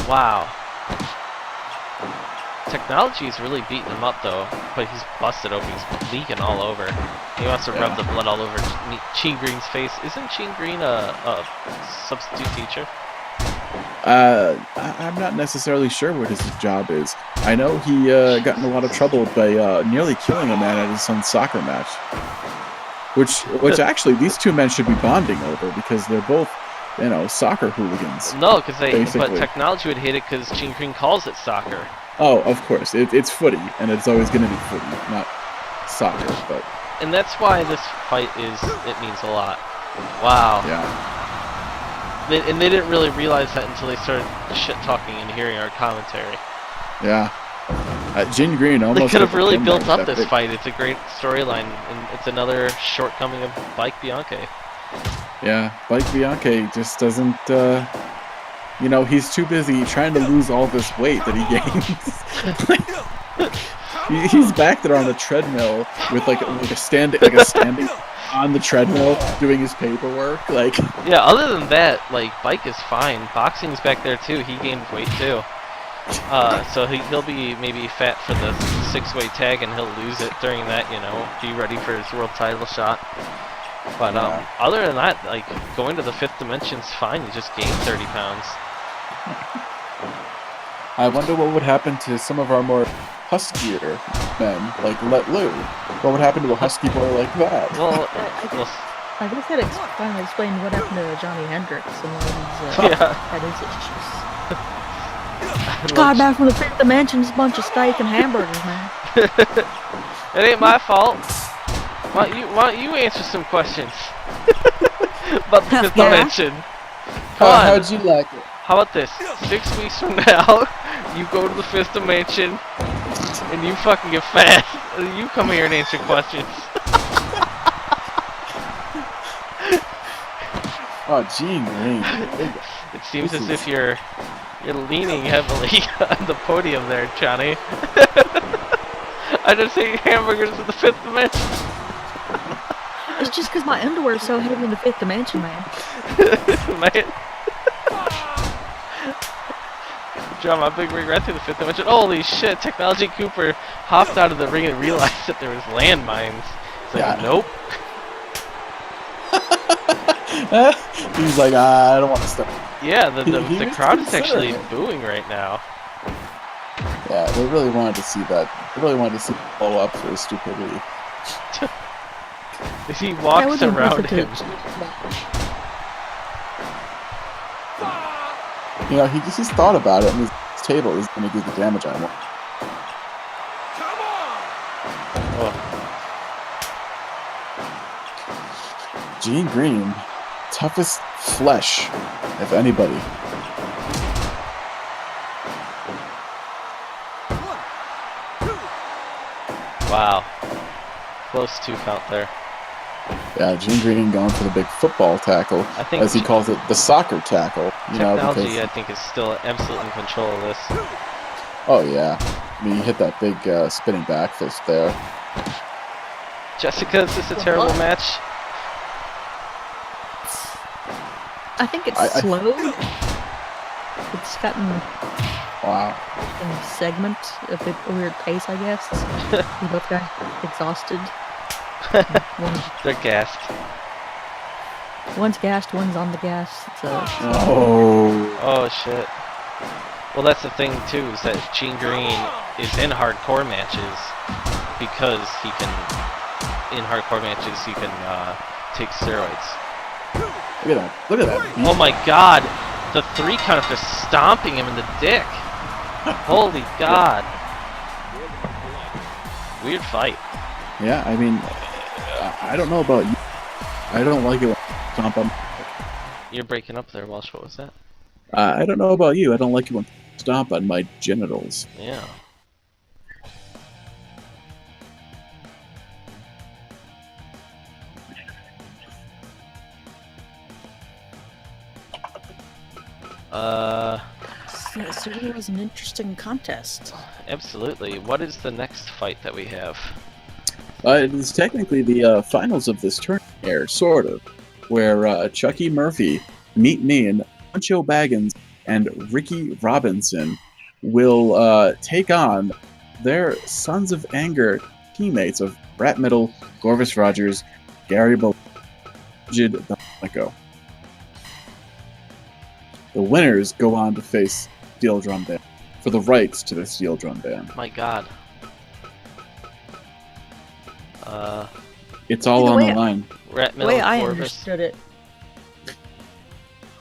Wow. Technology's really beating him up though, but he's busted open. He's leaking all over. He wants to rub the blood all over Gene Green's face. Isn't Gene Green a substitute teacher? I'm not necessarily sure what his job is. I know he got in a lot of trouble by nearly killing a man at his son's soccer match. Which actually, these two men should be bonding over because they're both soccer hooligans. No, because but basically. technology would hate it because Gene Green calls it soccer. Oh, of course. It's footy, and it's always going to be footy, not soccer. But And that's why this fight it means a lot. Wow. yeah, And they didn't really realize that until they started shit talking and hearing our commentary. yeah. Gene Green almost. They could have got the really pin built like up that this big- fight. It's a great storyline, and it's another shortcoming of Bike Bianchi. Yeah, Mike Bianchi just doesn't. He's too busy trying to lose all this weight that he gains. He's back there on the treadmill with like a standing on the treadmill doing his paperwork. Like, Yeah, other than that, like, Bike is fine. Boxing's back there too. He gained weight too. So he'll be maybe fat for the 6-way tag, and he'll lose it during that. Be ready for his world title shot. But other than that, like, going to the 5th dimension's fine. You just gain 30 pounds. I wonder what would happen to some of our more huskier men, like Let Lou. What would happen to a husky boy like that? Well, I guess that finally explained what happened to Johnny Hendricks and all these yeah. had his issues. God, back from the 5th dimension, just a bunch of steak and hamburgers, man. It ain't my fault. Why don't you answer some questions about the 5th dimension? Come on. How'd you like it? How about this? 6 weeks from now, you go to the 5th dimension, and you fucking get fat. You come here and answer questions. Oh, Gene Green. It seems This as is- if you're leaning heavily on the podium there, Johnny. I just ate hamburgers in the 5th dimension. It's just because my underwear is so heavy in the 5th dimension, man. Man. John, my big regret through the 5th dimension. Holy shit, Technology Cooper hopped out of the ring and realized that there was landmines. It's like, Yeah. nope. He's like, I don't want to step. Yeah, the He was crowd is actually considering it. booing right now. Yeah, they really wanted to see that. They really wanted to see him blow up for his stupidity. He That walks would've been around perfect to- him. He just thought about it, and his table is going to do the damage I want. Oh, Gene Green, toughest flesh of anybody. wow. Close 2 count there. Yeah, Gene Green going for the big football tackle, I think as he calls it, the soccer tackle. technology, Because I think, is still absolutely in control of this. oh yeah, I mean, he hit that big spinning back fist there. Jessica, is this a terrible match? I think it's I- slowed. It's gotten Wow. in segment a bit weird pace, I guess. We both got exhausted. They're gassed. One's gassed, one's on the gas. It's Oh. Oh shit. Well, that's the thing too, is that Gene Green is in hardcore matches because he can. In hardcore matches, he can take steroids. Look at that. Look at that. Oh my god! The 3 count of just stomping him in the dick. Holy god. Weird fight. Yeah, I mean, I don't know about you. I don't like it when stomp on. You're breaking up there, Walsh. What was that? I don't know about you. I don't like it when stomp on my genitals. Yeah. it certainly was an interesting contest. Absolutely. What is the next fight that we have? It is technically the finals of this tournament, here, sort of, where Chucky Murphy, Meet Me, and Pancho Baggins and Ricky Robinson will take on their Sons of Anger teammates of Rat Middle, Gorvis Rogers, Gary Atomico. The winners go on to face Steel Drum Band for the rights to the Steel Drum Band. My god. It's all The on way the line. Rat The Mill way I Corvus. understood it,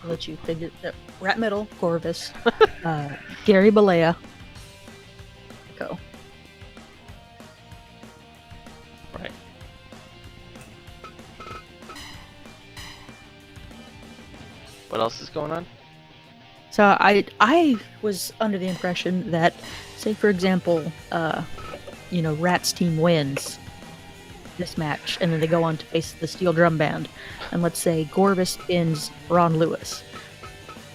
I'll let you figure that. Rat Middle, Corvus, Gary Balea. Go. Right. What else is going on? So I was under the impression that, say for example, Rat's team wins this match, and then they go on to face the Steel Drum Band, and let's say Gorvis pins Ron Lewis.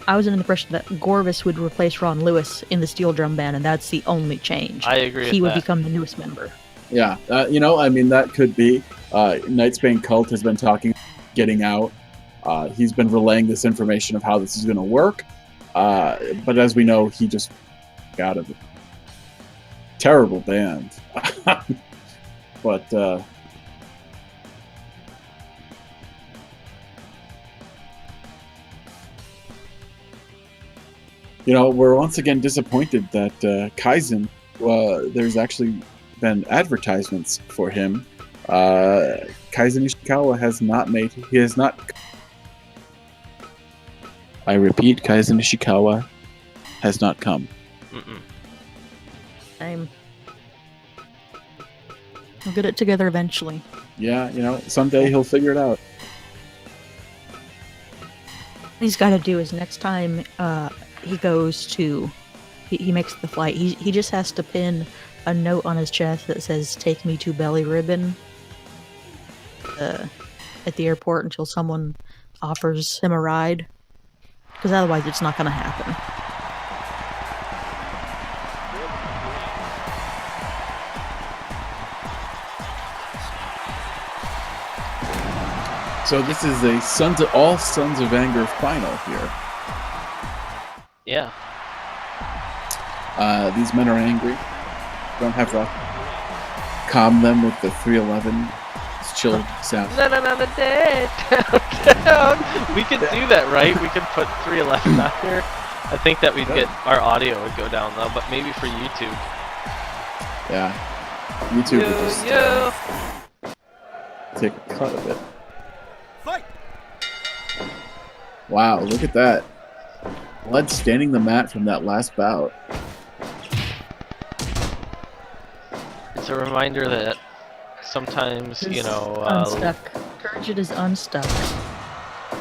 I was under the impression that Gorvis would replace Ron Lewis in the Steel Drum Band, and that's the only change. I agree. He with would that. become the newest member. Yeah, that could be. Knightsbane Cult has been getting out. He's been relaying this information of how this is going to work. But as we know, he just got a terrible band. But we're once again disappointed that Kaizen. There's actually been advertisements for him. Kaizen Ishikawa has not made. He has not. I repeat, Kaizen Ishikawa has not come. We'll get it together eventually. Yeah, someday he'll figure it out. What he's got to do is next time he goes to, he makes the flight, he just has to pin a note on his chest that says, "Take me to Belly Ribbon," at the airport until someone offers him a ride. Because otherwise it's not going to happen. So this is a all Sons of Anger final here. Yeah. These men are angry. Don't have to calm them with the 311. It's chill sound. Down. We could do that, right? We could put 311 out there. I think that we'd get our audio would go down though, but maybe for YouTube. Yeah. YouTube would just take a cut of it. Fight! Wow, look at that. Blood staining the mat from that last bout. It's a reminder that sometimes, Unstuck. Turgid is unstuck.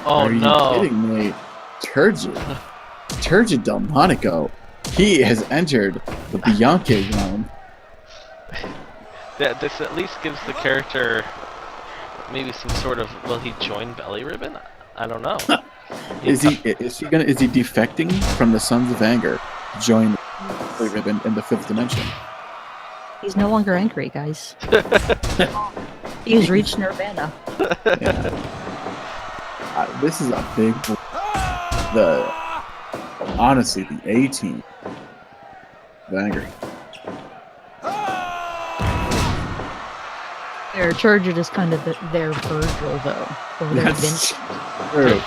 Oh Are you no. kidding me? Turgid Delmonico. He has entered the Bianchi realm. This at least gives the character maybe some sort of, will he join Belly Ribbon? I don't know. Is he defecting from the Sons of Anger to join Belly Ribbon in the 5th dimension? He's no longer angry, guys. He's reached Nirvana. Yeah. This is a big. Honestly, the A team. Angry. Their Turgid is kind of their Virgil, though. Or their That's Vince. true.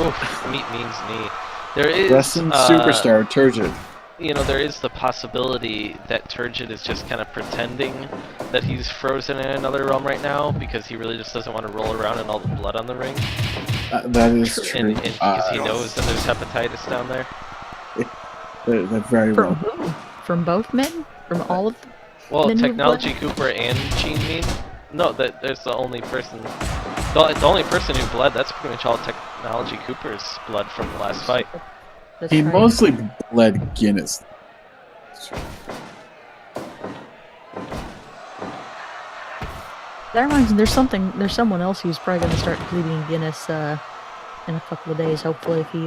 Oof, meat means knee. There is Wrestling superstar Turgid. There is the possibility that Turgid is just kind of pretending that he's frozen in another realm right now because he really just doesn't want to roll around in all the blood on the ring. That is true. And because he knows that there's hepatitis down there. They're very From well. who? From both men? From all of them? Well, Men with Technology Cooper and Gene Mean. No, there's the only person. The only person who bled. That's pretty much all Technology Cooper's blood from the last fight. That's He right. mostly bled Guinness. That reminds me, there's someone else who's probably going to start bleeding Guinness in a couple of days. Hopefully, if he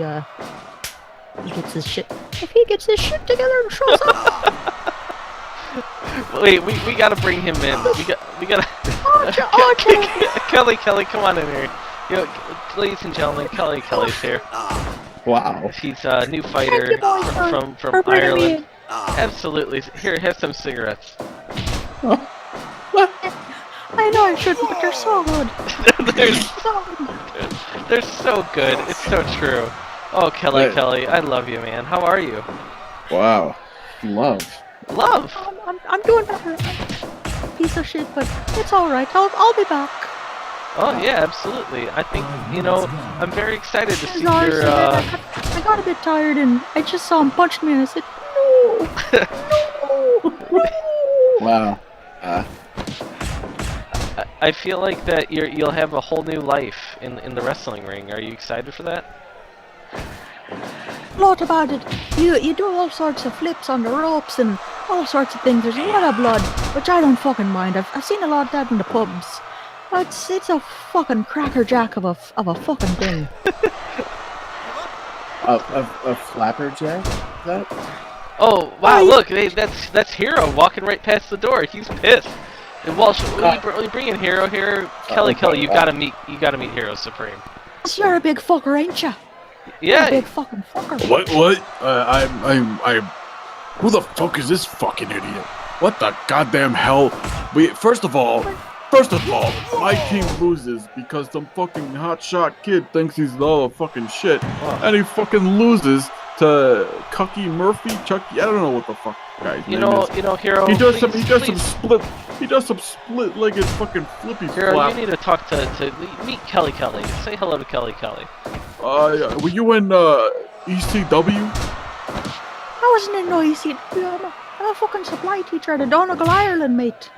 gets his shit together and shows up. Wait, we gotta bring him in. We gotta. Kelly, come on in here. Ladies and gentlemen, Kelly's here. Wow. He's a new fighter Thank you, boys, from for bringing me Ireland. in. Absolutely. Here, have some cigarettes. I know I shouldn't, but they're so good. They're so good. It's so true. Oh, Kelly, Right. Kelly, I love you, man. How are you? Wow. Love. Love. I'm doing better. I'm a piece of shit, but it's all right. I'll be back. Oh yeah, absolutely. I think I'm very excited to see Sorry, your. I got a bit tired and I just saw him punch me and I said, no, no. Wow. I feel like that you'll have a whole new life in the wrestling ring. Are you excited for that? Lot about it. You do all sorts of flips on the ropes and all sorts of things. There's a lot of blood, which I don't fucking mind. I've seen a lot of that in the pubs. It's a fucking crackerjack of a fucking thing. A flapperjack? Is that? Oh wow! Look, hey, that's Hero walking right past the door. He's pissed. And Walsh, we bring in Hero here. Kelly, you gotta meet Hero Supreme. You're a big fucker, ain't ya? You're a Yeah. big fucking fucker. What? I'm. Who the fuck is this fucking idiot? What the goddamn hell? First of all, my team loses because some fucking hotshot kid thinks he's all the fucking shit, and he fucking loses to Cucky Murphy, Chucky. I don't know what the fuck guy's name is. Hero. He does some split-legged fucking flippy Hero, flap. you need to talk to meet Kelly. Say hello to Kelly. Were you in ECW? I wasn't in no ECW. I'm a fucking supply teacher at Donegal, Ireland, mate.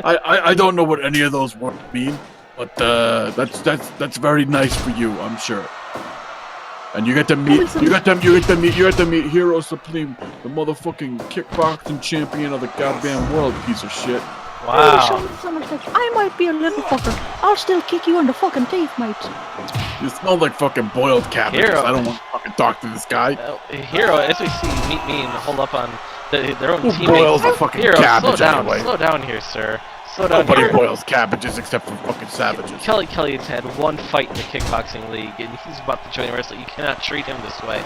I don't know what any of those words mean, but that's very nice for you, I'm sure. And you get to meet Hero Supreme, the motherfucking kickboxing champion of the goddamn world, piece of shit. Wow. I might be a little fucker. I'll still kick you in the fucking teeth, mate. You smell like fucking boiled cabbages. Hero. I don't want to fucking talk to this guy. Hero, as we see, meet me and hold up on their own Who teammates. boils a fucking Hero, cabbage slow anyway? down here, sir. Slow down Nobody here. boils cabbages except for fucking savages. Kelly has had one fight in the kickboxing league, and he's about to join wrestling. You cannot treat him this way.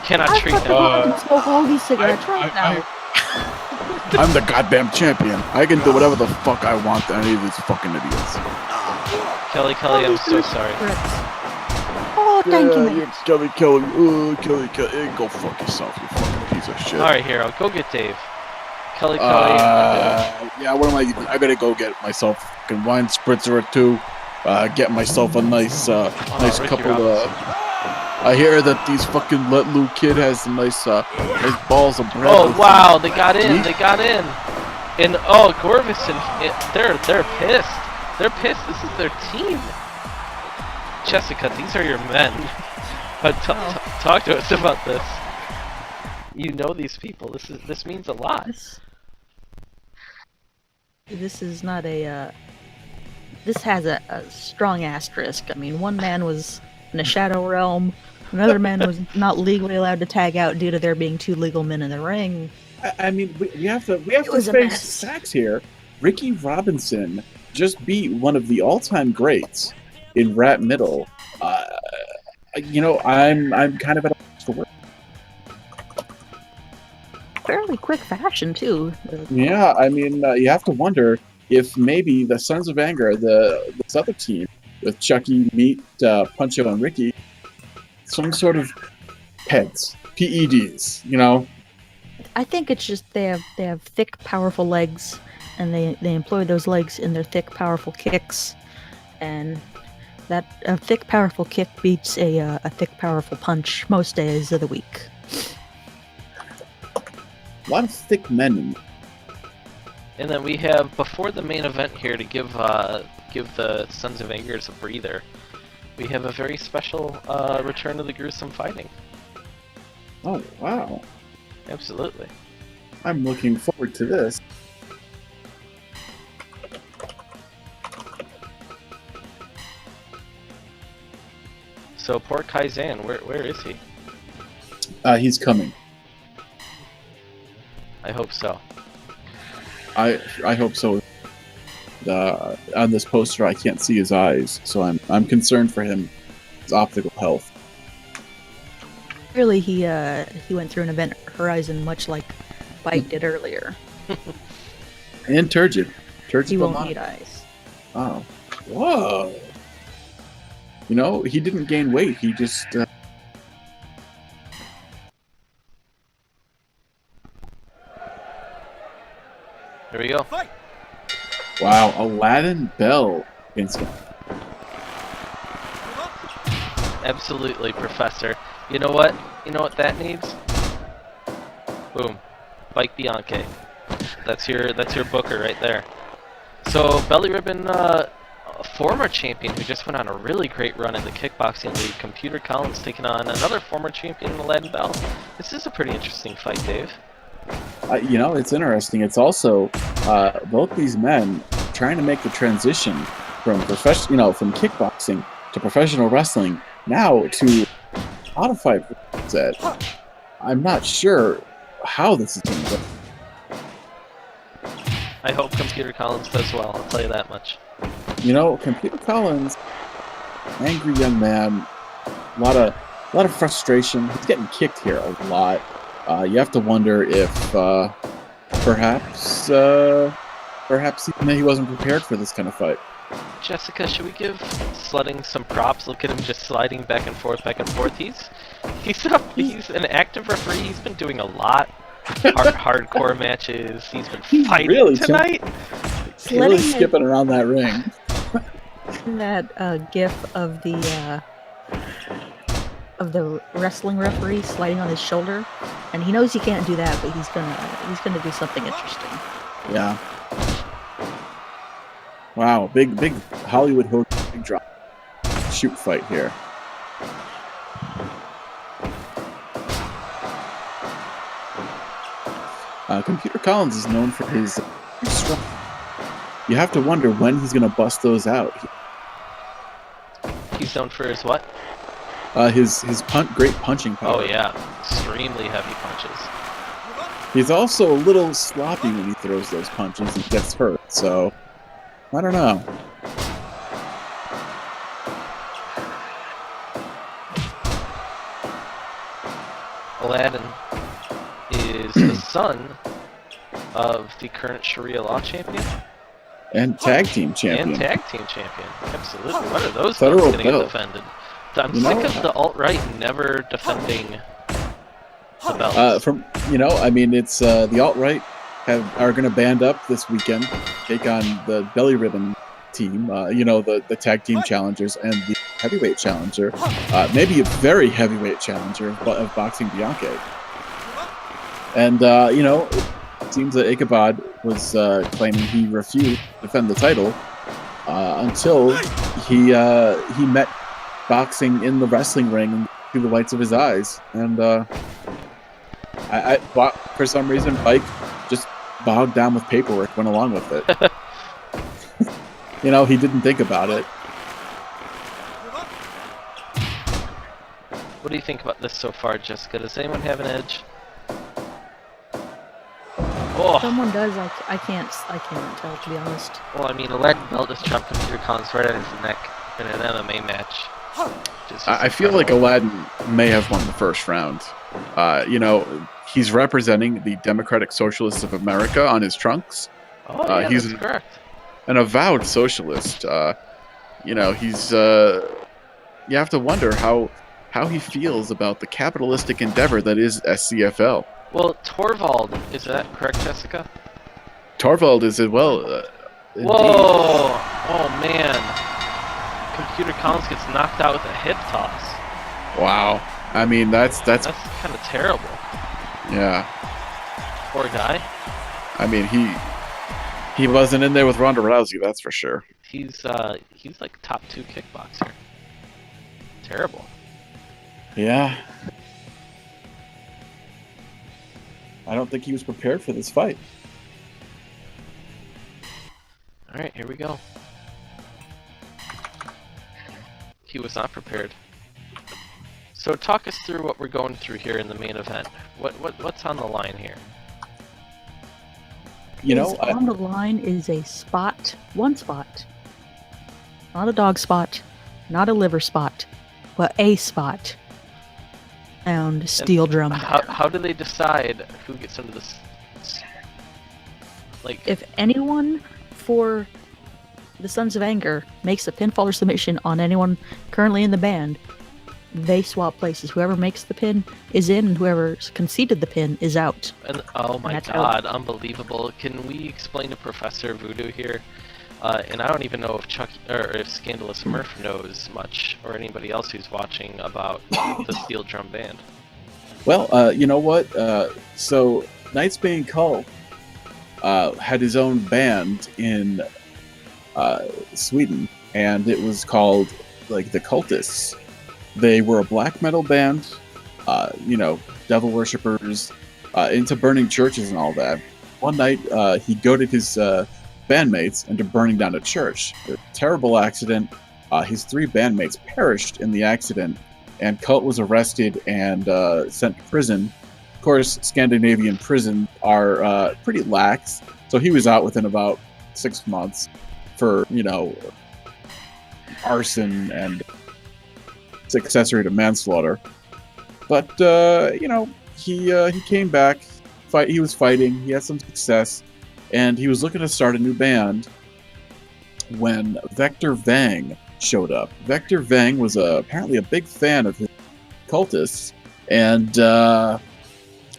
Cannot I treat fucking him. smoke all these cigarettes right now. I'm the goddamn champion. I can do whatever the fuck I want to any of these fucking idiots. Kelly, I'm so sorry. Oh, thank you, mate. Kelly. Hey, go fuck yourself, you fucking piece of shit. Alright, Hero, go get Dave. Kelly. Yeah, what am I doing? I gotta go get myself a fucking wine spritzer or two. Get myself a nice Ricky couple Robinson. I hear that these fucking Let Lou kid has nice balls of bread. Oh wow, they got in. And Gorvis and they're pissed. They're pissed. This is their team. Jessica, these are your men. But talk to us about this. You know these people. This means a lot. This is not a. This has a strong asterisk. I mean, one man was in a shadow realm. Another man was not legally allowed to tag out due to there being two legal men in the ring. I mean, we have to was a face mess. facts here. Ricky Robinson just beat one of the all-time greats in rap middle. I'm kind of at a loss for words. Fairly quick fashion too. Yeah, I mean, you have to wonder if maybe the Sons of Anger, this other team with Chucky, Meat, Puncho, and Ricky, some sort of PEDs, you know? I think it's just they have thick, powerful legs, and they employ those legs in their thick, powerful kicks, and that a thick, powerful kick beats a thick, powerful punch most days of the week. A lot of thick men. And then we have before the main event here to give the Sons of Anger a breather. We have a very special return of the gruesome fighting. Oh, wow. Absolutely. I'm looking forward to this. So poor Kaizan, where is he? He's coming. I hope so. I hope so. On this poster, I can't see his eyes, so I'm concerned for him, his optical health. Really, he went through an event horizon much like Bite did earlier. And Turgid. He won't need eyes. Oh. Whoa. You know, he didn't gain weight. He just. Here we go. Wow, Aladdin Bell against him. Absolutely, Professor. You know what? You know what that needs? Boom. Bike Bianche. That's your booker right there. So Belly Ribbon, a former champion who just went on a really great run in the kickboxing league, Computer Collins, taking on another former champion, Aladdin Bell. This is a pretty interesting fight, Dave. You know, it's interesting. It's also both these men trying to make the transition from from kickboxing to professional wrestling now to modified set. I'm not sure how this is going to go. I hope Computer Collins does well, I'll tell you that much. You know, Computer Collins, angry young man, a lot of frustration. He's getting kicked here a lot. You have to wonder if perhaps he wasn't prepared for this kind of fight. Jessica, should we give Sledding some props? Look at him just sliding back and forth, back and forth. He's an active referee. He's been doing a lot. Hardcore matches. He's been fighting really tonight. He's really skipping around that ring. That gif of the wrestling referee sliding on his shoulder, and he knows he can't do that, but he's gonna do something interesting. Yeah. Wow, big Hollywood hook, big drop, shoot fight here. Computer Collins is known for his strong. You have to wonder when he's going to bust those out. He's known for his what? His great punching power. Oh yeah, extremely heavy punches. He's also a little sloppy when he throws those punches and gets hurt, so I don't know. Aladdin is the son of the current Sharia law champion. And tag team champion. And tag team champion. Absolutely. When are those Federal going to get belt. defended? I'm sick of the alt-right never defending the belts. It's the alt-right are going to band up this weekend, take on the Belly Ribbon team, the tag team challengers and the heavyweight challenger, maybe a very heavyweight challenger of Boxing Bianche. And, it seems that Ichabod was claiming he refused to defend the title until he met boxing in the wrestling ring through the whites of his eyes. And for some reason, Mike just bogged down with paperwork, went along with it. He didn't think about it. What do you think about this so far, Jessica? Does anyone have an edge? Oh. Someone does. I can't tell, to be honest. Well, I mean, Aladdin Bell just chopped Computer Collins right at his neck in an MMA match. I feel like Aladdin may have won the first round. He's representing the Democratic Socialists of America on his trunks. Oh, yeah, he's that's correct. An avowed socialist. He's. You have to wonder how he feels about the capitalistic endeavor that is SCFL. Well, Torvald, is that correct, Jessica? Torvald is as well. Whoa! Oh man! Computer Collins gets knocked out with a hip toss. Wow. I mean, that's kind of terrible. Yeah. Poor guy. I mean, he wasn't in there with Ronda Rousey, that's for sure. He's like top 2 kickboxer. Terrible. Yeah. I don't think he was prepared for this fight. Alright, here we go. He was not prepared. So talk us through what we're going through here in the main event. What's on the line here? On the line is a spot, one spot. Not a dog spot, not a liver spot, but a spot. And steel drum. How do they decide who gets into this? Like, if anyone for the Sons of Anger makes a pinfall or submission on anyone currently in the band, they swap places. Whoever makes the pin is in, and whoever conceded the pin is out. oh my god, unbelievable. Can we explain to Professor Voodoo here? And I don't even know if Chuck or if Scandalous Murph knows much, or anybody else who's watching about the Steel Drum Band. Well, you know what? So Nightsbane Cult had his own band in Sweden, and it was called like the Cultists. They were a black metal band, devil worshippers, into burning churches and all that. One night, he goaded his bandmates into burning down a church. A terrible accident. His 3 bandmates perished in the accident, and Cult was arrested and sent to prison. Of course, Scandinavian prisons are pretty lax, so he was out within about 6 months for, arson and accessory to manslaughter. But, he came back. He was fighting. He had some success, and he was looking to start a new band when Vector Vang showed up. Vector Vang was apparently a big fan of his Cultists and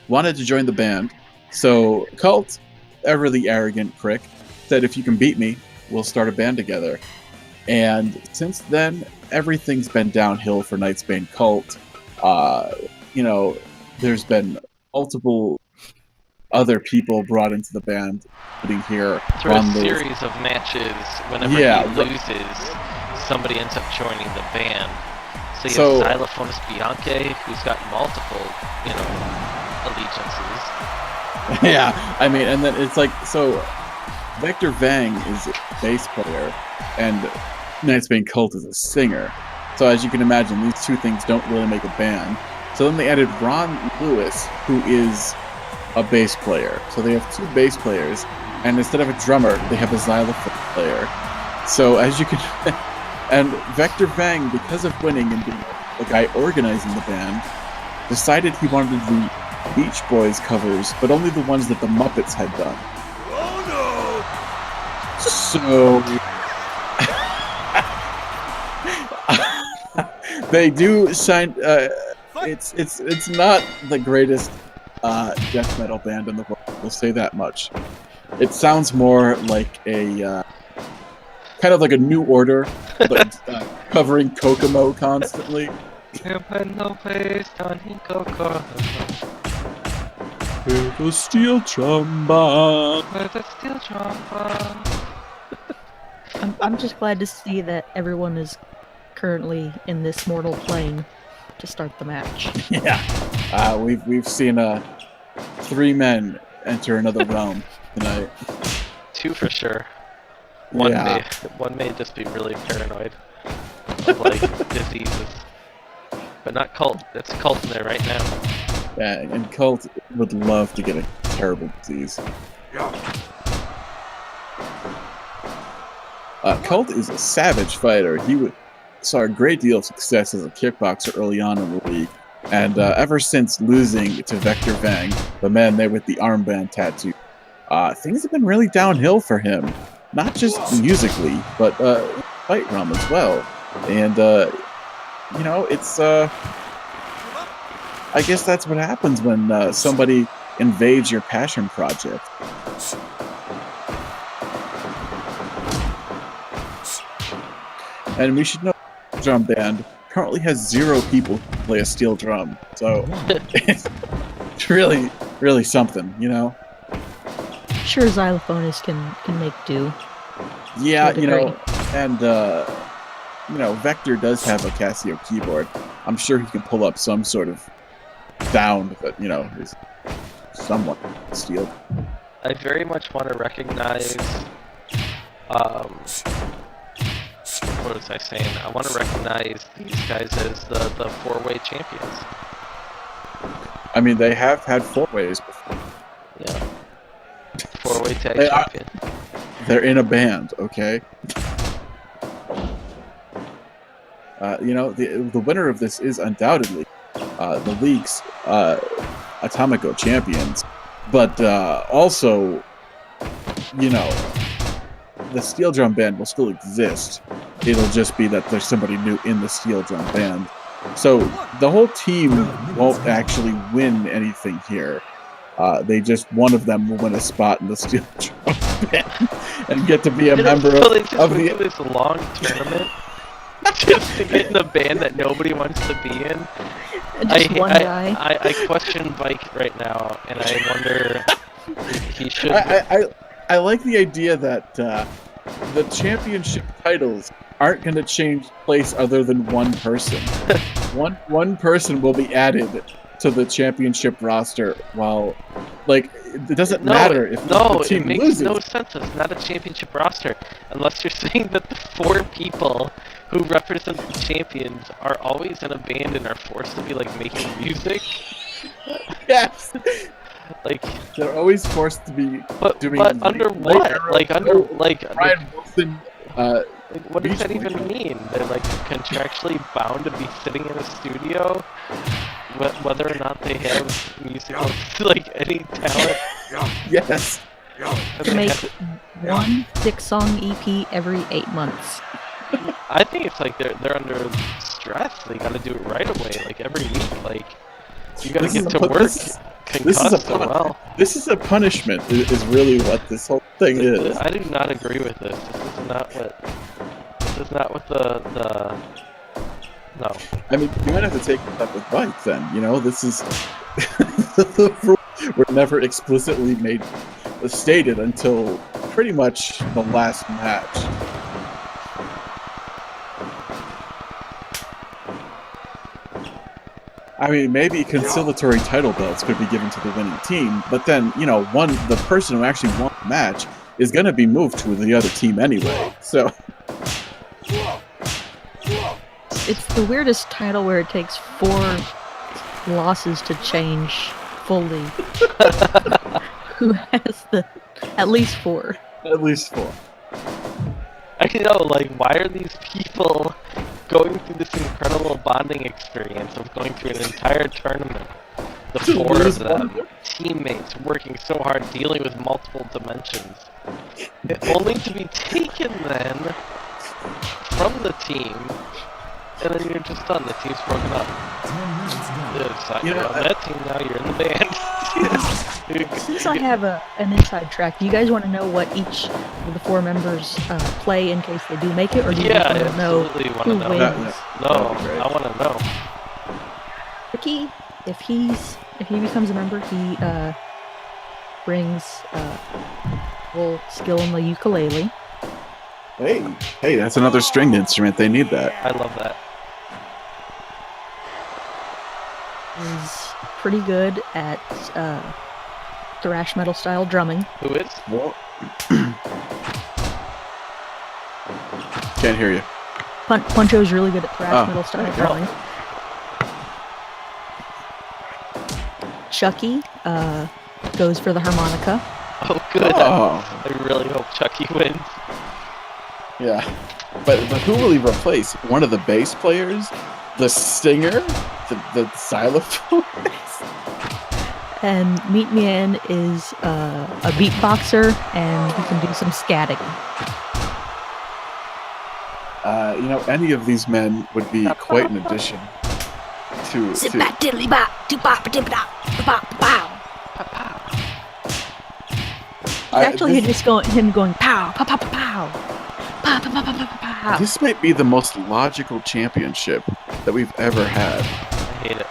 wanted to join the band. So Cult, ever the arrogant prick, said, "If you can beat me, we'll start a band together." And since then, everything's been downhill for Nightsbane Cult. There's been multiple other people brought into the band, including here. Through a series of matches, whenever he loses, somebody ends up joining the band. So you have Xylophonist Bianche, who's got multiple, allegiances. Yeah, I mean, and then it's like, so Vector Vang is a bass player, and Nightsbane Cult is a singer. So as you can imagine, these two things don't really make a band. So then they added Ron Lewis, who is a bass player. So they have 2 bass players, and instead of a drummer, they have a xylophone player. So as you can, and Vector Vang, because of winning and being the guy organizing the band, decided he wanted to do Beach Boys covers, but only the ones that the Muppets had done. Oh So they do sign. It's not the greatest death metal band in the world. We'll say that much. It sounds more like a kind of like a New Order, but covering Kokomo constantly. With a steel trombone. I'm just glad to see that everyone is currently in this mortal plane to start the match. Yeah, we've seen 3 men enter another realm tonight. 2 for sure. One may just be really paranoid of like diseases, but not Cult. It's Cult in there right now. Yeah, and Cult would love to get a terrible disease. Cult is a savage fighter. He saw a great deal of success as a kickboxer early on in the league, and ever since losing to Vector Vang, the man there with the armband tattoo, things have been really downhill for him. Not just musically, but fight realm as well. And it's I guess that's what happens when somebody invades your passion project. And we should know the drum band currently has 0 people who play a steel drum. So it's really, really something, Sure, xylophonists can make do. Yeah, and Vector does have a Casio keyboard. I'm sure he can pull up some sort of sound that, is somewhat steel. I very much want to recognize, what was I saying? I want to recognize these guys as the 4-way champions. I mean, they have had 4 ways before. Yeah. 4-way tag champion. They're in a band, okay? The winner of this is undoubtedly the league's Atomico champions. But also, the steel drum band will still exist. It'll just be that there's somebody new in the steel drum band. So the whole team won't actually win anything here. One of them will win a spot in the steel drum. disband and get to be a member So they just of went the. through this long tournament just to get in a band that nobody wants to be in. Just one guy. I question Vike right now, and I wonder if he should. I like the idea that the championship titles aren't going to change place other than one person. one person will be added to the championship roster, while like it doesn't matter if the team it makes loses. no sense. It's not a championship roster unless you're saying that the 4 people who represent the champions are always in a band and are forced to be like making music. Yes. Like They're always forced to be doing. But under what? Like under Brian Wilson. Like, what does Beach that even Boys. mean? They're like contractually bound to be sitting in a studio, whether or not they have musical like any talent. Yes. And To they make have to- one 6-song EP every 8 months. I think it's like they're under stress. They got to do it right away, like every week. Like you got to get to work concussed so well. This is a punishment. Is really what this whole thing is. I do not agree with this. This is not what. This is not what the. No. I mean, you might have to take it up with Vike then. You know, this is the rules were never explicitly stated until pretty much the last match. I mean, maybe conciliatory title belts could be given to the winning team, but then, you know, the person who actually won the match is going to be moved to the other team anyway. So It's the weirdest title where it takes 4 losses to change fully. Who has at least 4? at least 4. I know, like, why are these people going through this incredible bonding experience of going through an entire tournament? The 4 of them, teammates, working so hard, dealing with multiple dimensions. Only to be taken then from the team, and then you're just done. The team's broken up. You're on that team now, you're in the band. Since I have an inside track, do you guys want to know what each of the 4 members play in case they do make it, or do you Yeah, want to know absolutely want who to know. wins? No, I want to know. Ricky, if he becomes a member, he brings full skill in the ukulele. Hey, that's another stringed instrument. They need that. I love that. Is pretty good at thrash metal style drumming. Who is? Well, can't hear you. Puncho's really good at thrash Oh, metal style there you go. drumming. Chucky goes for the harmonica. Oh, good. Oh, I really hope Chucky wins. yeah. But who will he replace? One of the bass players? The singer? The xylophone? And Meat Man is a beatboxer, and he can do some scatting. You know, any of these men would be quite an addition to. Actually, you're just him going pow, pow, pow, pow, pow, pow, pow, pow, pow, pow, pow. This might be the most logical championship that we've ever had. I hate it.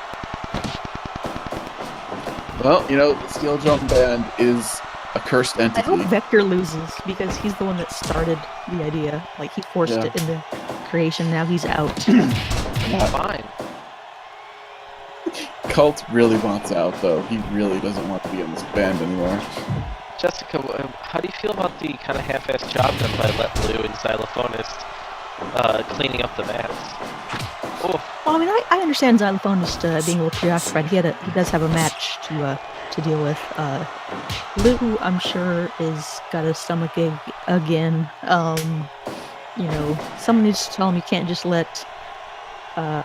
Well, you know, the Steel Drum Band is a cursed I entity. hope Vector loses because he's the one that started the idea. Like, he forced Yeah. it into creation. Now he's out. Fine. Cult really wants out, though. He really doesn't want to be in this band anymore. Jessica, how do you feel about the kind of half-assed job done by Let Blue and Xylophonist cleaning up the mats? Oh, Well, I mean, I understand Xylophonist being a little preoccupied. He does have a match to deal with. Lou, I'm sure, is got a stomach ache again. You know, someone needs to tell him you can't just let a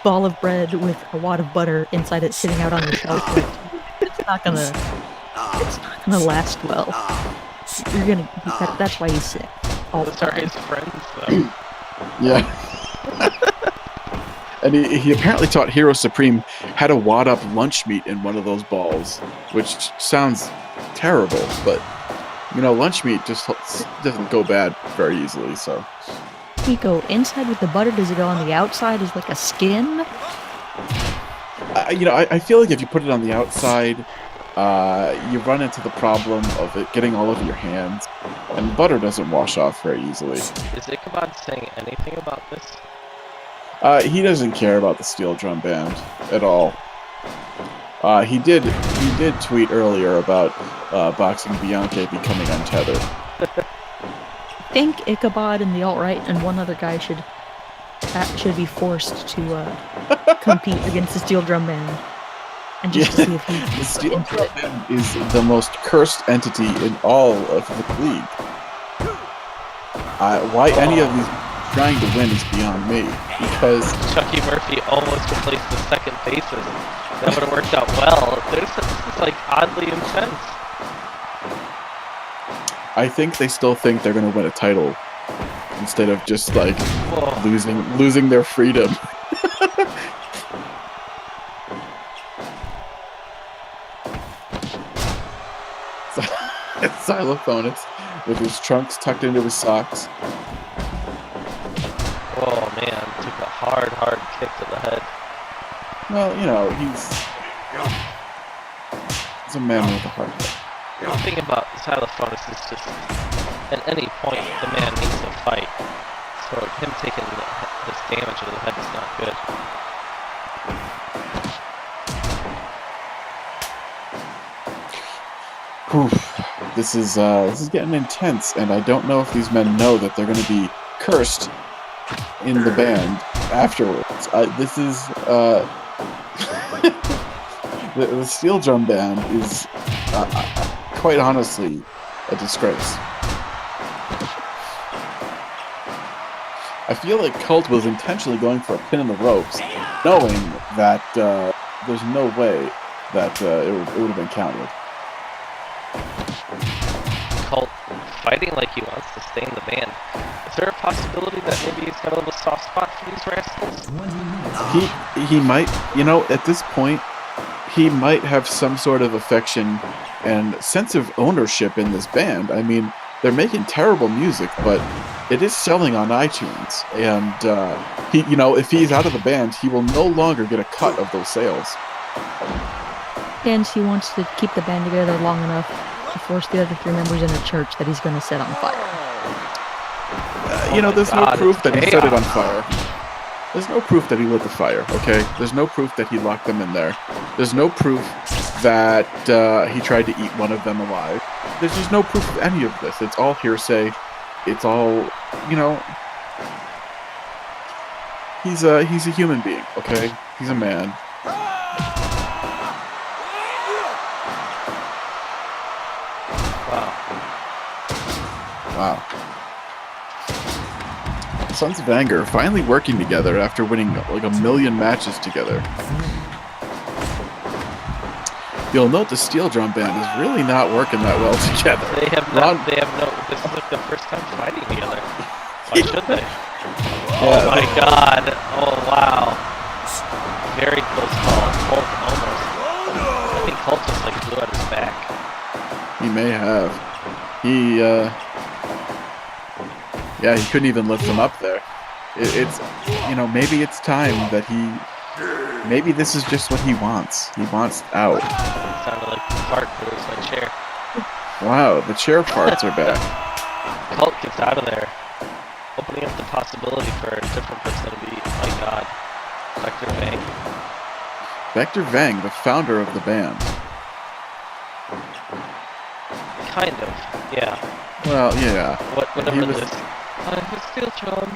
ball of bread with a wad of butter inside it sitting out on your shelf. It's not gonna last well. That's why he's sick all the those are time. his friends, though. Yeah. And he apparently taught Hero Supreme how to wad up lunch meat in one of those balls, which sounds terrible, but You know, lunch meat just doesn't go bad very easily, so. You go inside with the butter, does it go on the outside as like a skin? You know, I feel like if you put it on the outside, you run into the problem of it getting all over your hands, and butter doesn't wash off very easily. Is Ichabod saying anything about this? He doesn't care about the Steel Drum Band at all. He did tweet earlier about Boxing Bianche becoming untethered. I think Ichabod and the alt-right and one other guy should be forced to compete against the Steel Drum Band. And just to see if The he's Steel into Drum it. Band is the most cursed entity in all of the league. Why any of these trying to win is beyond me, because Chucky Murphy almost replaced the second bases. That would have worked out well. This is like oddly intense. I think they still think they're going to win a title instead of just like Whoa. losing their freedom. Xylophonist with his trunks tucked into his socks. Oh man, took a hard kick to the head. Well, you know, he's a man with a heart. The thing about Xylophonist is just, at any point, the man needs to fight. So him taking this damage to the head is not good. Oof. This is getting intense, and I don't know if these men know that they're going to be cursed in the band afterwards. This is the Steel Drum Band is quite honestly a disgrace. I feel like Cult was intentionally going for a pin in the ropes, knowing that there's no way that it would have been counted. Cult fighting like he wants to stay in the band. Is there a possibility that maybe he's got a little soft spot for these rascals? He might, you know, at this point, he might have some sort of affection and sense of ownership in this band. I mean, they're making terrible music, but it is selling on iTunes, and he, you know, if he's out of the band, he will no longer get a cut of those sales. And he wants to keep the band together long enough to force the other 3 members in a church that he's going to set on fire. You know, there's no God, proof that he set it on chaos. fire. There's no proof that he lit the fire, okay? There's no proof that he locked them in there. There's no proof that he tried to eat one of them alive. There's just no proof of any of this. It's all hearsay. It's all, you know... He's a human being, okay? He's a man. Wow. Sons of Anger finally working together after winning like 1 million matches together. You'll note the Steel Drum Band is really not working that well together. They have no, this is like the first time fighting together. Why should they? Oh my god. Oh wow. Very close call. Colt almost. I think Colt just like blew out his back. He may have. Yeah, he couldn't even lift them up there. It's, you know, maybe it's time that maybe this is just what he wants. He wants out. It sounded like a fart goes my chair. Wow, the chair farts are back. Colt gets out of there. Opening up the possibility for a different personality. My god. Vector Vang. Vector Vang, the founder of the band. Kind of, yeah. Well, yeah. Whatever He was- it is. I'm still Trump.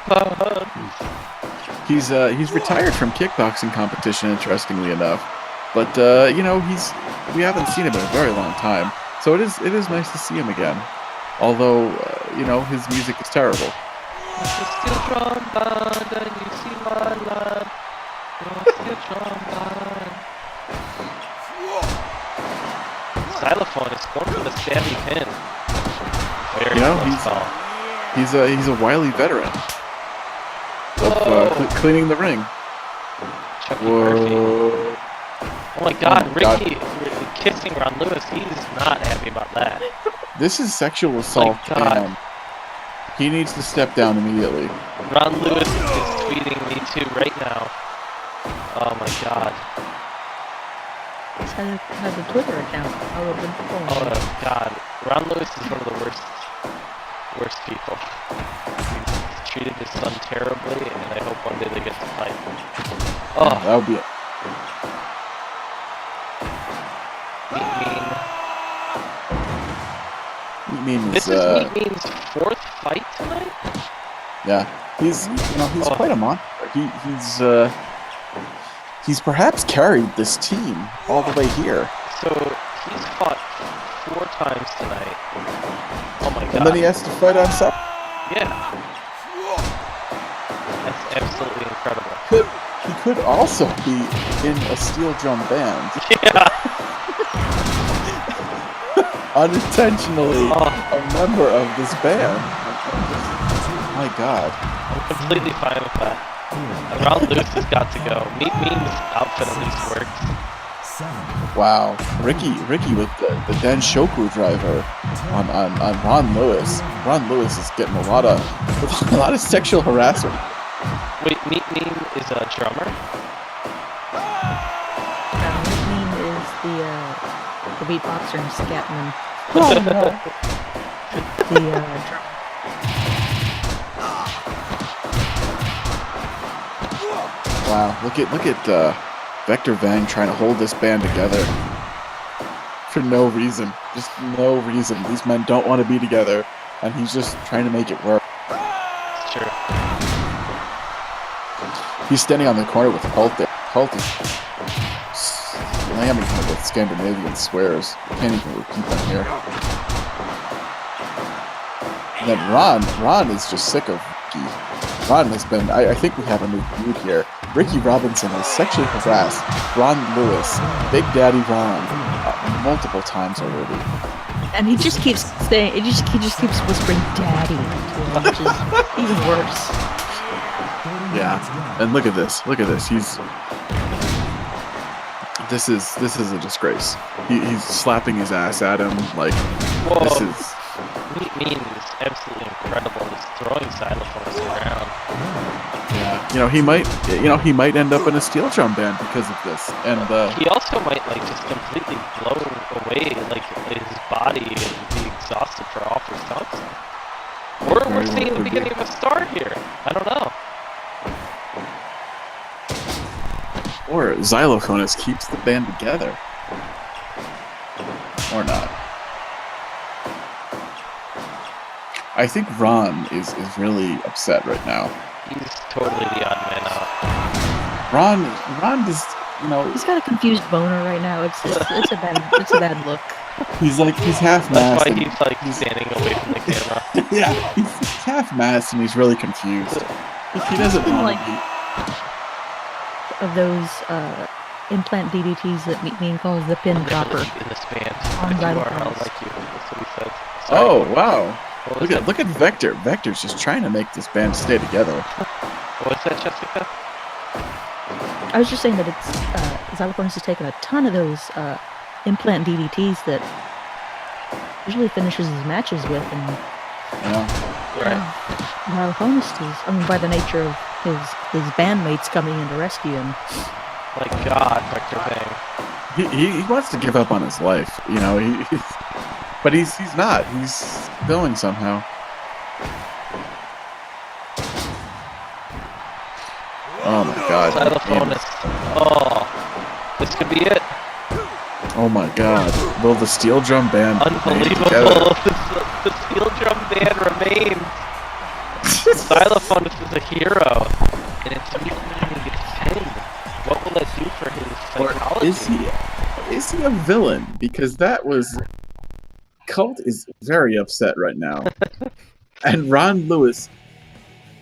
He's retired from kickboxing competition, interestingly enough. But you know, we haven't seen him in a very long time, so it is nice to see him again. Although you know, his music is terrible. Mr. Steel Trombone, and you see my line. You're Steel Trombone. Xylophone is going for the stabby pin. Very You know, close call. he's a wily veteran of Whoa. cleaning the ring. Chucky Murphy. Whoa! Oh my god, Oh my God. Ricky kissing Ron Lewis. He's not happy about that. This is sexual assault, God. and he needs to step down immediately. Ron Lewis is tweeting me too right now. Oh my god. He's has a Twitter account. I would have been following him. Oh god. Ron Lewis is one of the worst people. He's treated his son terribly, and I hope one day they get to fight. Oh, That would be it. Mean. Mean This is, is Meat Mean's 4th fight tonight? yeah, he's quite a monster. He's perhaps carried this team all the way here, So, he's fought 4 times tonight. Oh my god. and then he has to fight on Saturday. Yeah. That's absolutely incredible. He could also be in a steel drum band, Yeah. unintentionally Oh. a member of this band. My God. I'm completely fine with that. Ron Lewis has got to go. Meat Mean's outfit at least works. Wow, Ricky with the Den Shoku driver on Ron Lewis. Ron Lewis is getting a lot of sexual harassment. Wait, Meat Mean is a drummer? Meat Mean is the beatboxer and scatman. Oh, no. The drum. Wow, look at Vector Vang trying to hold this band together for no reason. Just no reason. These men don't want to be together, and he's just trying to make it work. It's true. He's standing on the corner with Colt there. Colt is slamming him with Scandinavian swears. Can't even repeat them here. And then Ron is just sick of Ricky. Ron has been, I think we have a new feud here. Ricky Robinson has sexually harassed Ron Lewis, Big Daddy Ron, multiple times already. And he just keeps saying, he just keeps whispering "daddy" to him, which is even worse. Yeah, and look at this. This is a disgrace. He's slapping his ass at him like Whoa. this is. Meat Mean is absolutely incredible. He's throwing xylophones around. Yeah, he might end up in a steel drum band because of this. And He also might just completely blow away his body and be exhausted for all his stunts. Or we're Very seeing well the could be. beginning of a start here. I don't know. or xylophonist keeps the band together, or not. I think Ron is really upset right now. He's totally the odd man out. Ron just, He's got a confused boner right now. It's a bad look. he's half That's masked. why he's standing away from the camera. Yeah, he's half masked and he's really confused. He doesn't want to be. Of those implant DDTs that Meat Mean calls the pin dropper. In this band. On Like you are, xylophones. I'll like you. That's what he said. Sorry. Oh wow! What was Look at Vector. Vector's just trying to make this band stay together. What was that, Jessica? I was just saying that it's Xylophonus has taken a ton of those implant DDTs that usually finishes his matches with, and Right. Xylophonus is, by the nature of his bandmates coming in to rescue him. My God, Vector Bang. He wants to give up on his life, but he's not. He's going somehow. Oh my God! Xylophonus. Oh, this could be it. Oh my God! Will the steel drum band remain Unbelievable. together? The steel drum band remains. Xylophonus is a hero. And it's Meat Mean who gets pinned. What will that do for his Or psychology? is he a villain? Because Cult is very upset right now, and Ron Lewis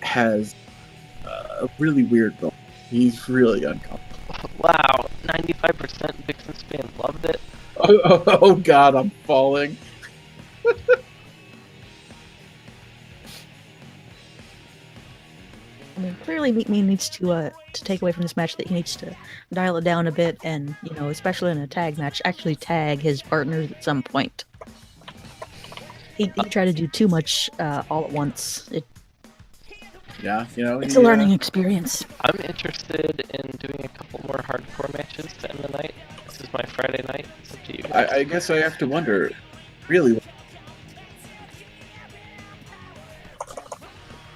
has a really weird moment. He's really uncomfortable. Wow, 95% Vixen's fan loved it. Oh God, I'm falling. I mean, clearly Meat Me needs to take away from this match that he needs to dial it down a bit, and especially in a tag match, actually tag his partners at some point. He tried to do too much all at once. Yeah, It's a learning experience. I'm interested in doing a couple more hardcore matches to end the night. This is my Friday night. It's up to you guys. I guess I have to wonder, really.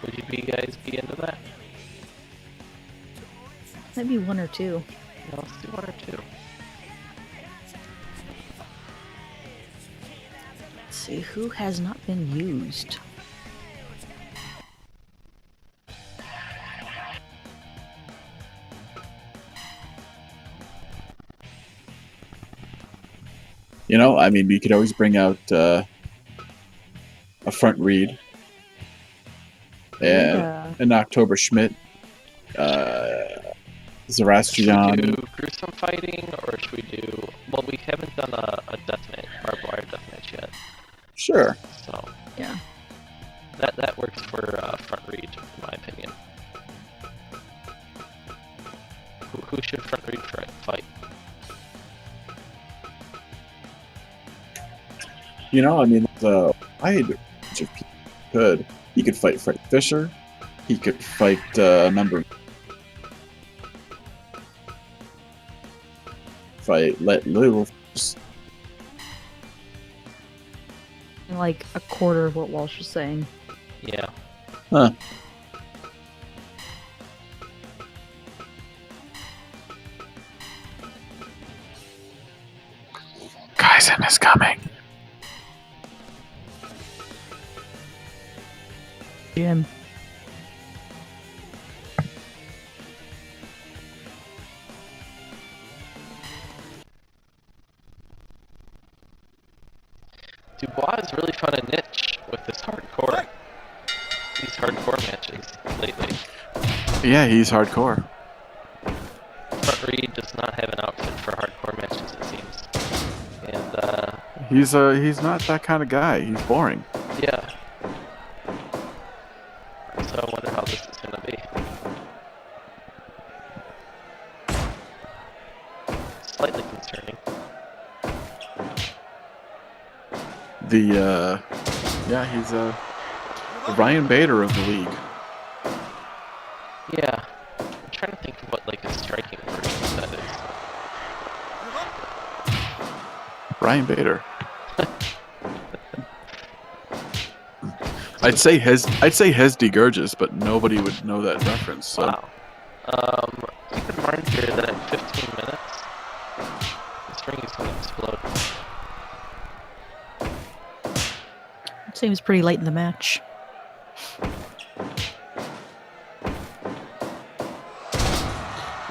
Would you guys be into that? Maybe one or two. No, let's do one or two. Let's see, who has not been used? I mean, we could always bring out a front read and an October Schmidt, Zarastrian. Should we do gruesome fighting, or should we do... Well, we haven't done a deathmatch, barbed wire deathmatch yet. Sure. So, Yeah. that works for front read, in my opinion. Who should front read fight? I mean, I could. He could fight Fred Fisher. He could fight a member. Fight Let Lou. Like a quarter of what Walsh was saying. Yeah. Huh. Kaizen is coming. Jim. Dubois has really found a niche with these hardcore matches lately. Yeah, he's hardcore. Front Reed does not have an outfit for hardcore matches, it seems. And He's not that kind of guy. He's boring. yeah. So I wonder how this is gonna be. Slightly concerning. He's the Ryan Bader of the league. Yeah. I'm trying to think of what like a striking version of that is. Ryan Bader. I'd say Hesdy Gurgis, but nobody would know that reference. So. Wow. Keep in mind here that in 15 minutes, this ring is going to explode. Seems pretty late in the match.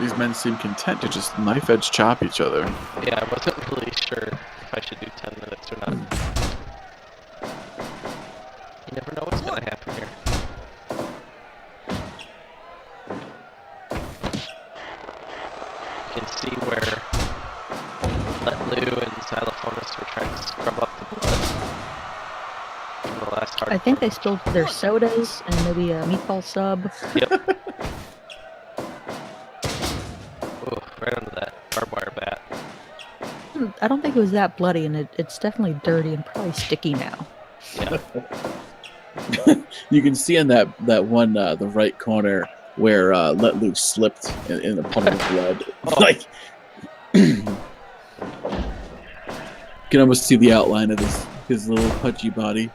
These men seem content to just knife edge chop each other. Yeah, I wasn't really sure if I should do 10 minutes or not. You never know what's going to happen here. You can see where Let Lou and Xylophonist were trying to scrub up the blood from the last hard. I think they spilled their sodas and maybe a meatball sub. Yep. Ooh, right under that barbed wire bat. I don't think it was that bloody, and it's definitely dirty and probably sticky now. Yeah. You can see in that one, the right corner, where Let Loose slipped in a puddle of blood. Oh. Like, you can almost see the outline of his little pudgy body.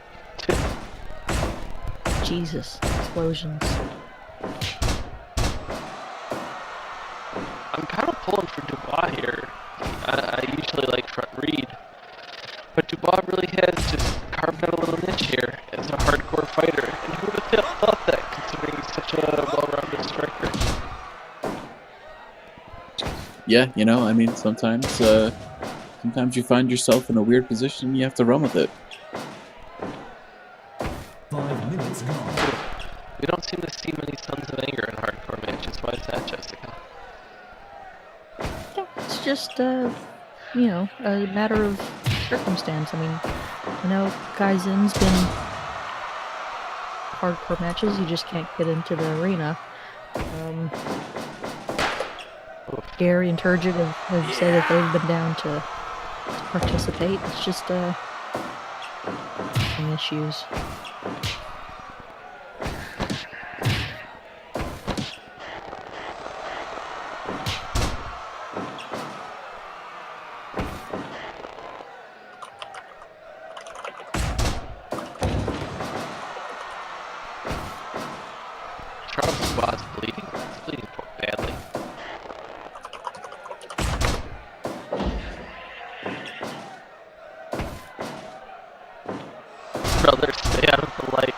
Jesus, explosions. I'm kind of pulling for Dubois here. I usually like front read, but Dubois really has just carved out a little niche here as a hardcore fighter. And who would have thought that, considering he's such a well-rounded striker? Yeah, I mean, sometimes you find yourself in a weird position and you have to run with it. 5 minutes gone. We don't seem to see many sons of anger in hardcore matches. Why is that, Jessica? Yeah, it's just, a matter of circumstance. I mean, Kaizen's been hardcore matches, you just can't get into the arena. Gary and Turgid have said that they've been down to participate. It's just some issues. Charles' spot's bleeding. It's bleeding badly. Brother, stay out of the light.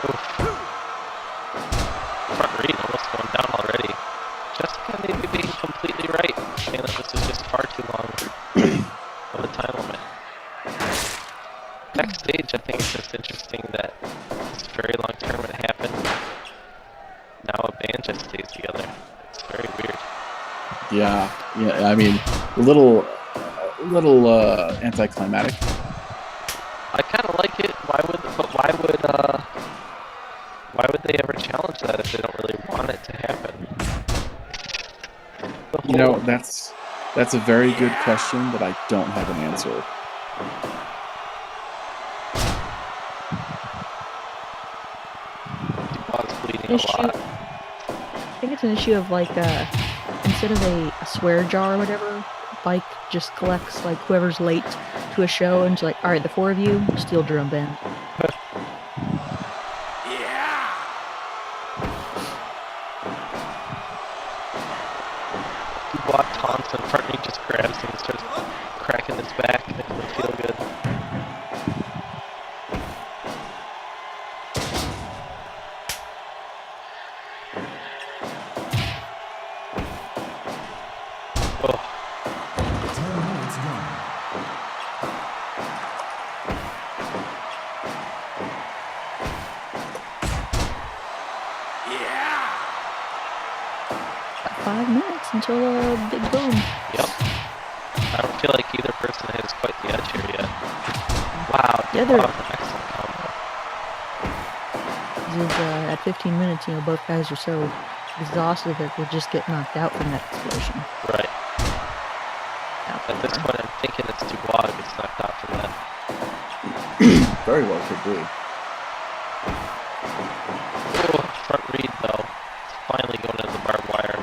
Oof. Front read almost going down already. Jessica maybe being completely right, saying that this is just far too long of a time limit. Backstage, I think it's just interesting that this very long tournament happened. Now a band just stays together. It's very weird. Yeah, I mean, a little anticlimactic. I kind of like it. Why would they ever challenge that if they don't really want it to happen? You know, that's a very good question that I don't have an answer. Dubon's bleeding a lot. I think it's an issue of like instead of a swear jar or whatever, Bike just collects like whoever's late to a show and it's like, all right, the 4 of you, steel drum band. Dubon taunts and front knee just grabs him and starts cracking his back, making him feel good. Oh. 10 minutes gone. Got 5 minutes until a big boom. Yep. I don't feel like either person has quite the edge here yet. Wow, Yeah, Dubon they're- with an excellent combo. This is, at 15 minutes, you know, both guys are so exhausted that they'll just get knocked out from that explosion. Right. Out At this there. point, I'm thinking it's Dubois who gets knocked out from that. Very well could be. Oh, front read though. It's finally going into the barbed wire.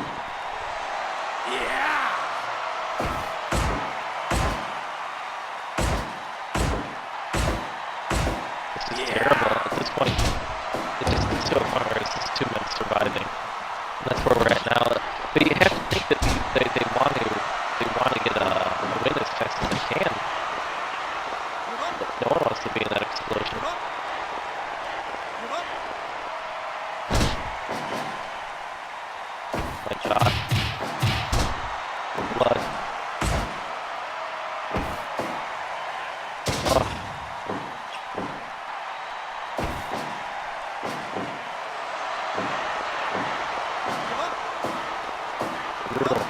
This is terrible. At this point, it just gets to a point where it's just 2 men surviving. And that's where we're at now. But you have to think that they want to get a win as fast as they can. But no one wants to be in that explosion. My God. Blood. Oh. Brutal.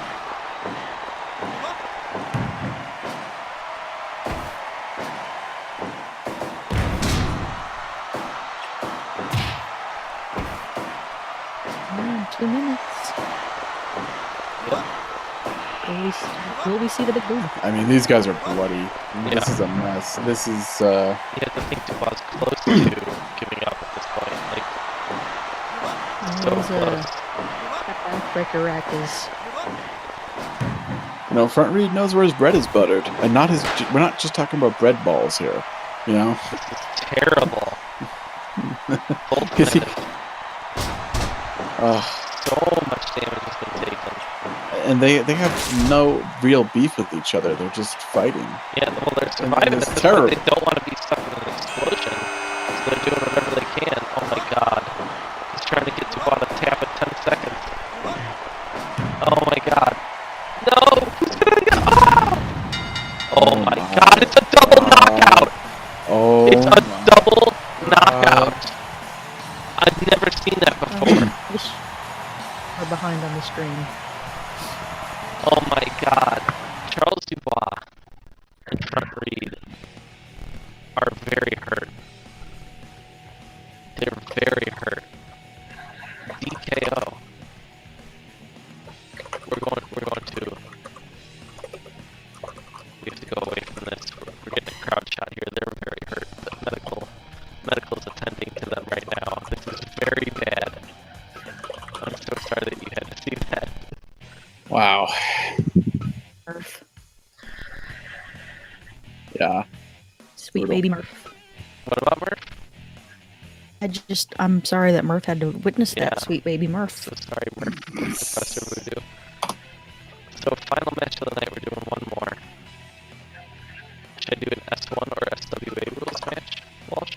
Yeah, 2 minutes. Yep. Will we see the big boom? I mean, these guys are bloody. This Yeah. is a mess. This is, You have to think Dubois close to giving up at this point. Like, so There's close. that backbreaker rack is. you know, Front Reed knows where his bread is buttered, and not his. We're not just talking about bread balls here. You know, This is terrible. Both Because he- men, uh, so much damage has been taken. and they have no real beef with each other. They're just fighting. Yeah, well, they're surviving. it's At this terrible. point, they don't want to be stuck in an explosion, so they're doing whatever they can. Oh my God. He's trying to get Dubois to tap in 10 seconds. Oh my God. No! Who's gonna get... Oh my God, it's a double knockout! Oh, It's a my double God. knockout! I've never seen that before. We're behind on the screen. Oh my God. Charles Dubois and Front Reed are very hurt. Sweet Brutal. baby Murph. What about Murph? I'm sorry that Murph had to witness Yeah. that, sweet baby Murph. So sorry, Murph. Professor Voodoo. So final match of the night, we're doing one more. Should I do an S1 or SWA rules match, Walsh?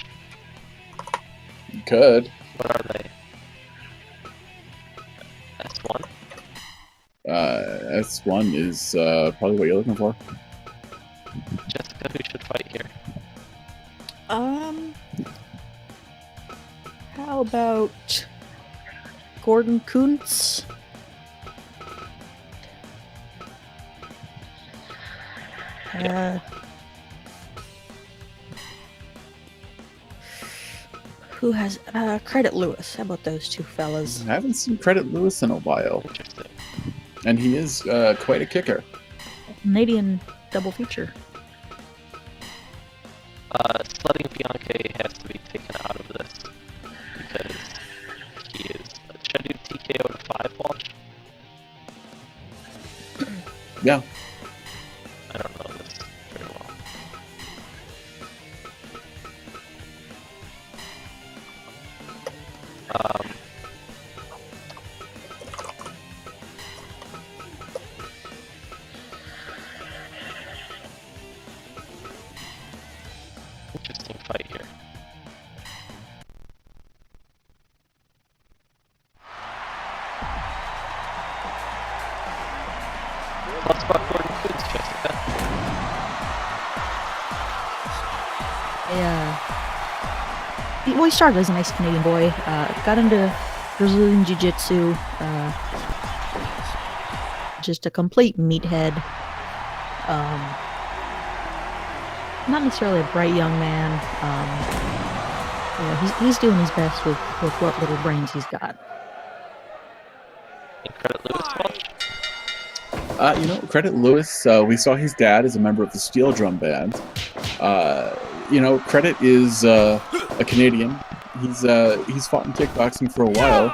You could. What are they? S1? S1 is probably what you're looking for. Jessica, who should fight here? How about Gordon Kuntz? Who has Credit Lewis? How about those two fellas? I haven't seen Credit Lewis in a while, Interesting. and he is quite a kicker. Canadian double feature. Sledding Bianche has to be taken out of this because he is. Should I do TKO to 5 ball? Yeah. I don't know this very well. Interesting fight here. Let's talk Gordon Kuntz, Jessica. Well, he started as a nice Canadian boy. Got into Brazilian Jiu-Jitsu. Just a complete meathead. Not necessarily a bright young man. He's doing his best with what little brains he's got. And Credit Lewis, Credit Lewis, we saw his dad as a member of the Steel Drum Band. Credit is a Canadian. He's fought in kickboxing for a while.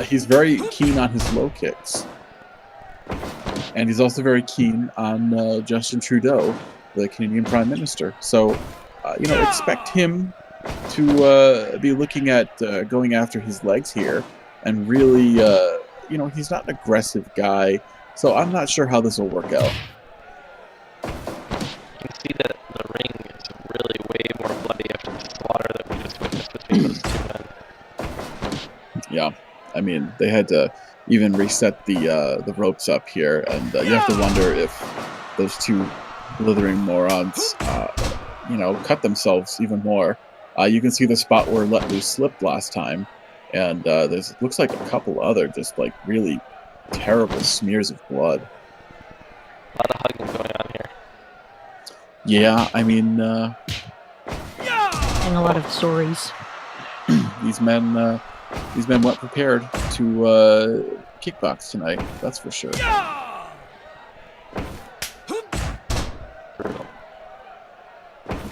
He's very keen on his low kicks. And he's also very keen on Justin Trudeau, the Canadian Prime Minister. So, expect him to be looking at going after his legs here. And really, he's not an aggressive guy. So I'm not sure how this will work out. you can see that the ring is really way more bloody after the slaughter that we just witnessed between those two men. Yeah, I mean, they had to even reset the ropes up here, and you have to wonder if those two blithering morons, cut themselves even more. You can see the spot where Let Loose slipped last time, and there's looks like a couple other just like really terrible smears of blood. A lot of hugging going on here. Yeah, I mean, And a lot of stories. these men weren't prepared to kickbox tonight. That's for sure. Brutal.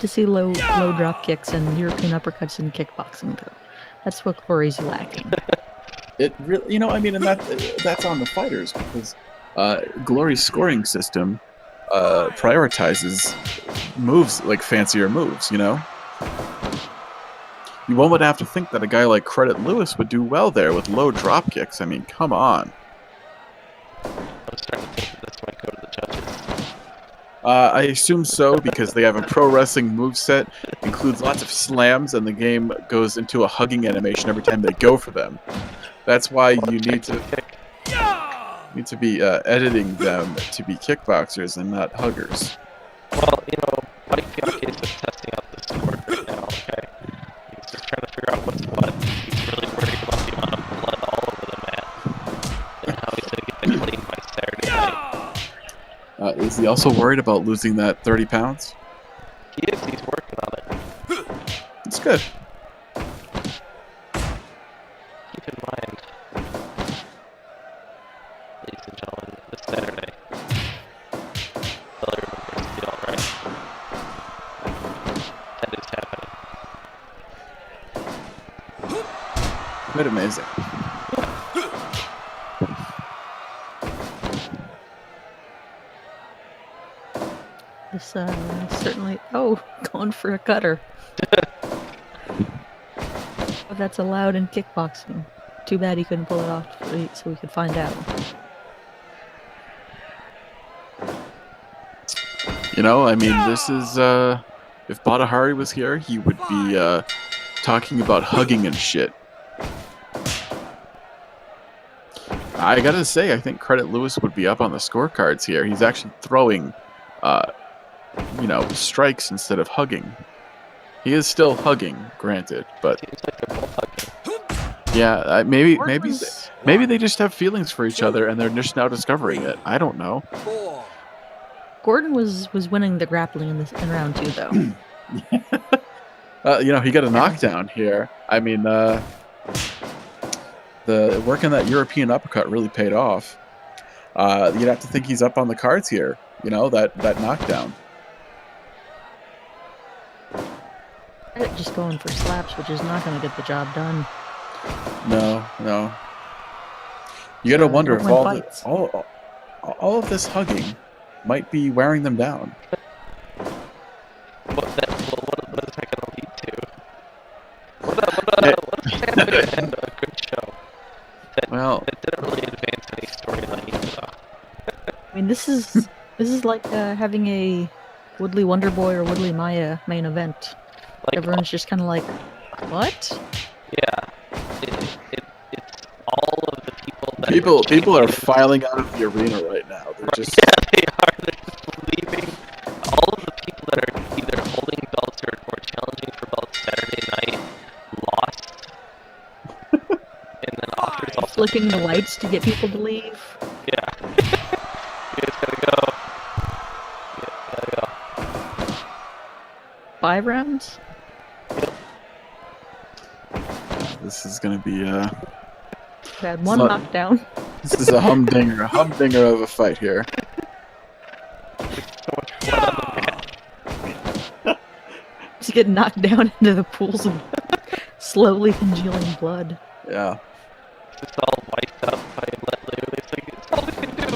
To see low drop kicks and European uppercuts in kickboxing, though. That's what Corey's lacking. It really, and that's on the fighters because Glory's scoring system prioritizes moves like fancier moves. One would have to think that a guy like Credit Lewis would do well there with low drop kicks. I mean, come on. I'm starting to think that this might go to the judges. I assume so because they have a pro wrestling moveset, includes lots of slams, and the game goes into a hugging animation every time they go for them. That's why you need to be editing them to be kickboxers and not huggers. Well, Mike Bianchi is just testing out this sport right now, okay? He's just trying to figure out what's what. He's really worried about the amount of blood all over the mat. And how he's going to get the clean by Saturday night. Is he also worried about losing that 30 pounds? He is. He's working on it. It's good. Keep in mind, ladies and gentlemen, this Saturday, Belly Ribbon versus Steel, right? That is happening. Quite amazing. This certainly... Oh, going for a cutter. But that's allowed in kickboxing. Too bad he couldn't pull it off so we could find out. You know, I mean, this is, if Badahari was here, he would be, talking about hugging and shit. I gotta say, I think Credit Lewis would be up on the scorecards here. He's actually throwing, you know, strikes instead of hugging. He is still hugging, granted, but... Seems like they're both hugging. Yeah, maybe they just have feelings for each other and they're just now discovering it. I don't know. Gordon was winning the grappling in round 2, though. You know, he got a knockdown here. I mean, the work in that European uppercut really paid off. You'd have to think he's up on the cards here. You know, that knockdown. Just going for slaps, which is not going to get the job done. No. You gotta wonder if fights. all of this hugging might be wearing them down. What is that going to lead to? What if Sam could end a good show? That didn't really advance any storyline either, though. I mean, this is like having a Woodley Wonder Boy or Woodley Maya main event. Like, Everyone's just kind of like, what? Yeah. It's all of the people that... People are filing out of the arena right now. They're just... Yeah, they are. They're just leaving. All of the people that are either holding belts or challenging for belts Saturday night lost. And then offers also... Flicking the lights to get people to leave. Yeah. You guys gotta go. You guys gotta go. 5 rounds? This is gonna be Had one knockdown. This is a humdinger of a fight here. So much blood on the mat. Just get knocked down into the pools of slowly congealing blood. Yeah. Just all wiped out by Let Lou. It's like, it's all we can do.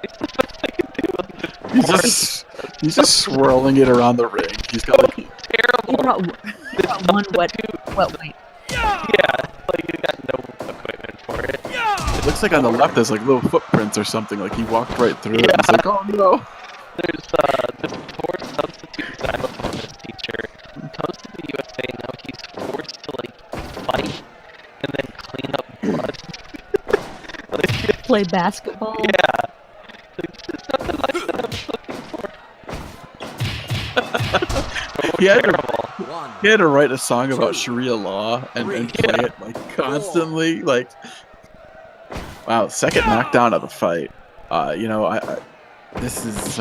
It's the best I can do. He's just swirling it around the ring. He's got like... He Terrible. brought one wet wipe. Yeah, like you got no equipment for it. It looks like on the left there's like little footprints or something. Like he walked right through it. And it's like, oh no. There's this poor substitute xylophonist teacher who comes to the USA. Now he's forced to like fight and then clean up blood. Play basketball. Yeah. There's nothing like that I was looking for. So terrible. He had to write a song about Sharia law and play it like constantly. Like, wow, second knockdown of the fight. You know, this is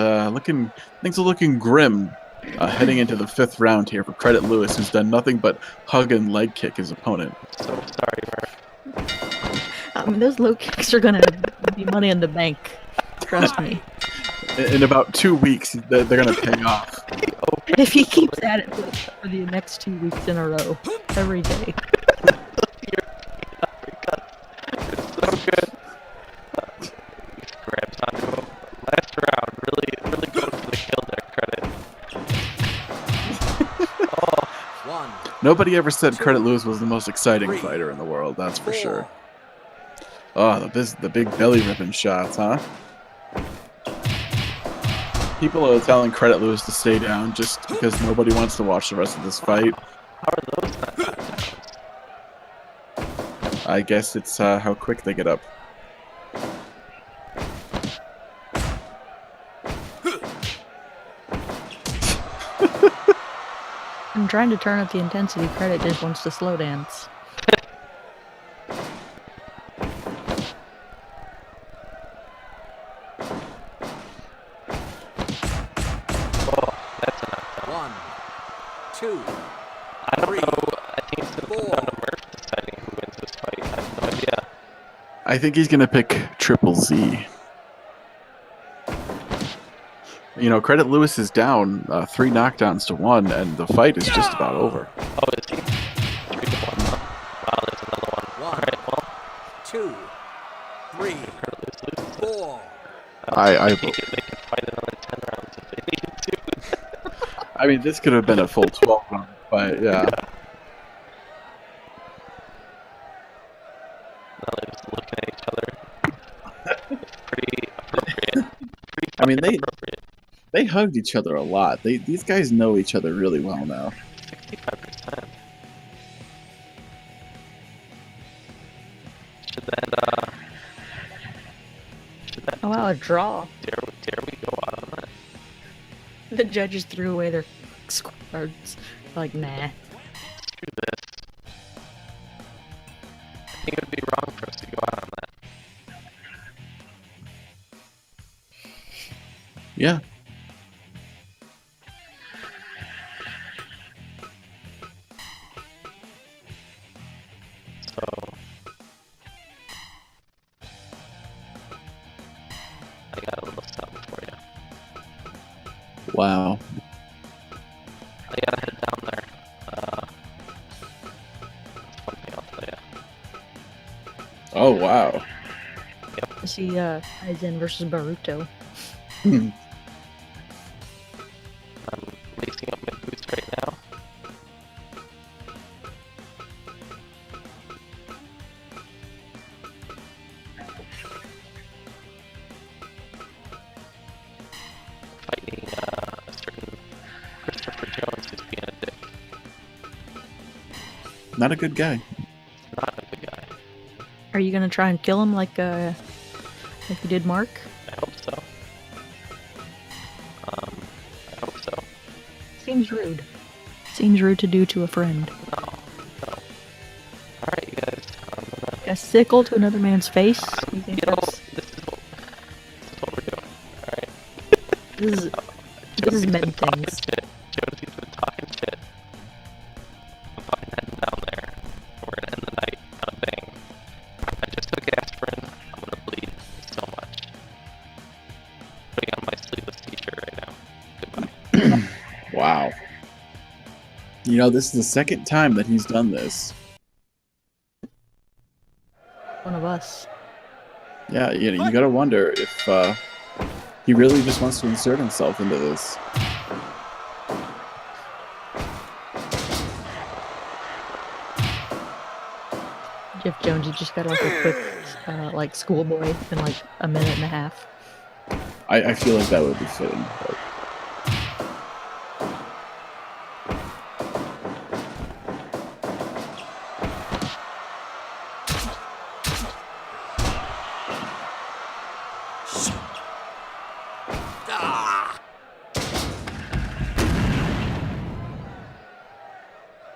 things are looking grim heading into the 5th round here for Credit Lewis, who's done nothing but hug and leg kick his opponent. So sorry, Murph. I mean, those low kicks are gonna be money in the bank. Trust me. In about 2 weeks, they're gonna pay off. If he keeps at it for the next 2 weeks in a row, every day. It's so good. He grabs onto him. Last round, really goes for the kill there, Credit. Oh. Nobody ever said Credit Lewis was the most exciting fighter in the world, that's for sure. Oh, the big belly ripping shots, huh? People are telling Credit Lewis to stay down just because nobody wants to watch the rest of this fight. How are those not knockdowns? I guess it's how quick they get up. I'm trying to turn up the intensity. Credit just wants to slow dance. I don't know. I think it's going to come down to Murph deciding who wins this fight. I have no idea. I think he's gonna pick Triple Z. You know, Credit Lewis is down 3 knockdowns to 1, and the fight is just about over. Oh, is he? 3-1. Wow, there's another one. Alright, well. 2, 3, 4. I think they can fight another 10 rounds if they need to. I mean, this could have been a full 12-round fight, yeah. Now they're just looking at each other. It's pretty appropriate. Pretty I mean, fucking appropriate. they hugged each other a lot. These guys know each other really well now. 65%. Should that Oh wow, a draw. dare we go out on that? The judges threw away their scorecards. Like, nah. Let's do this. I think it would be wrong for us to go out on that. Yeah. So I got a little something for you. Wow. I gotta head down there. That's one thing I'll tell you. Oh, wow. I see Aizen versus Baruto. I'm lacing up my boots right now. Fighting a certain Christopher Jones who's being a dick. Not a good guy. Not a good guy. Are you gonna try and kill him like you did Mark? I hope so. I hope so. Seems rude. Seems rude to do to a friend. No. Alright, you guys. I'm gonna... A sickle to another man's face? You think You know, that's... this is what we're doing. Alright. This is men talking things. shit. Jonesy's been talking shit. I'm fucking heading down there. We're gonna end the night on a bang. I just took aspirin. I'm gonna bleed so much. Putting on my sleeveless t-shirt right now. Goodbye. Wow. You know, this is the second time that he's done this. One of us. Yeah, you gotta wonder if he really just wants to insert himself into this. Jeff Jones, you just got like a quick, like schoolboy in like a minute and a half. I feel like that would be fitting. But...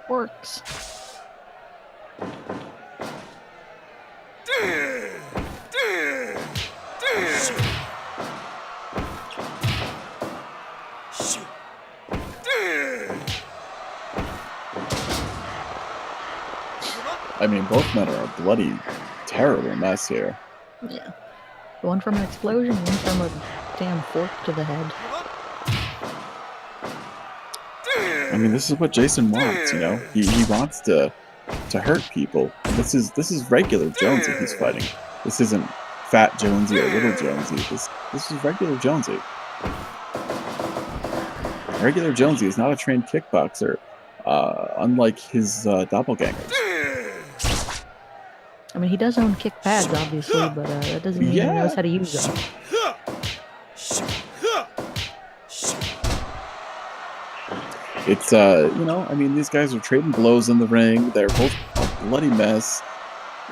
Works. I mean, both men are a bloody, terrible mess here. Yeah. One from an explosion, one from a damn fork to the head. I mean, this is what Jason wants, you know? He wants to hurt people. And this is regular Jonesy he's fighting. This isn't Fat Jonesy or Little Jonesy. This is regular Jonesy. Regular Jonesy is not a trained kickboxer, unlike his doppelgangers. I mean, he does own kick pads, obviously, but that doesn't mean he knows how to use them. It's, you know, I mean, these guys are trading blows in the ring. They're both a bloody mess.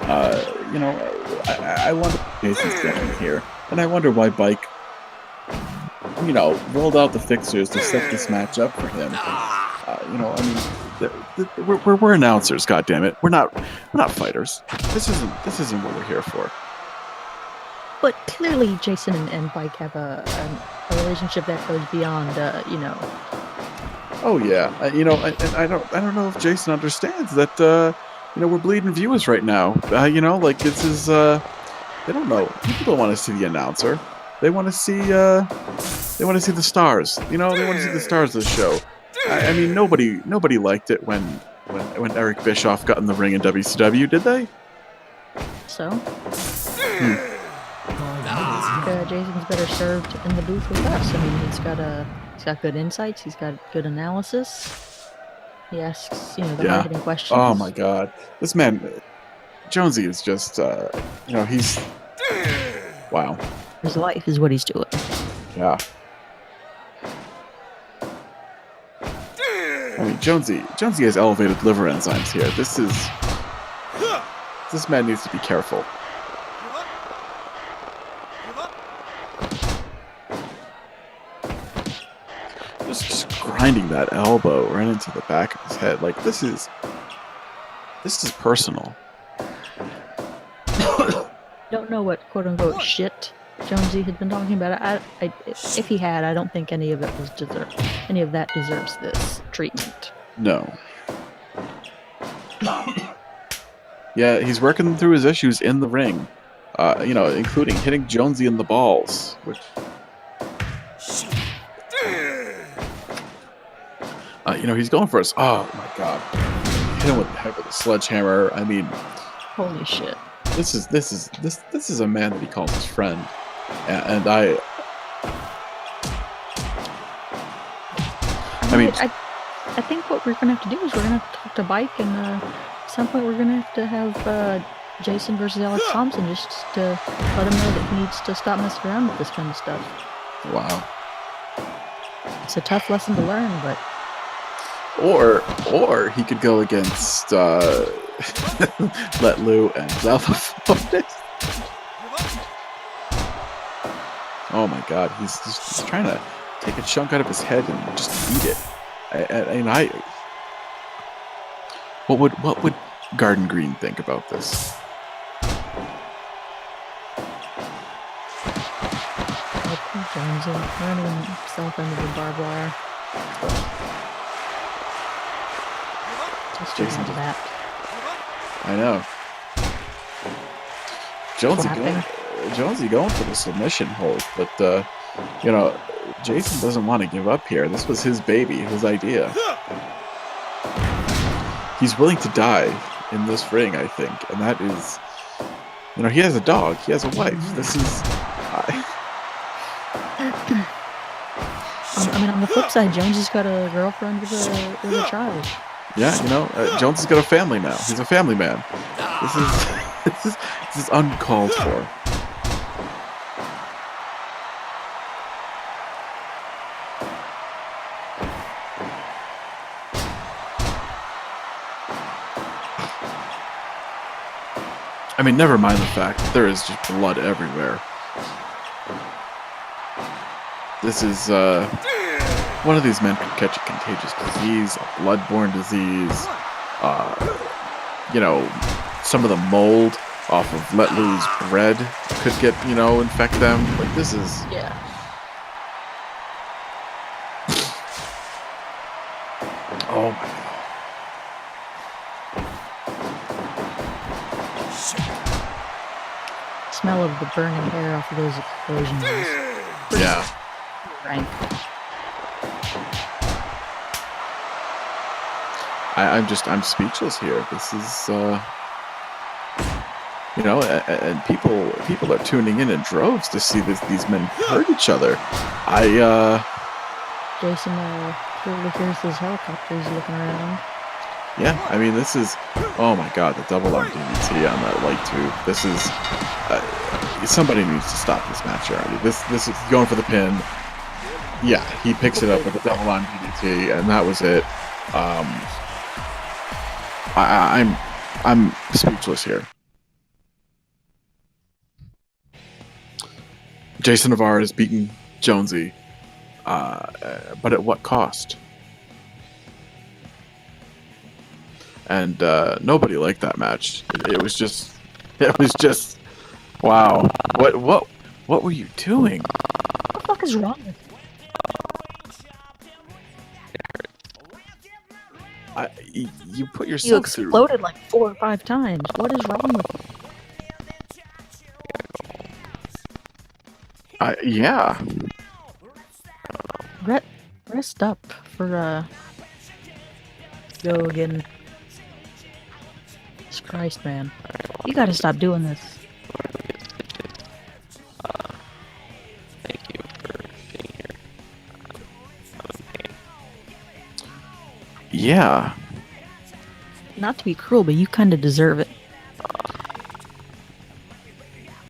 You know, I wonder what Jason's doing here. And I wonder why Bike, you know, rolled out the fixers to set this match up for him. You know, I mean, we're announcers, goddammit. We're not fighters. This isn't what we're here for. But clearly, Jason and Bike have a relationship that goes beyond, you know. Oh yeah, you know, and I don't know if Jason understands that. You know, we're bleeding viewers right now. You know, like this is. They don't know. People don't want to see the announcer. They want to see. They want to see the stars. You know, they want to see the stars of the show. I mean, nobody liked it when Eric Bischoff got in the ring in WCW, did they? So? Five minutes Jason's better served in the booth with us. I mean, he's got good insights. He's got good analysis. He asks, the Yeah. hard-hitting questions. Oh my God, this man, Jonesy is just, he's wow. His life is what he's doing. Yeah. I mean, Jonesy has elevated liver enzymes here. This man needs to be careful. Just grinding that elbow right into the back of his head. Like, this is personal. Don't know what quote-unquote shit Jonesy had been talking about. If he had, I don't think any of that deserves this treatment. No. Yeah, he's working through his issues in the ring. Including hitting Jonesy in the balls, which he's going for us. Oh my God! Hit him with the head with a sledgehammer. I mean, holy shit! This is a man that he calls his friend, and I think what we're gonna have to do is we're gonna have to talk to Bike, and at some point we're gonna have to have Jason versus Alex Thompson just to let him know that he needs to stop messing around with this kind of stuff. wow. It's a tough lesson to learn, but. Or he could go against Let Lou and Zalpha. Oh my God, he's trying to take a chunk out of his head and just eat it. What would Garden Green think about this? Jonesy running himself into the barbed wire. Just Jason into that. I know. Jonesy going for the submission hold, but Jason doesn't want to give up here. This was his baby, his idea. He's willing to die in this ring, I think, and that is, he has a dog, he has a wife. This is. On the flip side, Jonesy's got a girlfriend with a child. Yeah, Jones has got a family now. He's a family man. This is uncalled for. I mean, never mind the fact that there is just blood everywhere. This is, one of these men could catch a contagious disease, a bloodborne disease, some of the mold off of Let Lou's bread could get, infect them. Like, this is... Yeah. Oh my God. Smell of the burning hair off of those explosions. Yeah. Rank. I'm speechless here. This is, and people are tuning in droves to see these men hurt each other. Jason clearly hears those helicopters looking around. Yeah, I mean, this is, oh my God, the double arm DDT on that light tube. This is, somebody needs to stop this match already. This is going for the pin. Yeah, he picks it up with a double arm DDT, and that was it. I'm speechless here. Jason Navarre has beaten Jonesy, but at what cost? And nobody liked that match. It was just, wow. What were you doing? What the fuck is wrong with you? You put You yourself through. exploded like 4 or 5 times. What is wrong with you? Yeah. Rest up for go again. Jesus Christ, man. You gotta stop doing this. Yeah. Not to be cruel, but you kind of deserve it.